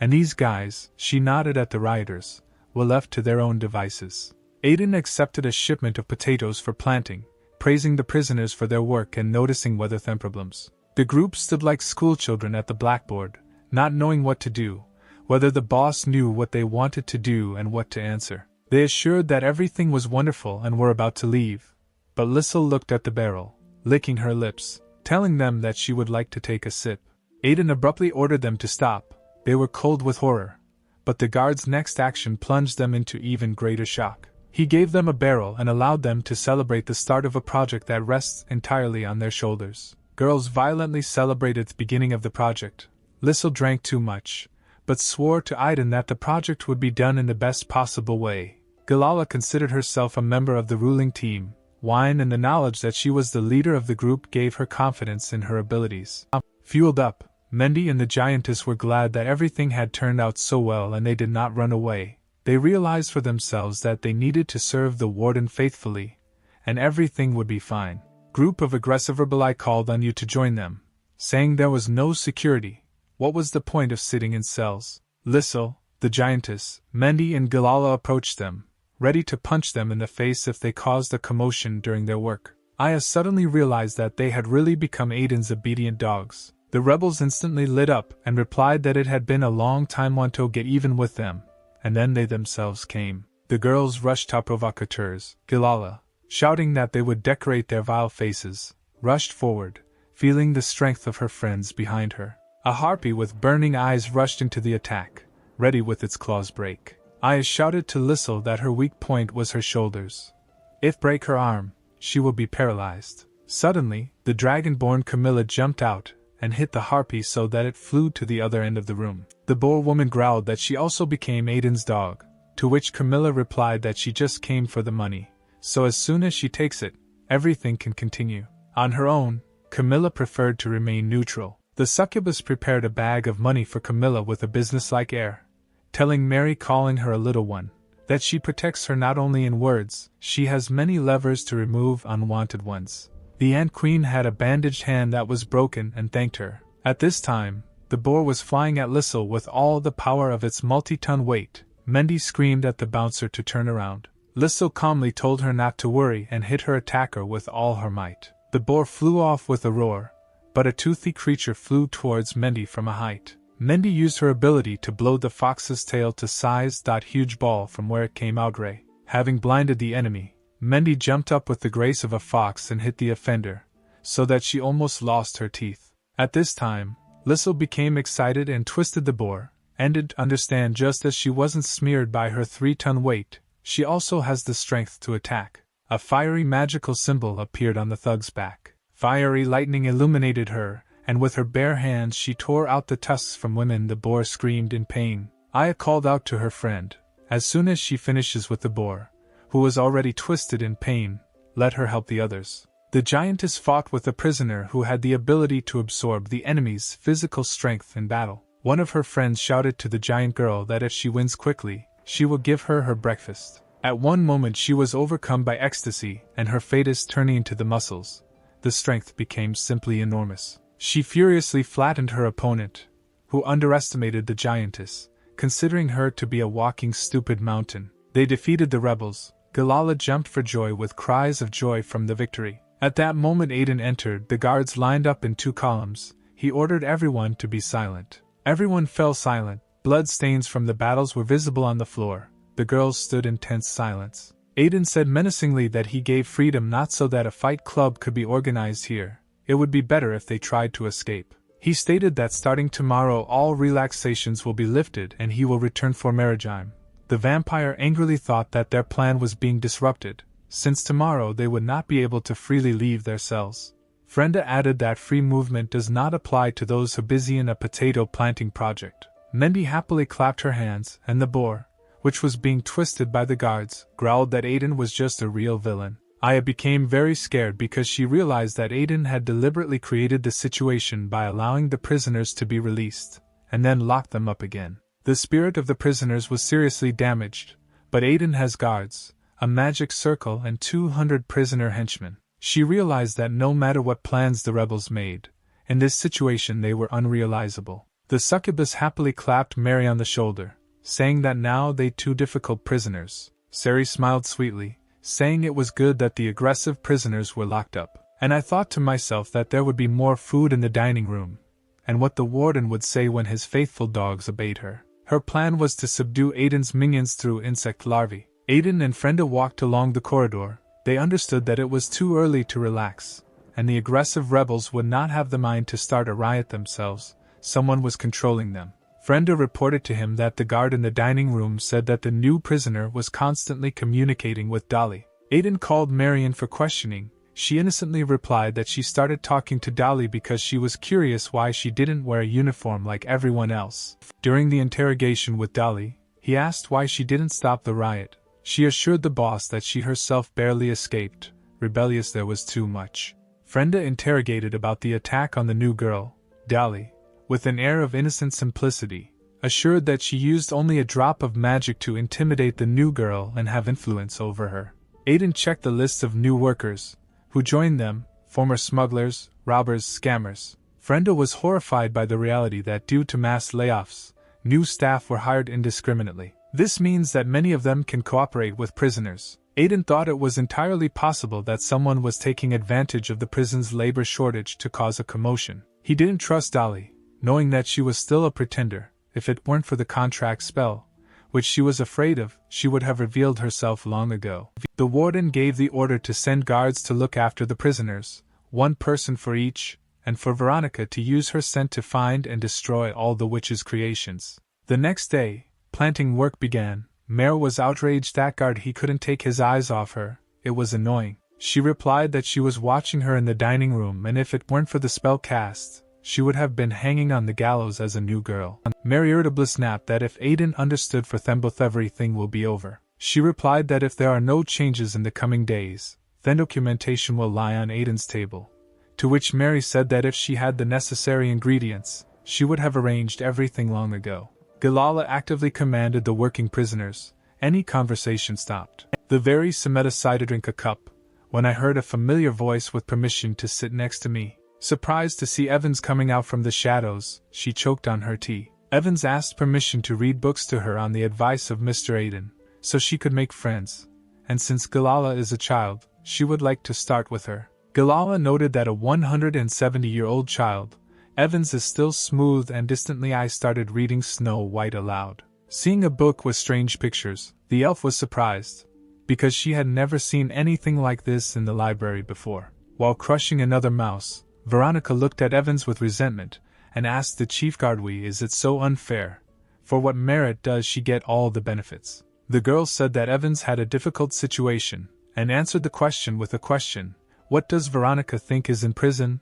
Speaker 1: and these guys, she nodded at the rioters, were left to their own devices. Aiden accepted a shipment of potatoes for planting, praising the prisoners for their work and noticing weather problems. The group stood like schoolchildren at the blackboard, not knowing what to do, whether the boss knew what they wanted to do and what to answer. They assured that everything was wonderful and were about to leave, but Lissel looked at the barrel, licking her lips, telling them that she would like to take a sip. Aiden abruptly ordered them to stop. They were cold with horror, but the guard's next action plunged them into even greater shock. He gave them a barrel and allowed them to celebrate the start of a project that rests entirely on their shoulders. Girls violently celebrated the beginning of the project. Lissel drank too much, but swore to Aiden that the project would be done in the best possible way. Galala considered herself a member of the ruling team. Wine and the knowledge that she was the leader of the group gave her confidence in her abilities. Fueled up, Mendy and the giantess were glad that everything had turned out so well and they did not run away. They realized for themselves that they needed to serve the warden faithfully, and everything would be fine. Group of aggressive rebelli called on you to join them, saying there was no security. What was the point of sitting in cells? Lissel, the giantess, Mendy and Galala approached them, ready to punch them in the face if they caused a commotion during their work. Aya suddenly realized that they had really become Aiden's obedient dogs. The rebels instantly lit up and replied that it had been a long time to get even with them, and then they themselves came. The girls rushed to provocateurs. Galala, shouting that they would decorate their vile faces, rushed forward, feeling the strength of her friends behind her. A harpy with burning eyes rushed into the attack, ready with its claws break. Aya shouted to Lissel that her weak point was her shoulders. If break her arm, she will be paralyzed. Suddenly, the dragon-born Camilla jumped out and hit the harpy so that it flew to the other end of the room. The boar woman growled that she also became Aiden's dog, to which Camilla replied that she just came for the money, so as soon as she takes it, everything can continue. On her own, Camilla preferred to remain neutral. The succubus prepared a bag of money for Camilla with a businesslike air, telling Mary, calling her a little one, that she protects her not only in words, she has many levers to remove unwanted ones. The Ant Queen had a bandaged hand that was broken and thanked her. At this time, the boar was flying at Lissel with all the power of its multi-ton weight. Mendy screamed at the bouncer to turn around. Lissel calmly told her not to worry and hit her attacker with all her might. The boar flew off with a roar, but a toothy creature flew towards Mendy from a height. Mendy used her ability to blow the fox's tail to size that huge ball from where it came out. Having blinded the enemy, Mendy jumped up with the grace of a fox and hit the offender, so that she almost lost her teeth. At this time, Lissel became excited and twisted the boar, and did understand just as she wasn't smeared by her 3-ton weight, she also has the strength to attack. A fiery magical symbol appeared on the thug's back. Fiery lightning illuminated her, and with her bare hands she tore out the tusks from women. The boar screamed in pain. Aya called out to her friend, as soon as she finishes with the boar, who was already twisted in pain, let her help the others. The giantess fought with a prisoner who had the ability to absorb the enemy's physical strength in battle. One of her friends shouted to the giant girl that if she wins quickly, she will give her her breakfast. At one moment she was overcome by ecstasy, and her fetus turning into the muscles. The strength became simply enormous. She furiously flattened her opponent, who underestimated the giantess, considering her to be a walking stupid mountain. They defeated the rebels. Galala jumped for joy with cries of joy from the victory. At that moment Aiden entered. The guards lined up in 2 columns. He ordered everyone to be silent. Everyone fell silent. Blood stains from the battles were visible on the floor. The girls stood in tense silence. Aiden said menacingly that he gave freedom not so that a fight club could be organized here. It would be better if they tried to escape. He stated that starting tomorrow all relaxations will be lifted and he will return for Marigime. The vampire angrily thought that their plan was being disrupted, since tomorrow they would not be able to freely leave their cells. Frenda added that free movement does not apply to those who are busy in a potato planting project. Mendy happily clapped her hands, and the boar, which was being twisted by the guards, growled that Aiden was just a real villain. Aya became very scared because she realized that Aiden had deliberately created the situation by allowing the prisoners to be released, and then locked them up again. The spirit of the prisoners was seriously damaged, but Aiden has guards, a magic circle and 200 prisoner henchmen. She realized that no matter what plans the rebels made, in this situation they were unrealizable. The succubus happily clapped Mary on the shoulder, saying that now they 2 difficult prisoners. Sari smiled sweetly, saying it was good that the aggressive prisoners were locked up. And I thought to myself that there would be more food in the dining room, and what the warden would say when his faithful dogs obeyed her. Her plan was to subdue Aiden's minions through insect larvae. Aiden and Frenda walked along the corridor. They understood that it was too early to relax, and the aggressive rebels would not have the mind to start a riot themselves. Someone was controlling them. Frenda reported to him that the guard in the dining room said that the new prisoner was constantly communicating with Dolly. Aiden called Marion for questioning. She innocently replied that she started talking to Dolly because she was curious why she didn't wear a uniform like everyone else. During the interrogation with Dolly, he asked why she didn't stop the riot. She assured the boss that she herself barely escaped. Rebellious there was too much. Frenda interrogated about the attack on the new girl. Dolly, with an air of innocent simplicity, assured that she used only a drop of magic to intimidate the new girl and have influence over her. Aiden checked the list of new workers who joined them, former smugglers, robbers, scammers. Frenda was horrified by the reality that due to mass layoffs, new staff were hired indiscriminately. This means that many of them can cooperate with prisoners. Aiden thought it was entirely possible that someone was taking advantage of the prison's labor shortage to cause a commotion. He didn't trust Dolly, knowing that she was still a pretender. If it weren't for the contract spell, which she was afraid of, she would have revealed herself long ago. The warden gave the order to send guards to look after the prisoners, 1 person for each, and for Veronica to use her scent to find and destroy all the witch's creations. The next day, planting work began. Mare was outraged that guard he couldn't take his eyes off her. It was annoying. She replied that she was watching her in the dining room and if it weren't for the spell cast, she would have been hanging on the gallows as a new girl. Mary irritably snapped that if Aiden understood for them both everything will be over. She replied that if there are no changes in the coming days, then documentation will lie on Aiden's table. To which Mary said that if she had the necessary ingredients, she would have arranged everything long ago. Galala actively commanded the working prisoners. Any conversation stopped. The very Sameta decided to drink a cup, when I heard a familiar voice with permission to sit next to me. Surprised to see Evans coming out from the shadows, she choked on her tea. Evans asked permission to read books to her on the advice of Mr. Aiden, so she could make friends, and since Galala is a child, she would like to start with her. Galala noted that a 170-year-old child, Evans is still smooth and distantly. I started reading Snow White aloud. Seeing a book with strange pictures, the elf was surprised, because she had never seen anything like this in the library before. While crushing another mouse, Veronica looked at Evans with resentment, and asked the chief guard, is it so unfair? For what merit does she get all the benefits? The girl said that Evans had a difficult situation, and answered the question with a question. What does Veronica think is in prison?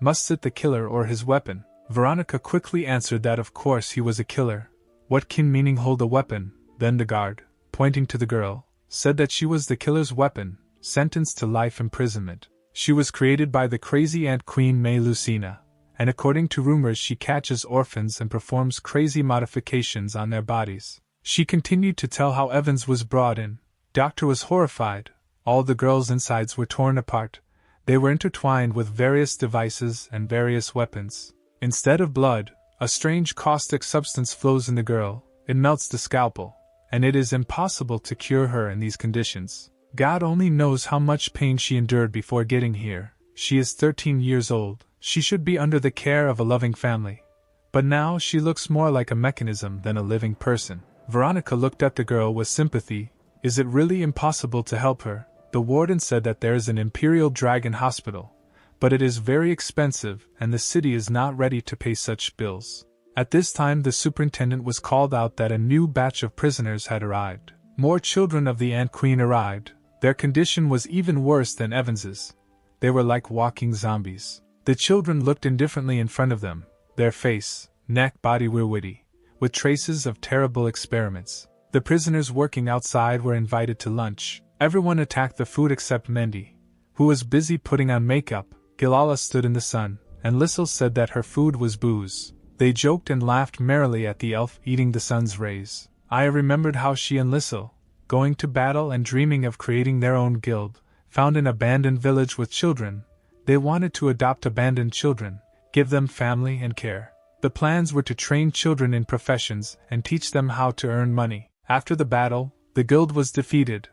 Speaker 1: Must it the killer or his weapon? Veronica quickly answered that of course he was a killer. What can meaning hold a weapon? Then the guard, pointing to the girl, said that she was the killer's weapon, sentenced to life imprisonment. She was created by the crazy ant queen May Lucina, and according to rumors she catches orphans and performs crazy modifications on their bodies. She continued to tell how Evans was brought in. Doctor was horrified. All the girls' insides were torn apart. They were intertwined with various devices and various weapons. Instead of blood, a strange caustic substance flows in the girl. It melts the scalpel, and it is impossible to cure her in these conditions. God only knows how much pain she endured before getting here. She is 13 years old. She should be under the care of a loving family. But now she looks more like a mechanism than a living person. Veronica looked at the girl with sympathy. Is it really impossible to help her? The warden said that there is an Imperial Dragon Hospital, but it is very expensive and the city is not ready to pay such bills. At this time the superintendent was called out that a new batch of prisoners had arrived. More children of the Ant Queen arrived. Their condition was even worse than Evans's. They were like walking zombies. The children looked indifferently in front of them. Their face, neck, body were witty, with traces of terrible experiments. The prisoners working outside were invited to lunch. Everyone attacked the food except Mendy, who was busy putting on makeup. Gilala stood in the sun, and Lissel said that her food was booze. They joked and laughed merrily at the elf eating the sun's rays. Aya remembered how she and Lissel, going to battle and dreaming of creating their own guild, found an abandoned village with children. They wanted to adopt abandoned children, give them family and care. The plans were to train children in professions and teach them how to earn money. After the battle, the guild was defeated.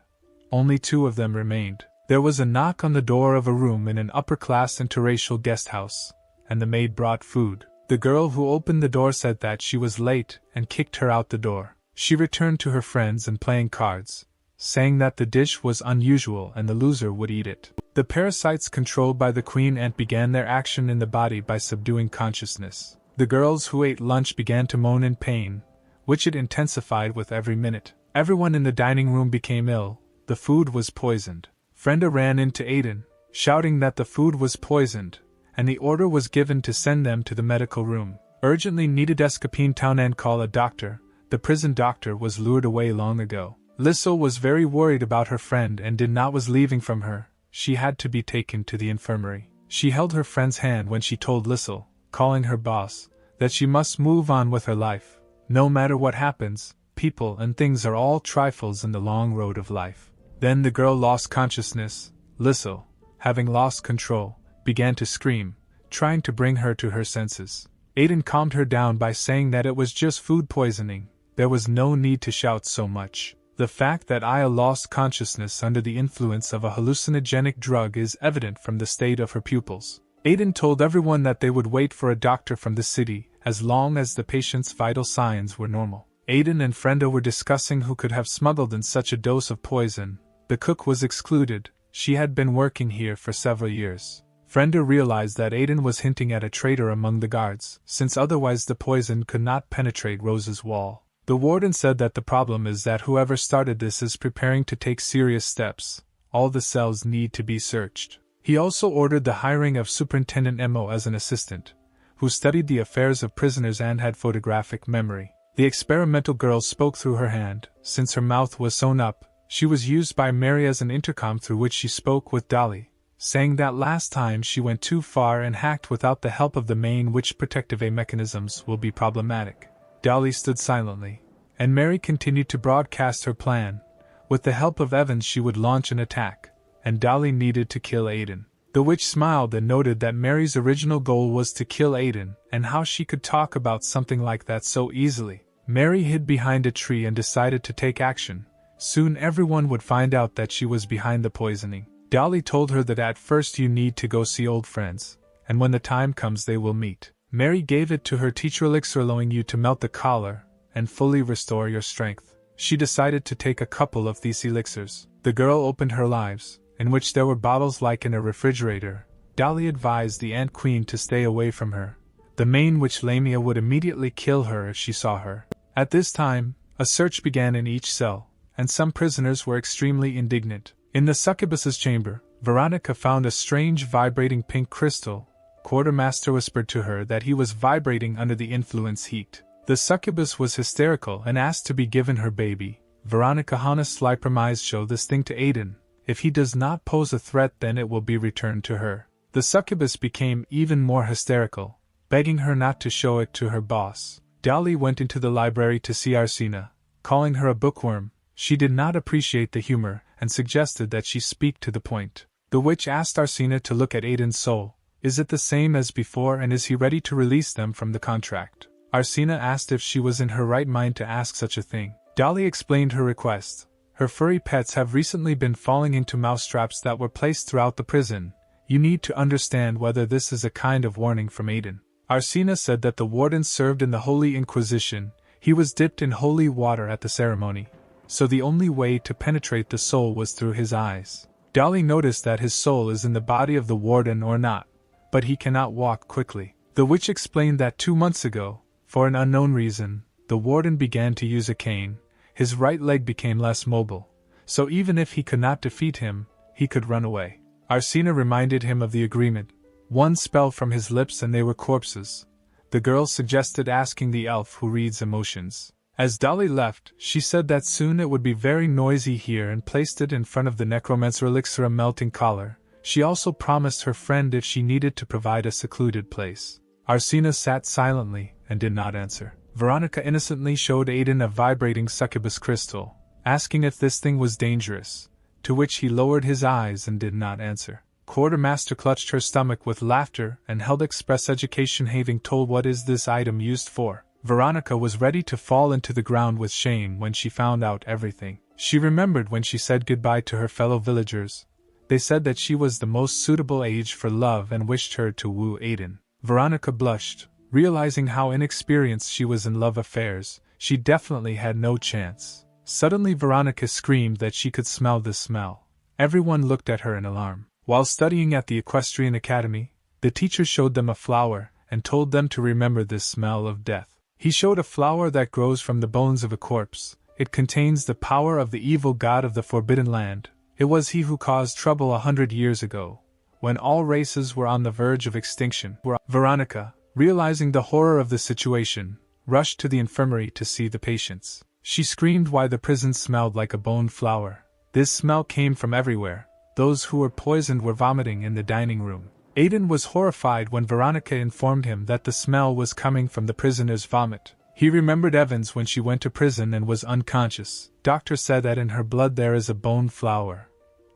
Speaker 1: Only 2 of them remained. There was a knock on the door of a room in an upper-class interracial guest house, and the maid brought food. The girl who opened the door said that she was late and kicked her out the door. She returned to her friends and playing cards, saying that the dish was unusual and the loser would eat it. The parasites controlled by the queen ant began their action in the body by subduing consciousness. The girls who ate lunch began to moan in pain, which it intensified with every minute. Everyone in the dining room became ill. The food was poisoned. Frenda ran into Aiden, shouting that the food was poisoned, and the order was given to send them to the medical room. Urgently needed Escapine Town and call a doctor. The prison doctor was lured away long ago. Lissel was very worried about her friend and did not was leaving from her. She had to be taken to the infirmary. She held her friend's hand when she told Lissel, calling her boss, that she must move on with her life. No matter what happens, people and things are all trifles in the long road of life. Then the girl lost consciousness. Lissel, having lost control, began to scream, trying to bring her to her senses. Aiden calmed her down by saying that it was just food poisoning. There was no need to shout so much. The fact that Aya lost consciousness under the influence of a hallucinogenic drug is evident from the state of her pupils. Aiden told everyone that they would wait for a doctor from the city as long as the patient's vital signs were normal. Aiden and Frenda were discussing who could have smuggled in such a dose of poison. The cook was excluded. She had been working here for several years. Frenda realized that Aiden was hinting at a traitor among the guards, since otherwise the poison could not penetrate Rose's wall. The warden said that the problem is that whoever started this is preparing to take serious steps. All the cells need to be searched. He also ordered the hiring of Superintendent Mo as an assistant, who studied the affairs of prisoners and had photographic memory. The experimental girl spoke through her hand. Since her mouth was sewn up, she was used by Mary as an intercom through which she spoke with Dolly, saying that last time she went too far and hacked without the help of the main witch protective mechanisms will be problematic. Dolly stood silently, and Mary continued to broadcast her plan. With the help of Evans she would launch an attack, and Dolly needed to kill Aiden. The witch smiled and noted that Mary's original goal was to kill Aiden, and how she could talk about something like that so easily. Mary hid behind a tree and decided to take action. Soon everyone would find out that she was behind the poisoning. Dolly told her that at first you need to go see old friends, and when the time comes they will meet. Mary gave it to her teacher elixir, allowing you to melt the collar and fully restore your strength. She decided to take a couple of these elixirs. The girl opened her lives, in which there were bottles like in a refrigerator. Dolly advised the Ant Queen to stay away from her. The main witch Lamia would immediately kill her if she saw her. At this time, a search began in each cell, and some prisoners were extremely indignant. In the succubus's chamber, Veronica found a strange vibrating pink crystal. Quartermaster whispered to her that he was vibrating under the influence heat. The succubus was hysterical and asked to be given her baby. Veronica honestly promised show this thing to Aiden. If he does not pose a threat, then it will be returned to her. The succubus became even more hysterical, begging her not to show it to her boss. Dolly went into the library to see Arsina, calling her a bookworm. She did not appreciate the humor and suggested that she speak to the point. The witch asked Arsina to look at Aiden's soul. Is it the same as before, and is he ready to release them from the contract? Arsina asked if she was in her right mind to ask such a thing. Dolly explained her request. Her furry pets have recently been falling into mousetraps that were placed throughout the prison. You need to understand whether this is a kind of warning from Aiden. Arsina said that the warden served in the Holy Inquisition. He was dipped in holy water at the ceremony, so the only way to penetrate the soul was through his eyes. Dolly noticed that his soul is in the body of the warden or not, but he cannot walk quickly. The witch explained that 2 months ago, for an unknown reason, the warden began to use a cane. His right leg became less mobile, so even if he could not defeat him, he could run away. Arsina reminded him of the agreement. One spell from his lips and they were corpses. The girl suggested asking the elf who reads emotions. As Dolly left, she said that soon it would be very noisy here and placed it in front of the necromancer elixir a melting collar. She also promised her friend if she needed to provide a secluded place. Arsina sat silently and did not answer. Veronica innocently showed Aiden a vibrating succubus crystal, asking if this thing was dangerous, to which he lowered his eyes and did not answer. Quartermaster clutched her stomach with laughter and held express education, having told what is this item used for. Veronica was ready to fall into the ground with shame when she found out everything. She remembered when she said goodbye to her fellow villagers. They said that she was the most suitable age for love and wished her to woo Aiden. Veronica blushed, realizing how inexperienced she was in love affairs. She definitely had no chance. Suddenly Veronica screamed that she could smell the smell. Everyone looked at her in alarm. While studying at the Equestrian Academy, the teacher showed them a flower and told them to remember this smell of death. He showed a flower that grows from the bones of a corpse. It contains the power of the evil god of the Forbidden Land. It was he who caused trouble 100 years ago, when all races were on the verge of extinction. Veronica, realizing the horror of the situation, rushed to the infirmary to see the patients. She screamed why the prison smelled like a boned flower. This smell came from everywhere. Those who were poisoned were vomiting in the dining room. Aiden was horrified when Veronica informed him that the smell was coming from the prisoner's vomit. He remembered Evans when she went to prison and was unconscious. Doctor said that in her blood there is a boned flower.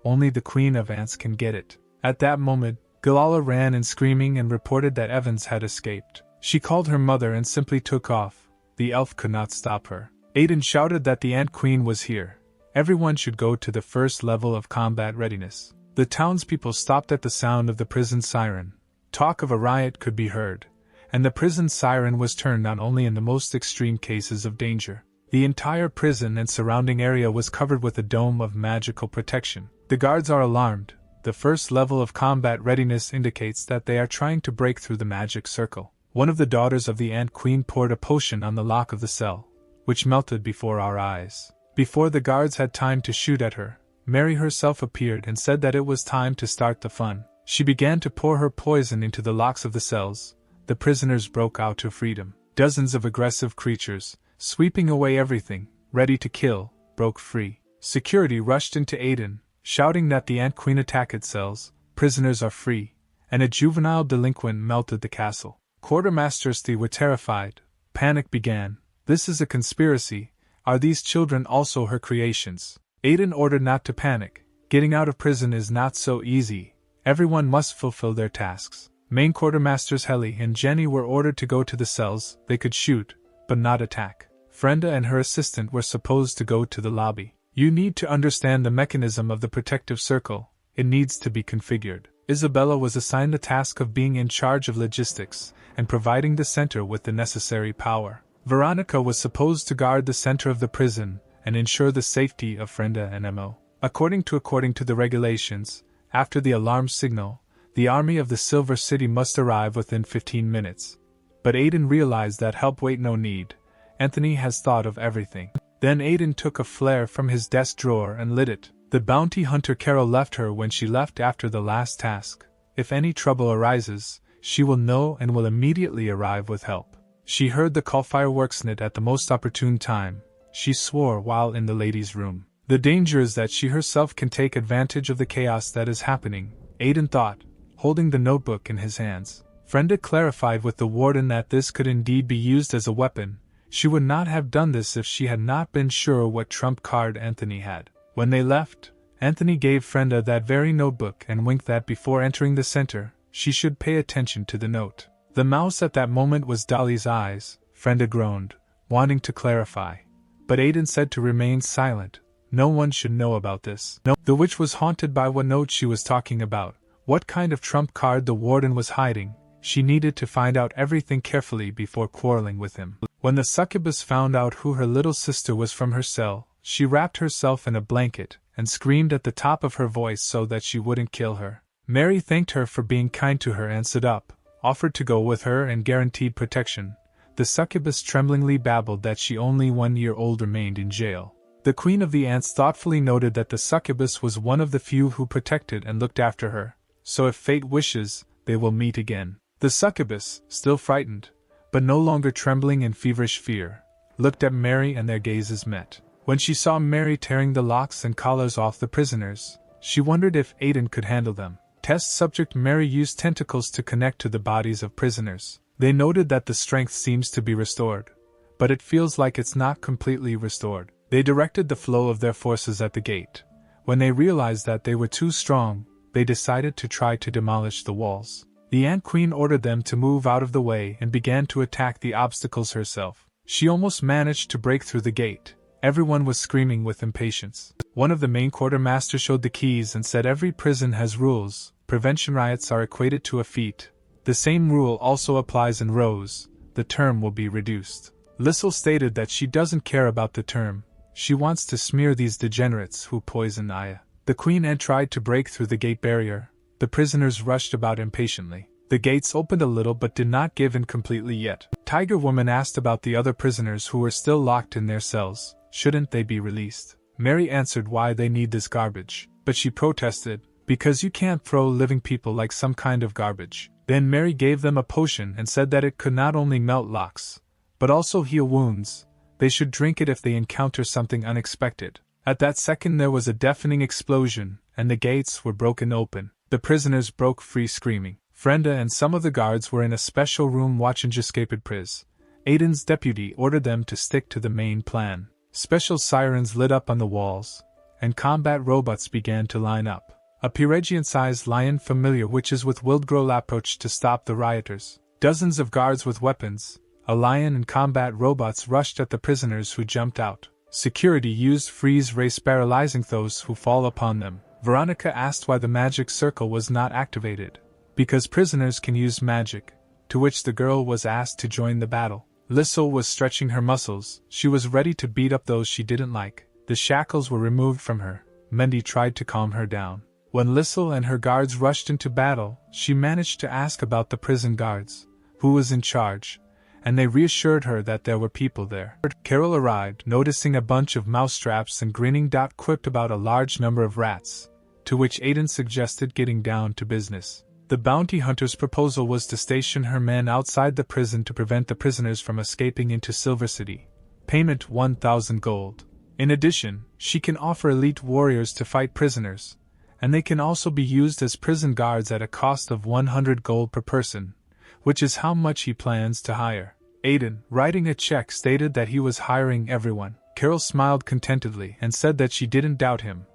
Speaker 1: Only the Queen of Ants can get it. At that moment, Galala ran in screaming and reported that Evans had escaped. She called her mother and simply took off. The elf could not stop her. Aiden shouted that the Ant Queen was here. Everyone should go to the first level of combat readiness. The townspeople stopped at the sound of the prison siren. Talk of a riot could be heard, and the prison siren was turned on only in the most extreme cases of danger. The entire prison and surrounding area was covered with a dome of magical protection. The guards are alarmed. The first level of combat readiness indicates that they are trying to break through the magic circle. One of the daughters of the Ant Queen poured a potion on the lock of the cell, which melted before our eyes. Before the guards had time to shoot at her, Mary herself appeared and said that it was time to start the fun. She began to pour her poison into the locks of the cells. The prisoners broke out to freedom. Dozens of aggressive creatures, sweeping away everything, ready to kill, broke free. Security rushed into Aiden, shouting that the Ant Queen attacked cells, prisoners are free, and a juvenile delinquent melted the castle. Quartermasters were terrified. Panic began. This is a conspiracy. Are these children also her creations? Aiden ordered not to panic. Getting out of prison is not so easy. Everyone must fulfill their tasks. Main quartermasters Helly and Jenny were ordered to go to the cells. They could shoot, but not attack. Frenda and her assistant were supposed to go to the lobby. You need to understand the mechanism of the protective circle. It needs to be configured. Isabella was assigned the task of being in charge of logistics and providing the center with the necessary power. Veronica was supposed to guard the center of the prison and ensure the safety of Frenda and Mo. According to the regulations, after the alarm signal, the army of the Silver City must arrive within 15 minutes. But Aiden realized that help wait no need. Anthony has thought of everything. Then Aiden took a flare from his desk drawer and lit it. The bounty hunter Carol left her when she left after the last task. If any trouble arises, she will know and will immediately arrive with help. She heard the call fireworks lit at the most opportune time. She swore while in the ladies' room. The danger is that she herself can take advantage of the chaos that is happening, Aiden thought, holding the notebook in his hands. Frenda clarified with the warden that this could indeed be used as a weapon. She would not have done this if she had not been sure what trump card Anthony had. When they left, Anthony gave Frenda that very notebook and winked that before entering the center, she should pay attention to the note. The mouse at that moment was Dolly's eyes, Frenda groaned, wanting to clarify. But Aiden said to remain silent. No one should know about this. No. The witch was haunted by what note she was talking about, what kind of trump card the warden was hiding. She needed to find out everything carefully before quarreling with him. When the succubus found out who her little sister was from her cell, she wrapped herself in a blanket and screamed at the top of her voice so that she wouldn't kill her. Mary thanked her for being kind to her and stood up, offered to go with her and guaranteed protection. The succubus tremblingly babbled that she only 1 year old remained in jail. The Queen of the Ants thoughtfully noted that the succubus was one of the few who protected and looked after her, so if fate wishes, they will meet again. The succubus, still frightened, but no longer trembling in feverish fear, looked at Mary and their gazes met. When she saw Mary tearing the locks and collars off the prisoners, she wondered if Aiden could handle them. Test subject Mary used tentacles to connect to the bodies of prisoners. They noted that the strength seems to be restored, but it feels like it's not completely restored. They directed the flow of their forces at the gate. When they realized that they were too strong, they decided to try to demolish the walls. The Ant Queen ordered them to move out of the way and began to attack the obstacles herself. She almost managed to break through the gate. Everyone was screaming with impatience. One of the main quartermasters showed the keys and said every prison has rules. Prevention riots are equated to a feat. The same rule also applies in rows. The term will be reduced. Lissel stated that she doesn't care about the term. She wants to smear these degenerates who poison Aya. The Queen Ant tried to break through the gate barrier. The prisoners rushed about impatiently. The gates opened a little but did not give in completely yet. Tiger Woman asked about the other prisoners who were still locked in their cells. Shouldn't they be released? Mary answered why they need this garbage. But she protested, because you can't throw living people like some kind of garbage. Then Mary gave them a potion and said that it could not only melt locks, but also heal wounds. They should drink it if they encounter something unexpected. At that second there was a deafening explosion, and the gates were broken open. The prisoners broke free screaming. Frenda and some of the guards were in a special room watching escaped pris. Aiden's deputy ordered them to stick to the main plan. Special sirens lit up on the walls, and combat robots began to line up. A Piregian-sized lion familiar witches with Wildgrowl approached to stop the rioters. Dozens of guards with weapons, a lion and combat robots rushed at the prisoners who jumped out. Security used freeze rays paralyzing those who fall upon them. Veronica asked why the magic circle was not activated. Because prisoners can use magic, to which the girl was asked to join the battle. Lissel was stretching her muscles. She was ready to beat up those she didn't like. The shackles were removed from her. Mendy tried to calm her down. When Lissel and her guards rushed into battle, she managed to ask about the prison guards, who was in charge, and they reassured her that there were people there. Carol arrived, noticing a bunch of mousetraps and grinning. Quipped about a large number of rats, to which Aiden suggested getting down to business. The bounty hunter's proposal was to station her men outside the prison to prevent the prisoners from escaping into Silver City. Payment 1,000 gold. In addition, she can offer elite warriors to fight prisoners, and they can also be used as prison guards at a cost of 100 gold per person, which is how much he plans to hire. Aiden, writing a check, stated that he was hiring everyone. Carol smiled contentedly and said that she didn't doubt him,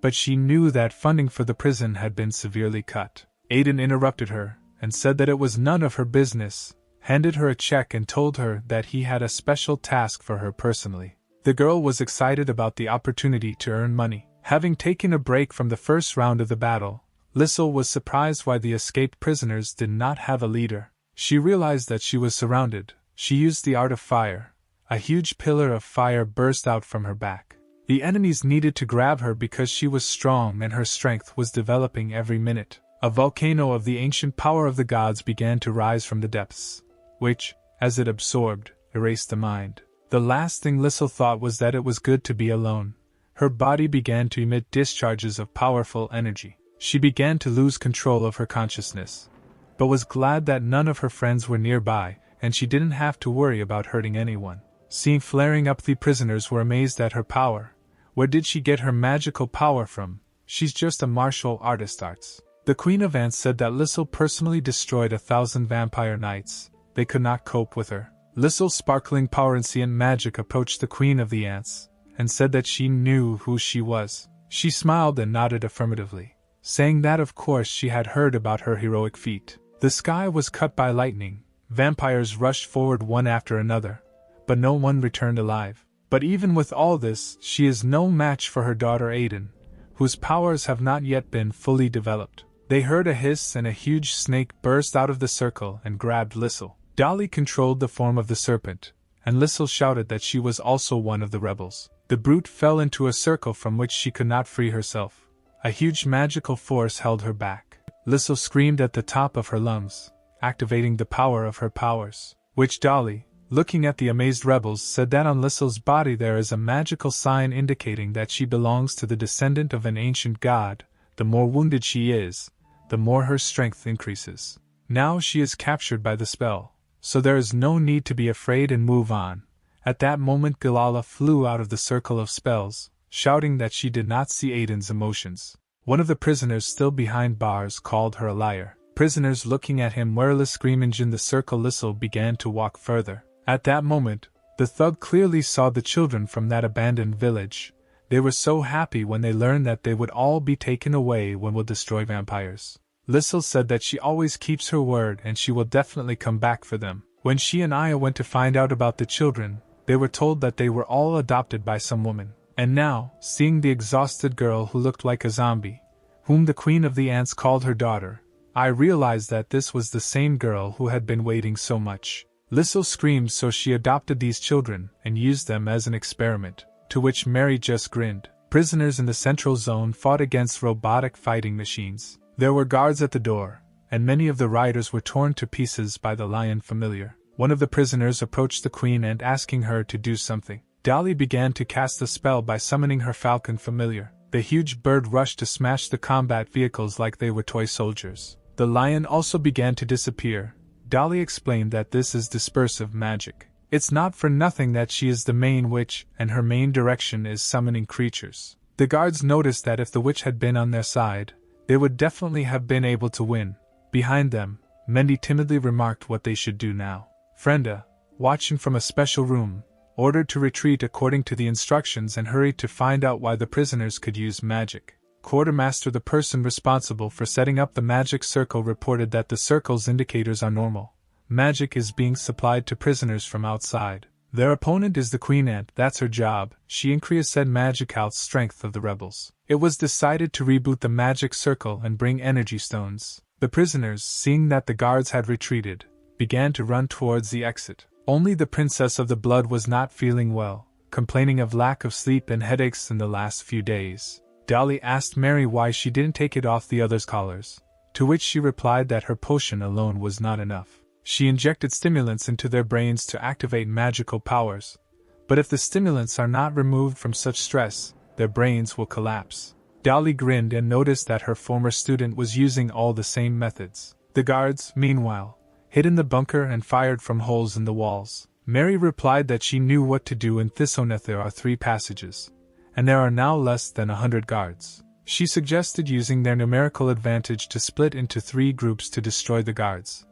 Speaker 1: but she knew that funding for the prison had been severely cut. Aiden interrupted her and said that it was none of her business, handed her a check and told her that he had a special task for her personally. The girl was excited about the opportunity to earn money. Having taken a break from the first round of the battle, Lissel was surprised why the escaped prisoners did not have a leader. She realized that she was surrounded. She used the art of fire. A huge pillar of fire burst out from her back. The enemies needed to grab her because she was strong and her strength was developing every minute. A volcano of the ancient power of the gods began to rise from the depths, which, as it absorbed, erased the mind. The last thing Lissel thought was that it was good to be alone. Her body began to emit discharges of powerful energy. She began to lose control of her consciousness, but was glad that none of her friends were nearby, and she didn't have to worry about hurting anyone. Seeing flaring up, the prisoners were amazed at her power, Where did she get her magical power from? She's just a martial artist arts. The Queen of Ants said that Lissel personally destroyed 1,000 vampire knights. They could not cope with her. Lissel's sparkling power and ancient magic approached the Queen of the Ants, and said that she knew who she was. She smiled and nodded affirmatively, saying that of course she had heard about her heroic feat. The sky was cut by lightning. Vampires rushed forward one after another, but no one returned alive. But even with all this, she is no match for her daughter Aiden, whose powers have not yet been fully developed. They heard a hiss and a huge snake burst out of the circle and grabbed Lissel. Dolly controlled the form of the serpent, and Lissel shouted that she was also one of the rebels. The brute fell into a circle from which she could not free herself. A huge magical force held her back. Lissel screamed at the top of her lungs, activating the power of her powers, which Dolly, looking at the amazed rebels, said that on Lissel's body there is a magical sign indicating that she belongs to the descendant of an ancient god. The more wounded she is, the more her strength increases. Now she is captured by the spell, so there is no need to be afraid and move on. At that moment Galala flew out of the circle of spells, shouting that she did not see Aiden's emotions. One of the prisoners still behind bars called her a liar. Prisoners looking at him wearily screaming in the circle. Lissel began to walk further. At that moment, the thug clearly saw the children from that abandoned village. They were so happy when they learned that they would all be taken away when we'll destroy vampires. Lissel said that she always keeps her word and she will definitely come back for them. When she and Aya went to find out about the children, they were told that they were all adopted by some woman. And now, seeing the exhausted girl who looked like a zombie, whom the Queen of the Ants called her daughter, I realized that this was the same girl who had been waiting so much. Lissel screamed, so she adopted these children and used them as an experiment, to which Mary just grinned. Prisoners in the central zone fought against robotic fighting machines. There were guards at the door, and many of the riders were torn to pieces by the lion familiar. One of the prisoners approached the queen and asking her to do something. Dolly began to cast a spell by summoning her falcon familiar. The huge bird rushed to smash the combat vehicles like they were toy soldiers. The lion also began to disappear. Dolly explained that this is dispersive magic. It's not for nothing that she is the main witch and her main direction is summoning creatures. The guards noticed that if the witch had been on their side, they would definitely have been able to win. Behind them, Mendy timidly remarked what they should do now. Frenda, watching from a special room, ordered to retreat according to the instructions and hurried to find out why the prisoners could use magic. Quartermaster, the person responsible for setting up the magic circle, reported that the circle's indicators are normal. Magic is being supplied to prisoners from outside. Their opponent is the Queen Ant, that's her job. She increased said magic out strength of the rebels. It was decided to reboot the magic circle and bring energy stones. The prisoners, seeing that the guards had retreated, began to run towards the exit. Only the Princess of the Blood was not feeling well, complaining of lack of sleep and headaches in the last few days. Dolly asked Mary why she didn't take it off the others' collars, to which she replied that her potion alone was not enough. She injected stimulants into their brains to activate magical powers, but if the stimulants are not removed from such stress, their brains will collapse. Dolly grinned and noticed that her former student was using all the same methods. The guards, meanwhile, hid in the bunker and fired from holes in the walls. Mary replied that she knew what to do. In Thisoneth there are 3 passages, and there are now less than 100 guards. She suggested using their numerical advantage to split into 3 groups to destroy the guards,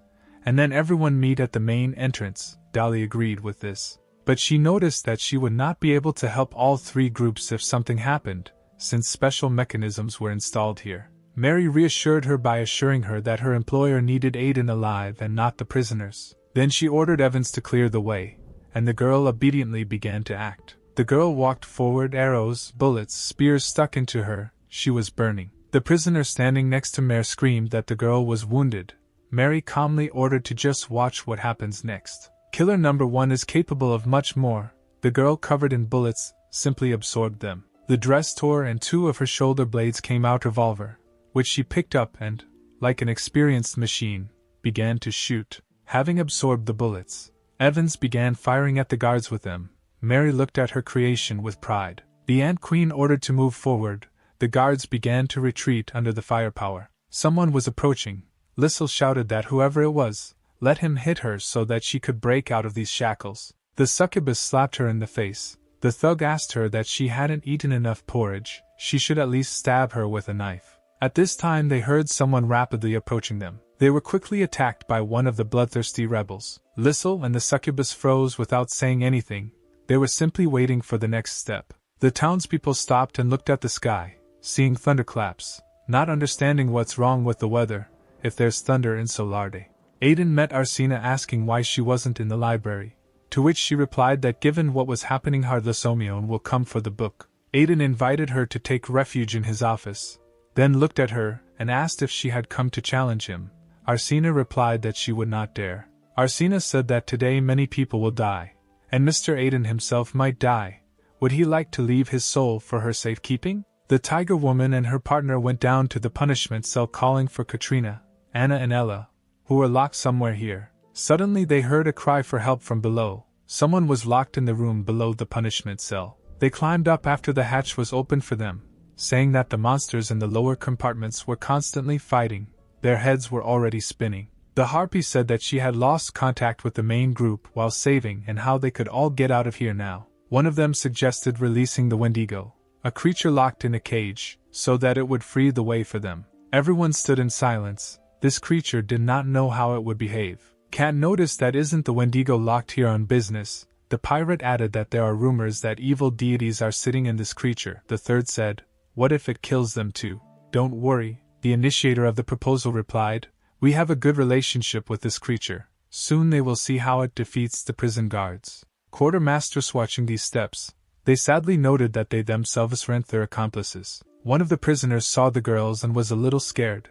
Speaker 1: and then everyone meet at the main entrance. Dolly agreed with this, but she noticed that she would not be able to help all 3 groups if something happened, since special mechanisms were installed here. Mary reassured her by assuring her that her employer needed Aiden alive and not the prisoners. Then she ordered Evans to clear the way, and the girl obediently began to act. The girl walked forward, arrows, bullets, spears stuck into her. She was burning. The prisoner standing next to Mary screamed that the girl was wounded. Mary calmly ordered to just watch what happens next. Killer number 1 is capable of much more. The girl, covered in bullets, simply absorbed them. The dress tore and 2 of her shoulder blades came out. Revolver, which she picked up and, like an experienced machine, began to shoot. Having absorbed the bullets, Evans began firing at the guards with them. Mary looked at her creation with pride. The Ant Queen ordered to move forward. The guards began to retreat under the firepower. Someone was approaching. Lissel shouted that whoever it was, let him hit her so that she could break out of these shackles. The succubus slapped her in the face. The The thug asked her that she hadn't eaten enough porridge, she should at least stab her with a knife. At this time they heard someone rapidly approaching them. They were quickly attacked by one of the bloodthirsty rebels. Lissel and the succubus froze without saying anything. They were simply waiting for the next step. The townspeople stopped and looked at the sky, seeing thunderclaps, not understanding what's wrong with the weather, if there's thunder in Solarde. Aiden met Arsina asking why she wasn't in the library, to which she replied that given what was happening Hardlasomion will come for the book. Aiden invited her to take refuge in his office, then looked at her and asked if she had come to challenge him. Arsina replied that she would not dare. Arsina said that today many people will die, and Mr. Aiden himself might die. Would he like to leave his soul for her safekeeping? The tiger woman and her partner went down to the punishment cell calling for Katrina, Anna and Ella, who were locked somewhere here. Suddenly they heard a cry for help from below. Someone was locked in the room below the punishment cell. They climbed up after the hatch was opened for them, saying that the monsters in the lower compartments were constantly fighting. Their heads were already spinning. The harpy said that she had lost contact with the main group while saving and how they could all get out of here now. One of them suggested releasing the Wendigo, a creature locked in a cage, so that it would free the way for them. Everyone stood in silence. This creature did not know how it would behave. Can't notice that isn't the Wendigo locked here on business. The pirate added that there are rumors that evil deities are sitting in this creature. The third said, what if it kills them too? Don't worry, the initiator of the proposal replied. We have a good relationship with this creature. Soon they will see how it defeats the prison guards. Quartermasters watching these steps, they sadly noted that they themselves weren't their accomplices. One of the prisoners saw the girls and was a little scared,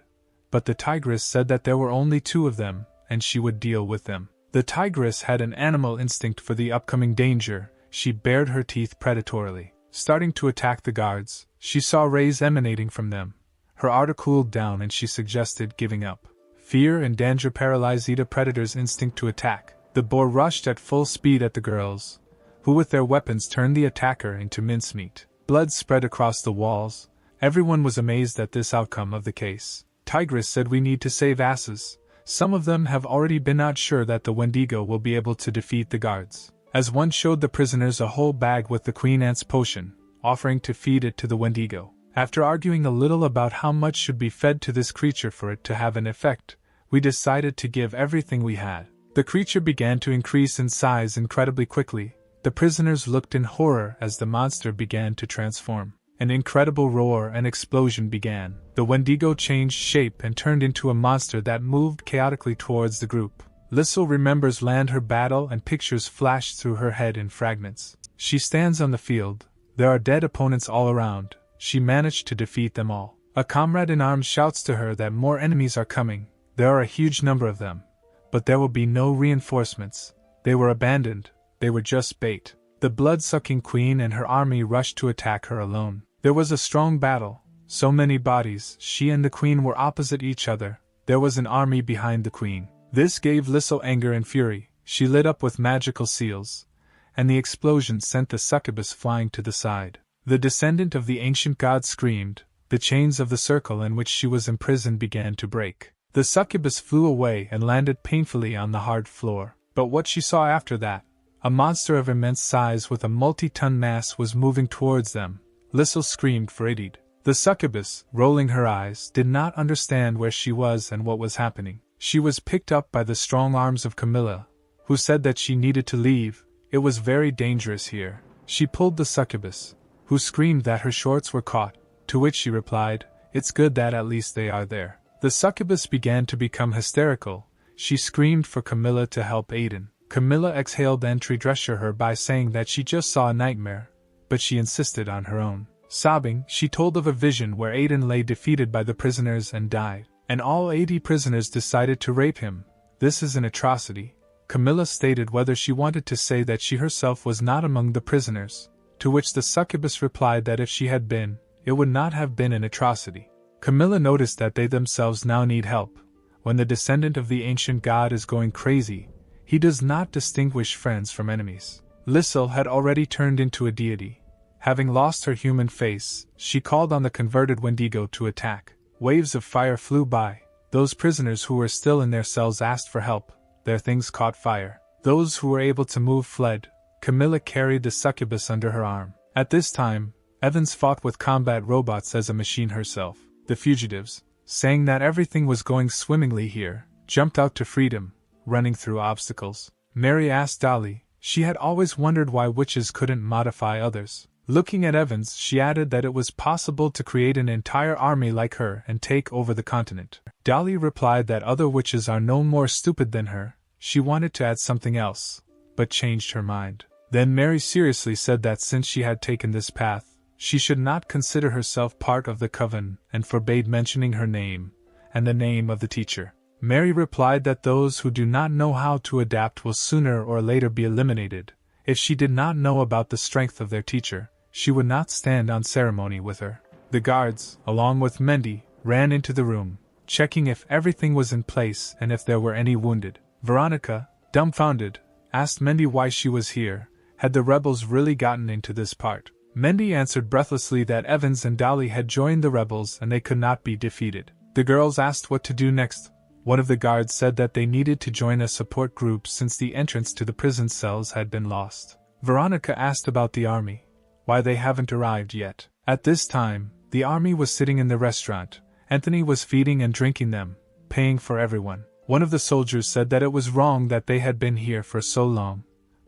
Speaker 1: but the tigress said that there were only 2 of them, and she would deal with them. The tigress had an animal instinct for the upcoming danger. She bared her teeth predatorily. Starting to attack the guards, she saw rays emanating from them. Her ardor cooled down and she suggested giving up. Fear and danger paralyzed the predator's instinct to attack. The boar rushed at full speed at the girls, who with their weapons turned the attacker into mincemeat. Blood spread across the walls. Everyone was amazed at this outcome of the case. Tigress said we need to save asses. Some of them have already been not sure that the Wendigo will be able to defeat the guards. As one showed the prisoners a whole bag with the Queen Ant's potion, offering to feed it to the Wendigo. After arguing a little about how much should be fed to this creature for it to have an effect, we decided to give everything we had. The creature began to increase in size incredibly quickly. The prisoners looked in horror as the monster began to transform. An incredible roar and explosion began. The Wendigo changed shape and turned into a monster that moved chaotically towards the group. Lissel remembers her battle and pictures flashed through her head in fragments. She stands on the field. There are dead opponents all around. She managed to defeat them all. A comrade in arms shouts to her that more enemies are coming. There are a huge number of them. But there will be no reinforcements. They were abandoned. They were just bait. The blood-sucking queen and her army rushed to attack her alone. There was a strong battle. So many bodies. She and the queen were opposite each other. There was an army behind the queen. This gave Lissel anger and fury. She lit up with magical seals, and the explosion sent the succubus flying to the side. The descendant of the ancient god screamed. The chains of the circle in which she was imprisoned began to break. The succubus flew away and landed painfully on the hard floor. But what she saw after that, a monster of immense size with a multi-ton mass was moving towards them. Lissel screamed for aid. The succubus, rolling her eyes, did not understand where she was and what was happening. She was picked up by the strong arms of Camilla, who said that she needed to leave. It was very dangerous here. She pulled the succubus, who screamed that her shorts were caught, to which she replied, "It's good that at least they are there." The succubus began to become hysterical. She screamed for Camilla to help Aiden. Camilla exhaled and tried her by saying that she just saw a nightmare, but she insisted on her own. Sobbing, she told of a vision where Aiden lay defeated by the prisoners and died, and all 80 prisoners decided to rape him. This is an atrocity. Camilla stated whether she wanted to say that she herself was not among the prisoners, to which the succubus replied that if she had been, it would not have been an atrocity. Camilla noticed that they themselves now need help. When the descendant of the ancient god is going crazy, he does not distinguish friends from enemies. Lissel had already turned into a deity. Having lost her human face, she called on the converted Wendigo to attack. Waves of fire flew by. Those prisoners who were still in their cells asked for help. Their things caught fire. Those who were able to move fled. Camilla carried the succubus under her arm. At this time, Evans fought with combat robots as a machine herself. The fugitives, saying that everything was going swimmingly here, jumped out to freedom, running through obstacles. Mary asked Dolly. She had always wondered why witches couldn't modify others. Looking at Evans, she added that it was possible to create an entire army like her and take over the continent. Dolly replied that other witches are no more stupid than her. She wanted to add something else, but changed her mind. Then Mary seriously said that since she had taken this path, she should not consider herself part of the coven and forbade mentioning her name and the name of the teacher. Mary replied that those who do not know how to adapt will sooner or later be eliminated. If she did not know about the strength of their teacher, she would not stand on ceremony with her. The guards, along with Mendy, ran into the room, checking if everything was in place and if there were any wounded. Veronica, dumbfounded, asked Mendy why she was here. Had the rebels really gotten into this part? Mendy answered breathlessly that Evans and Dolly had joined the rebels and they could not be defeated. The girls asked what to do next. One of the guards said that they needed to join a support group since the entrance to the prison cells had been lost. Veronica asked about the army. Why they haven't arrived yet. At this time, the army was sitting in the restaurant. Anthony was feeding and drinking them, paying for everyone. One of the soldiers said that it was wrong that they had been here for so long,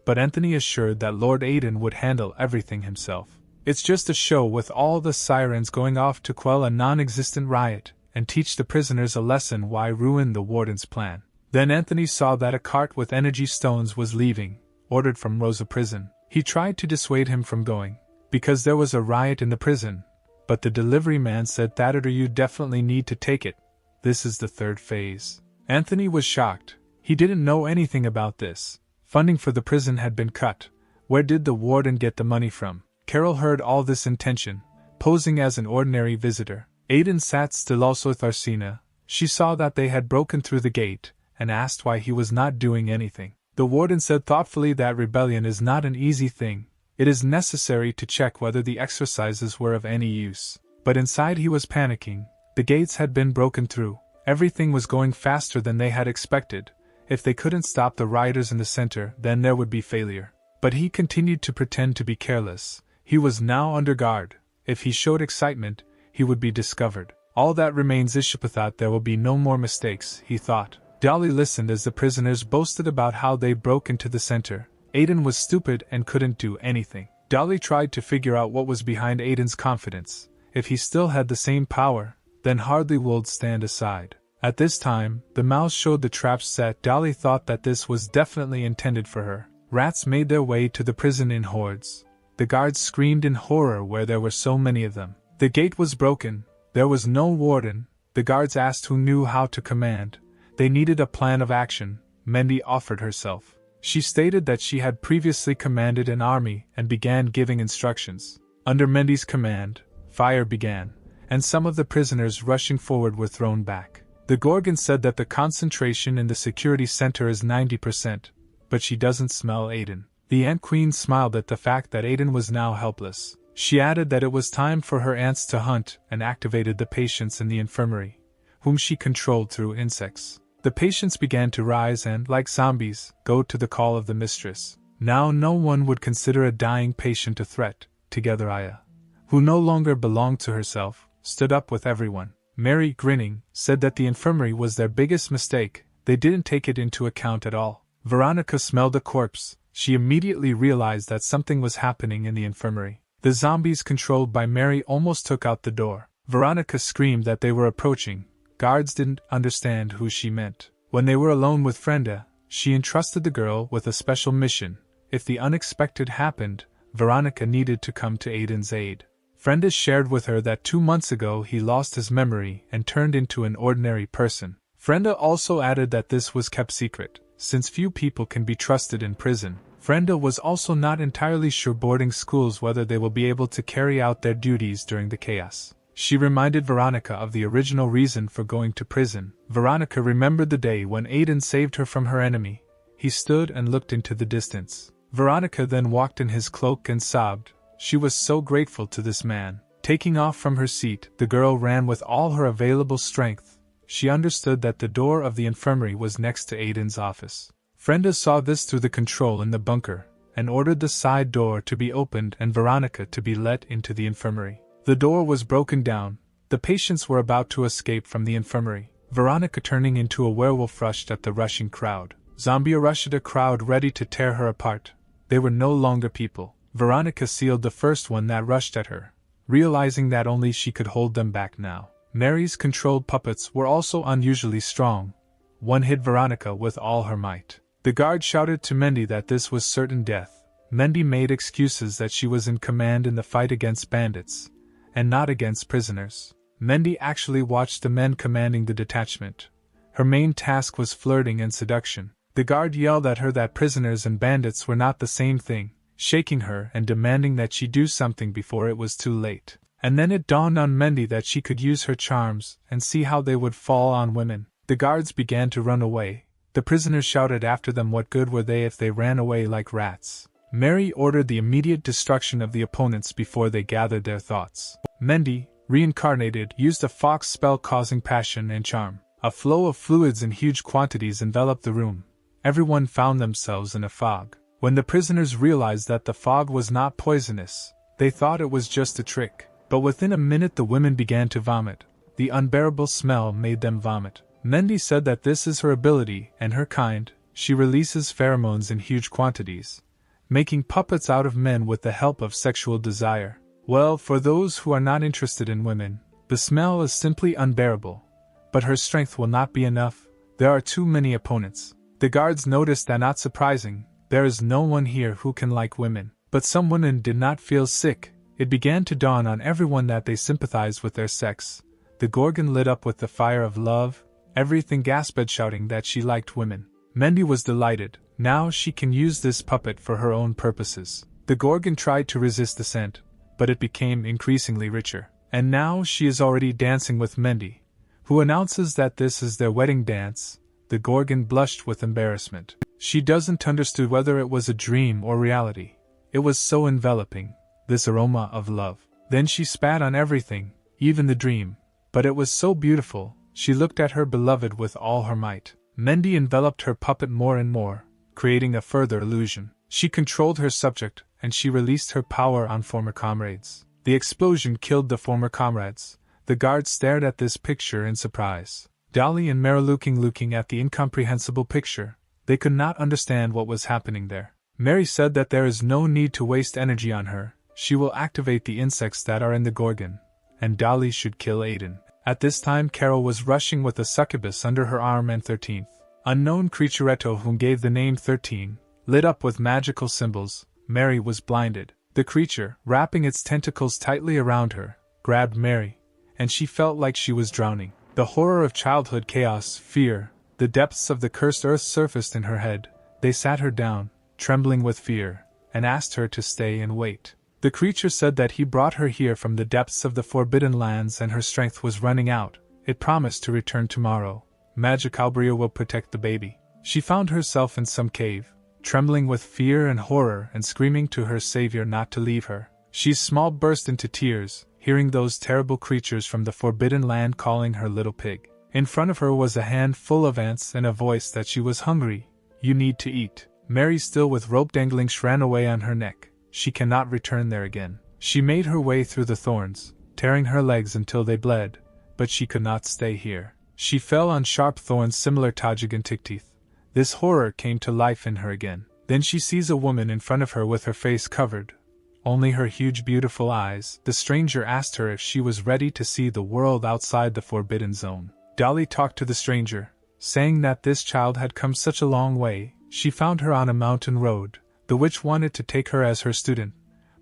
Speaker 1: but Anthony assured that Lord Aiden would handle everything himself. It's just a show with all the sirens going off to quell a non-existent riot and teach the prisoners a lesson why ruin the warden's plan. Then Anthony saw that a cart with energy stones was leaving, ordered from Rosa prison. He tried to dissuade him from going, because there was a riot in the prison, but the delivery man said that you definitely need to take it. This is the third phase. Anthony was shocked. He didn't know anything about this. Funding for the prison had been cut. Where did the warden get the money from? Carol heard all this in tension, posing as an ordinary visitor. Aiden sat still also with Arsena. She saw that they had broken through the gate, and asked why he was not doing anything. The warden said thoughtfully that rebellion is not an easy thing. It is necessary to check whether the exercises were of any use. But inside he was panicking. The gates had been broken through. Everything was going faster than they had expected. If they couldn't stop the rioters in the center, then there would be failure. But he continued to pretend to be careless. He was now under guard. If he showed excitement, he would be discovered. All that remains is thought there will be no more mistakes, he thought. Dolly listened as the prisoners boasted about how they broke into the center. Aiden was stupid and couldn't do anything. Dolly tried to figure out what was behind Aiden's confidence. If he still had the same power, then hardly would stand aside. At this time, the mouse showed the traps set. Dolly thought that this was definitely intended for her. Rats made their way to the prison in hordes. The guards screamed in horror where there were so many of them. The gate was broken. There was no warden. The guards asked who knew how to command. They needed a plan of action. Mendy offered herself. She stated that she had previously commanded an army and began giving instructions. Under Mendy's command, fire began, and some of the prisoners rushing forward were thrown back. The Gorgon said that the concentration in the security center is 90%, but she doesn't smell Aiden. The Ant Queen smiled at the fact that Aiden was now helpless. She added that it was time for her ants to hunt and activated the patients in the infirmary, whom she controlled through insects. The patients began to rise and, like zombies, go to the call of the mistress. Now no one would consider a dying patient a threat. Together Aya, who no longer belonged to herself, stood up with everyone. Mary, grinning, said that the infirmary was their biggest mistake. They didn't take it into account at all. Veronica smelled a corpse. She immediately realized that something was happening in the infirmary. The zombies controlled by Mary almost took out the door. Veronica screamed that they were approaching. Guards didn't understand who she meant. When they were alone with Frenda, she entrusted the girl with a special mission. If the unexpected happened, Veronica needed to come to Aiden's aid. Frenda shared with her that 2 months ago he lost his memory and turned into an ordinary person. Frenda also added that this was kept secret, since few people can be trusted in prison. Frenda was also not entirely sure boarding schools whether they will be able to carry out their duties during the chaos. She reminded Veronica of the original reason for going to prison. Veronica remembered the day when Aiden saved her from her enemy. He stood and looked into the distance. Veronica then walked in his cloak and sobbed. She was so grateful to this man. Taking off from her seat, the girl ran with all her available strength. She understood that the door of the infirmary was next to Aiden's office. Frenda saw this through the control in the bunker, and ordered the side door to be opened and Veronica to be let into the infirmary. The door was broken down. The patients were about to escape from the infirmary. Veronica, turning into a werewolf, rushed at the rushing crowd. Zombie rushed at a crowd ready to tear her apart. They were no longer people. Veronica sealed the first one that rushed at her, realizing that only she could hold them back now. Mary's controlled puppets were also unusually strong. One hit Veronica with all her might. The guard shouted to Mendy that this was certain death. Mendy made excuses that she was in command in the fight against bandits, and not against prisoners. Mendy actually watched the men commanding the detachment. Her main task was flirting and seduction. The guard yelled at her that prisoners and bandits were not the same thing, shaking her and demanding that she do something before it was too late. And then it dawned on Mendy that she could use her charms and see how they would fall on women. The guards began to run away. The prisoners shouted after them what good were they if they ran away like rats. Mary ordered the immediate destruction of the opponents before they gathered their thoughts. Mendy, reincarnated, used a fox spell causing passion and charm. A flow of fluids in huge quantities enveloped the room. Everyone found themselves in a fog. When the prisoners realized that the fog was not poisonous, they thought it was just a trick. But within a minute the women began to vomit. The unbearable smell made them vomit. Mendy said that this is her ability and her kind. She releases pheromones in huge quantities, making puppets out of men with the help of sexual desire. Well, for those who are not interested in women, the smell is simply unbearable. But her strength will not be enough. There are too many opponents. The guards noticed that, not surprising, there is no one here who can like women. But some women did not feel sick. It began to dawn on everyone that they sympathized with their sex. The Gorgon lit up with the fire of love. Everything gasped, shouting that she liked women. Mendy was delighted. Now she can use this puppet for her own purposes. The Gorgon tried to resist the scent, but it became increasingly richer. And now she is already dancing with Mendy, who announces that this is their wedding dance. The Gorgon blushed with embarrassment. She doesn't understand whether it was a dream or reality. It was so enveloping, this aroma of love. Then she spat on everything, even the dream. But it was so beautiful. She looked at her beloved with all her might. Mendy enveloped her puppet more and more, creating a further illusion. She controlled her subject, and she released her power on former comrades. The explosion killed the former comrades. The guards stared at this picture in surprise. Dolly and Mara looking at the incomprehensible picture. They could not understand what was happening there. Mary said that there is no need to waste energy on her. She will activate the insects that are in the Gorgon, and Dolly should kill Aiden. At this time Carol was rushing with a succubus under her arm, and 13th unknown creaturetto, whom gave the name 13, lit up with magical symbols. Mary was blinded. The creature, wrapping its tentacles tightly around her, grabbed Mary, and she felt like she was drowning. The horror of childhood chaos, fear, the depths of the cursed earth surfaced in her head. They sat her down, trembling with fear, and asked her to stay and wait. The creature said that he brought her here from the depths of the Forbidden Lands and her strength was running out. It promised to return tomorrow. Magic Albria will protect the baby. She found herself in some cave, trembling with fear and horror and screaming to her savior not to leave her. She small burst into tears, hearing those terrible creatures from the Forbidden Land calling her little pig. In front of her was a hand full of ants and a voice that she was hungry. You need to eat. Mary, still with rope dangling, ran away on her neck. She cannot return there again. She made her way through the thorns, tearing her legs until they bled, but she could not stay here. She fell on sharp thorns similar to gigantic teeth. This horror came to life in her again. Then she sees a woman in front of her with her face covered, only her huge beautiful eyes. The stranger asked her if she was ready to see the world outside the forbidden zone. Dolly talked to the stranger, saying that this child had come such a long way. She found her on a mountain road. The witch wanted to take her as her student,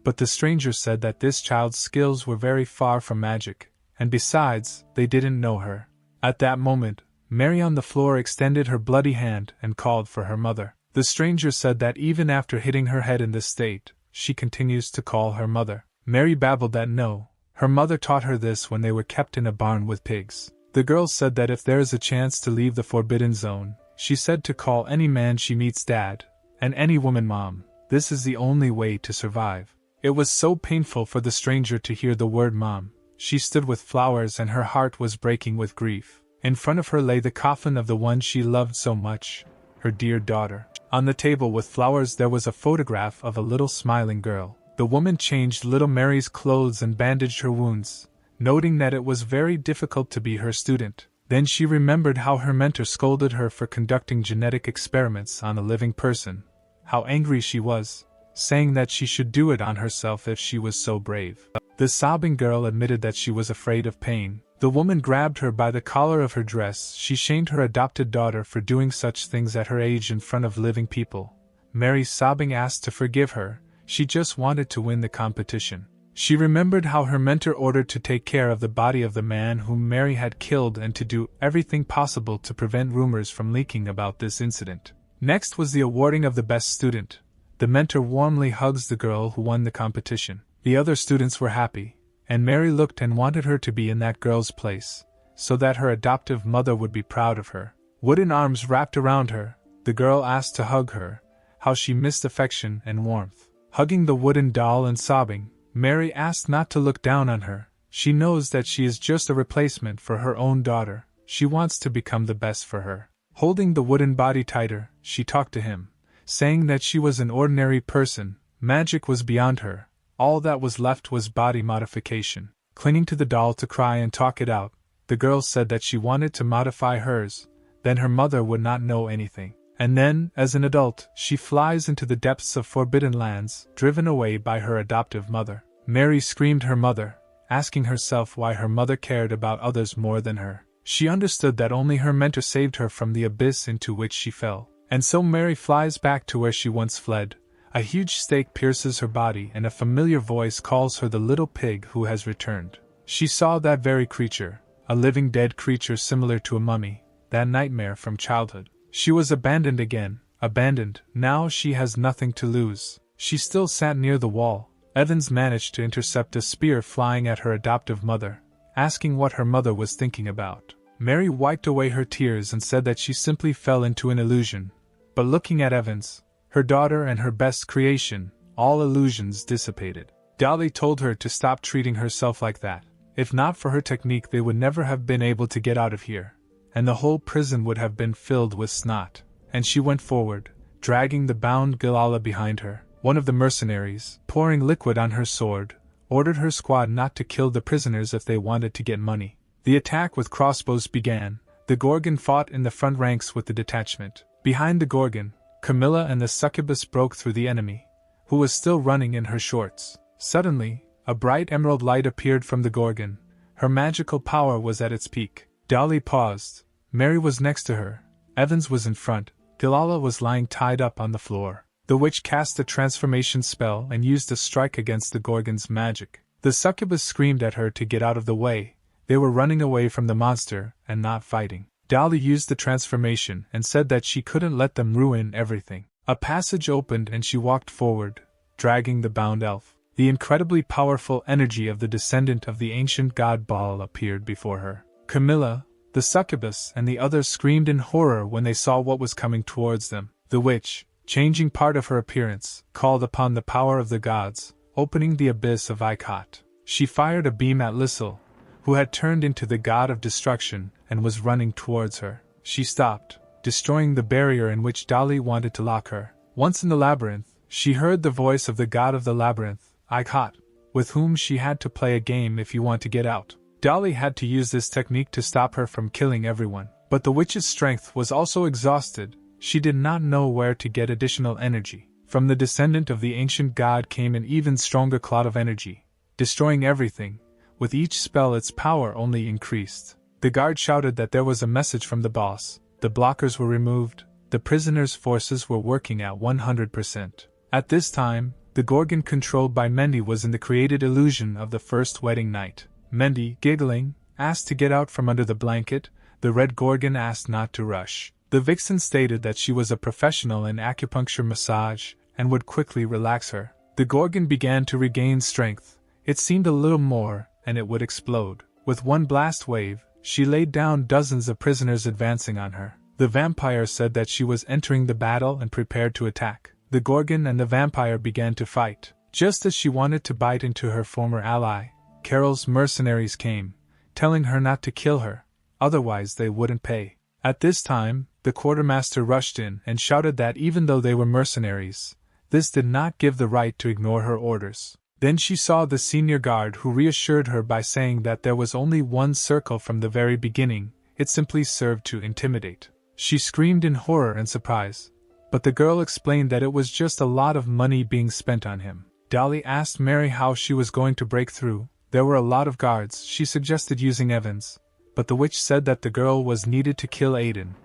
Speaker 1: but the stranger said that this child's skills were very far from magic, and besides, they didn't know her. At that moment, Mary on the floor extended her bloody hand and called for her mother. The stranger said that even after hitting her head in this state, she continues to call her mother. Mary babbled that no, her mother taught her this when they were kept in a barn with pigs. The girl said that if there is a chance to leave the forbidden zone, she said to call any man she meets dad, and any woman mom. This is the only way to survive. It was so painful for the stranger to hear the word mom. She stood with flowers and her heart was breaking with grief. In front of her lay the coffin of the one she loved so much, her dear daughter. On the table with flowers there was a photograph of a little smiling girl. The woman changed little Mary's clothes and bandaged her wounds, noting that it was very difficult to be her student. Then she remembered how her mentor scolded her for conducting genetic experiments on a living person, how angry she was, saying that she should do it on herself if she was so brave. The sobbing girl admitted that she was afraid of pain. The woman grabbed her by the collar of her dress. She shamed her adopted daughter for doing such things at her age in front of living people. Mary, sobbing, asked to forgive her. She just wanted to win the competition. She remembered how her mentor ordered to take care of the body of the man whom Mary had killed and to do everything possible to prevent rumors from leaking about this incident. Next was the awarding of the best student. The mentor warmly hugs the girl who won the competition. The other students were happy, and Mary looked and wanted her to be in that girl's place, so that her adoptive mother would be proud of her. Wooden arms wrapped around her, the girl asked to hug her. How she missed affection and warmth. Hugging the wooden doll and sobbing, Mary asked not to look down on her. She knows that she is just a replacement for her own daughter. She wants to become the best for her. Holding the wooden body tighter, she talked to him, saying that she was an ordinary person. Magic was beyond her. All that was left was body modification. Clinging to the doll to cry and talk it out, the girl said that she wanted to modify hers, then her mother would not know anything. And then, as an adult, she flies into the depths of forbidden lands, driven away by her adoptive mother. Mary screamed her mother, asking herself why her mother cared about others more than her. She understood that only her mentor saved her from the abyss into which she fell. And so Mary flies back to where she once fled. A huge stake pierces her body and a familiar voice calls her the little pig who has returned. She saw that very creature, a living dead creature similar to a mummy, that nightmare from childhood. She was abandoned again, abandoned. Now she has nothing to lose. She still sat near the wall. Evans managed to intercept a spear flying at her adoptive mother, asking what her mother was thinking about. Mary wiped away her tears and said that she simply fell into an illusion. But looking at Evans, her daughter and her best creation, all illusions dissipated. Dolly told her to stop treating herself like that. If not for her technique, they would never have been able to get out of here, and the whole prison would have been filled with snot. And she went forward, dragging the bound Gilala behind her. One of the mercenaries, pouring liquid on her sword, ordered her squad not to kill the prisoners if they wanted to get money. The attack with crossbows began. The Gorgon fought in the front ranks with the detachment. Behind the Gorgon, Camilla and the succubus broke through the enemy, who was still running in her shorts. Suddenly, a bright emerald light appeared from the Gorgon. Her magical power was at its peak. Dolly paused. Mary was next to her. Evans was in front. Gilala was lying tied up on the floor. The witch cast a transformation spell and used a strike against the Gorgon's magic. The succubus screamed at her to get out of the way. They were running away from the monster and not fighting. Dolly used the transformation and said that she couldn't let them ruin everything. A passage opened and she walked forward, dragging the bound elf. The incredibly powerful energy of the descendant of the ancient god Baal appeared before her. Camilla, the succubus, and the others screamed in horror when they saw what was coming towards them. The witch, changing part of her appearance, called upon the power of the gods, opening the abyss of Ikot. She fired a beam at Lissel, who had turned into the god of destruction and was running towards her. She stopped, destroying the barrier in which Dolly wanted to lock her. Once in the labyrinth, she heard the voice of the god of the labyrinth, Ikot, with whom she had to play a game if you want to get out. Dolly had to use this technique to stop her from killing everyone. But the witch's strength was also exhausted. She did not know where to get additional energy. From the descendant of the ancient god came an even stronger cloud of energy, destroying everything. With each spell its power only increased. The guard shouted that there was a message from the boss. The blockers were removed. The prisoners' forces were working at 100%. At this time, the Gorgon controlled by Mendy was in the created illusion of the first wedding night. Mendy, giggling, asked to get out from under the blanket. The red Gorgon asked not to rush. The vixen stated that she was a professional in acupuncture massage and would quickly relax her. The Gorgon began to regain strength. It seemed a little more, and it would explode. With one blast wave, she laid down dozens of prisoners advancing on her. The vampire said that she was entering the battle and prepared to attack. The Gorgon and the vampire began to fight. Just as she wanted to bite into her former ally, Carol's mercenaries came, telling her not to kill her, otherwise they wouldn't pay. At this time, the quartermaster rushed in and shouted that even though they were mercenaries, this did not give the right to ignore her orders. Then she saw the senior guard, who reassured her by saying that there was only one circle from the very beginning. It simply served to intimidate. She screamed in horror and surprise, but the girl explained that it was just a lot of money being spent on him. Dolly asked Mary how she was going to break through. There were a lot of guards. She suggested using Evans, but the witch said that the girl was needed to kill Aiden,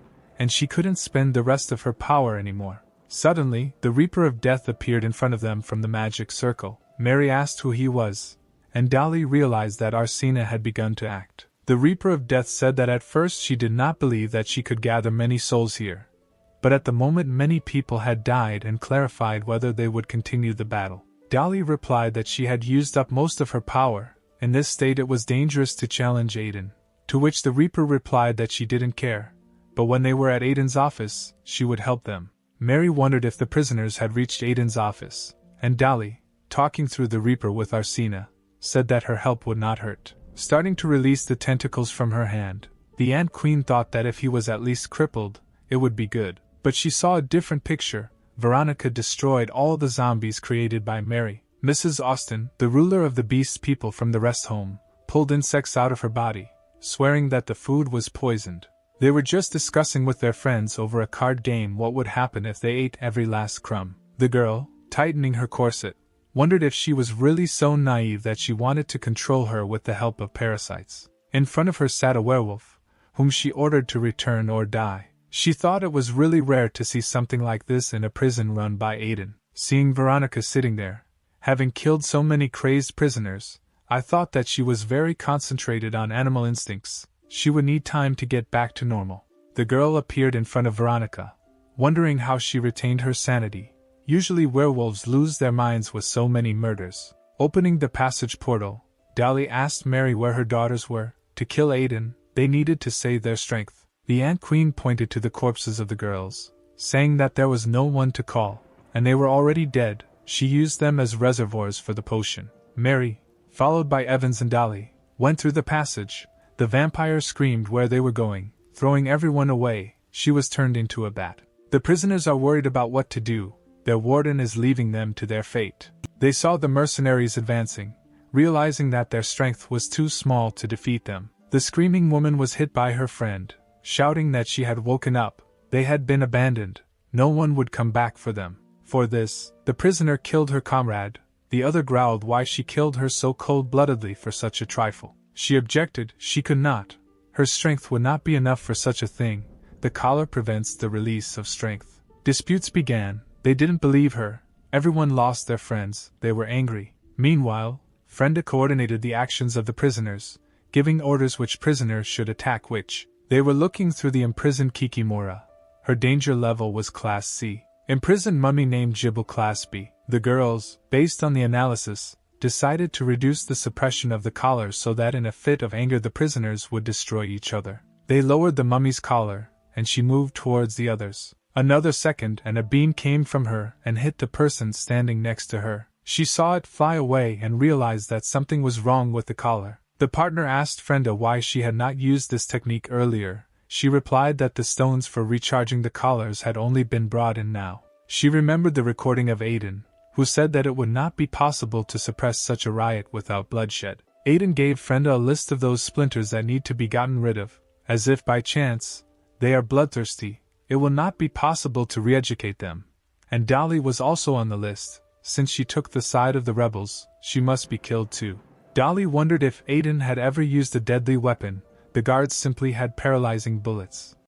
Speaker 1: and she couldn't spend the rest of her power anymore. Suddenly, the Reaper of Death appeared in front of them from the magic circle. Mary asked who he was, and Dolly realized that Arsena had begun to act. The Reaper of Death said that at first she did not believe that she could gather many souls here, but at the moment many people had died and clarified whether they would continue the battle. Dolly replied that she had used up most of her power. In this state it was dangerous to challenge Aiden, to which the Reaper replied that she didn't care, but when they were at Aiden's office, she would help them. Mary wondered if the prisoners had reached Aiden's office, and Dolly, talking through the Reaper with Arsena, said that her help would not hurt. Starting to release the tentacles from her hand, the Ant Queen thought that if he was at least crippled, it would be good. But she saw a different picture. Veronica destroyed all the zombies created by Mary. Mrs. Austen, the ruler of the Beast people from the rest home, pulled insects out of her body, swearing that the food was poisoned. They were just discussing with their friends over a card game what would happen if they ate every last crumb. The girl, tightening her corset, wondered if she was really so naive that she wanted to control her with the help of parasites. In front of her sat a werewolf, whom she ordered to return or die. She thought it was really rare to see something like this in a prison run by Aiden. Seeing Veronica sitting there, having killed so many crazed prisoners, I thought that she was very concentrated on animal instincts. She would need time to get back to normal. The girl appeared in front of Veronica, wondering how she retained her sanity. Usually werewolves lose their minds with so many murders. Opening the passage portal, Dolly asked Mary where her daughters were. To kill Aiden, they needed to save their strength. The Ant Queen pointed to the corpses of the girls, saying that there was no one to call, and they were already dead. She used them as reservoirs for the potion. Mary, followed by Evans and Dolly, went through the passage. The vampire screamed where they were going, throwing everyone away. She was turned into a bat. The prisoners are worried about what to do. Their warden is leaving them to their fate. They saw the mercenaries advancing, realizing that their strength was too small to defeat them. The screaming woman was hit by her friend, shouting that she had woken up. They had been abandoned. No one would come back for them. For this, the prisoner killed her comrade. The other growled why she killed her so cold-bloodedly for such a trifle. She objected. She could not. Her strength would not be enough for such a thing. The collar prevents the release of strength. Disputes began. They didn't believe her. Everyone lost their friends. They were angry. Meanwhile, Frenda coordinated the actions of the prisoners, giving orders which prisoners should attack which. They were looking through the imprisoned Kikimora. Her danger level was Class C. Imprisoned mummy named Jibble Class B. The girls, based on the analysis, decided to reduce the suppression of the collar so that in a fit of anger the prisoners would destroy each other. They lowered the mummy's collar, and she moved towards the others. Another second and a beam came from her and hit the person standing next to her. She saw it fly away and realized that something was wrong with the collar. The partner asked Frenda why she had not used this technique earlier. She replied that the stones for recharging the collars had only been brought in now. She remembered the recording of Aiden, who said that it would not be possible to suppress such a riot without bloodshed. Aiden gave Frenda a list of those splinters that need to be gotten rid of, as if by chance they are bloodthirsty. It will not be possible to re-educate them. And Dolly was also on the list. Since she took the side of the rebels, she must be killed too. Dolly wondered if Aiden had ever used a deadly weapon. The guards simply had paralyzing bullets.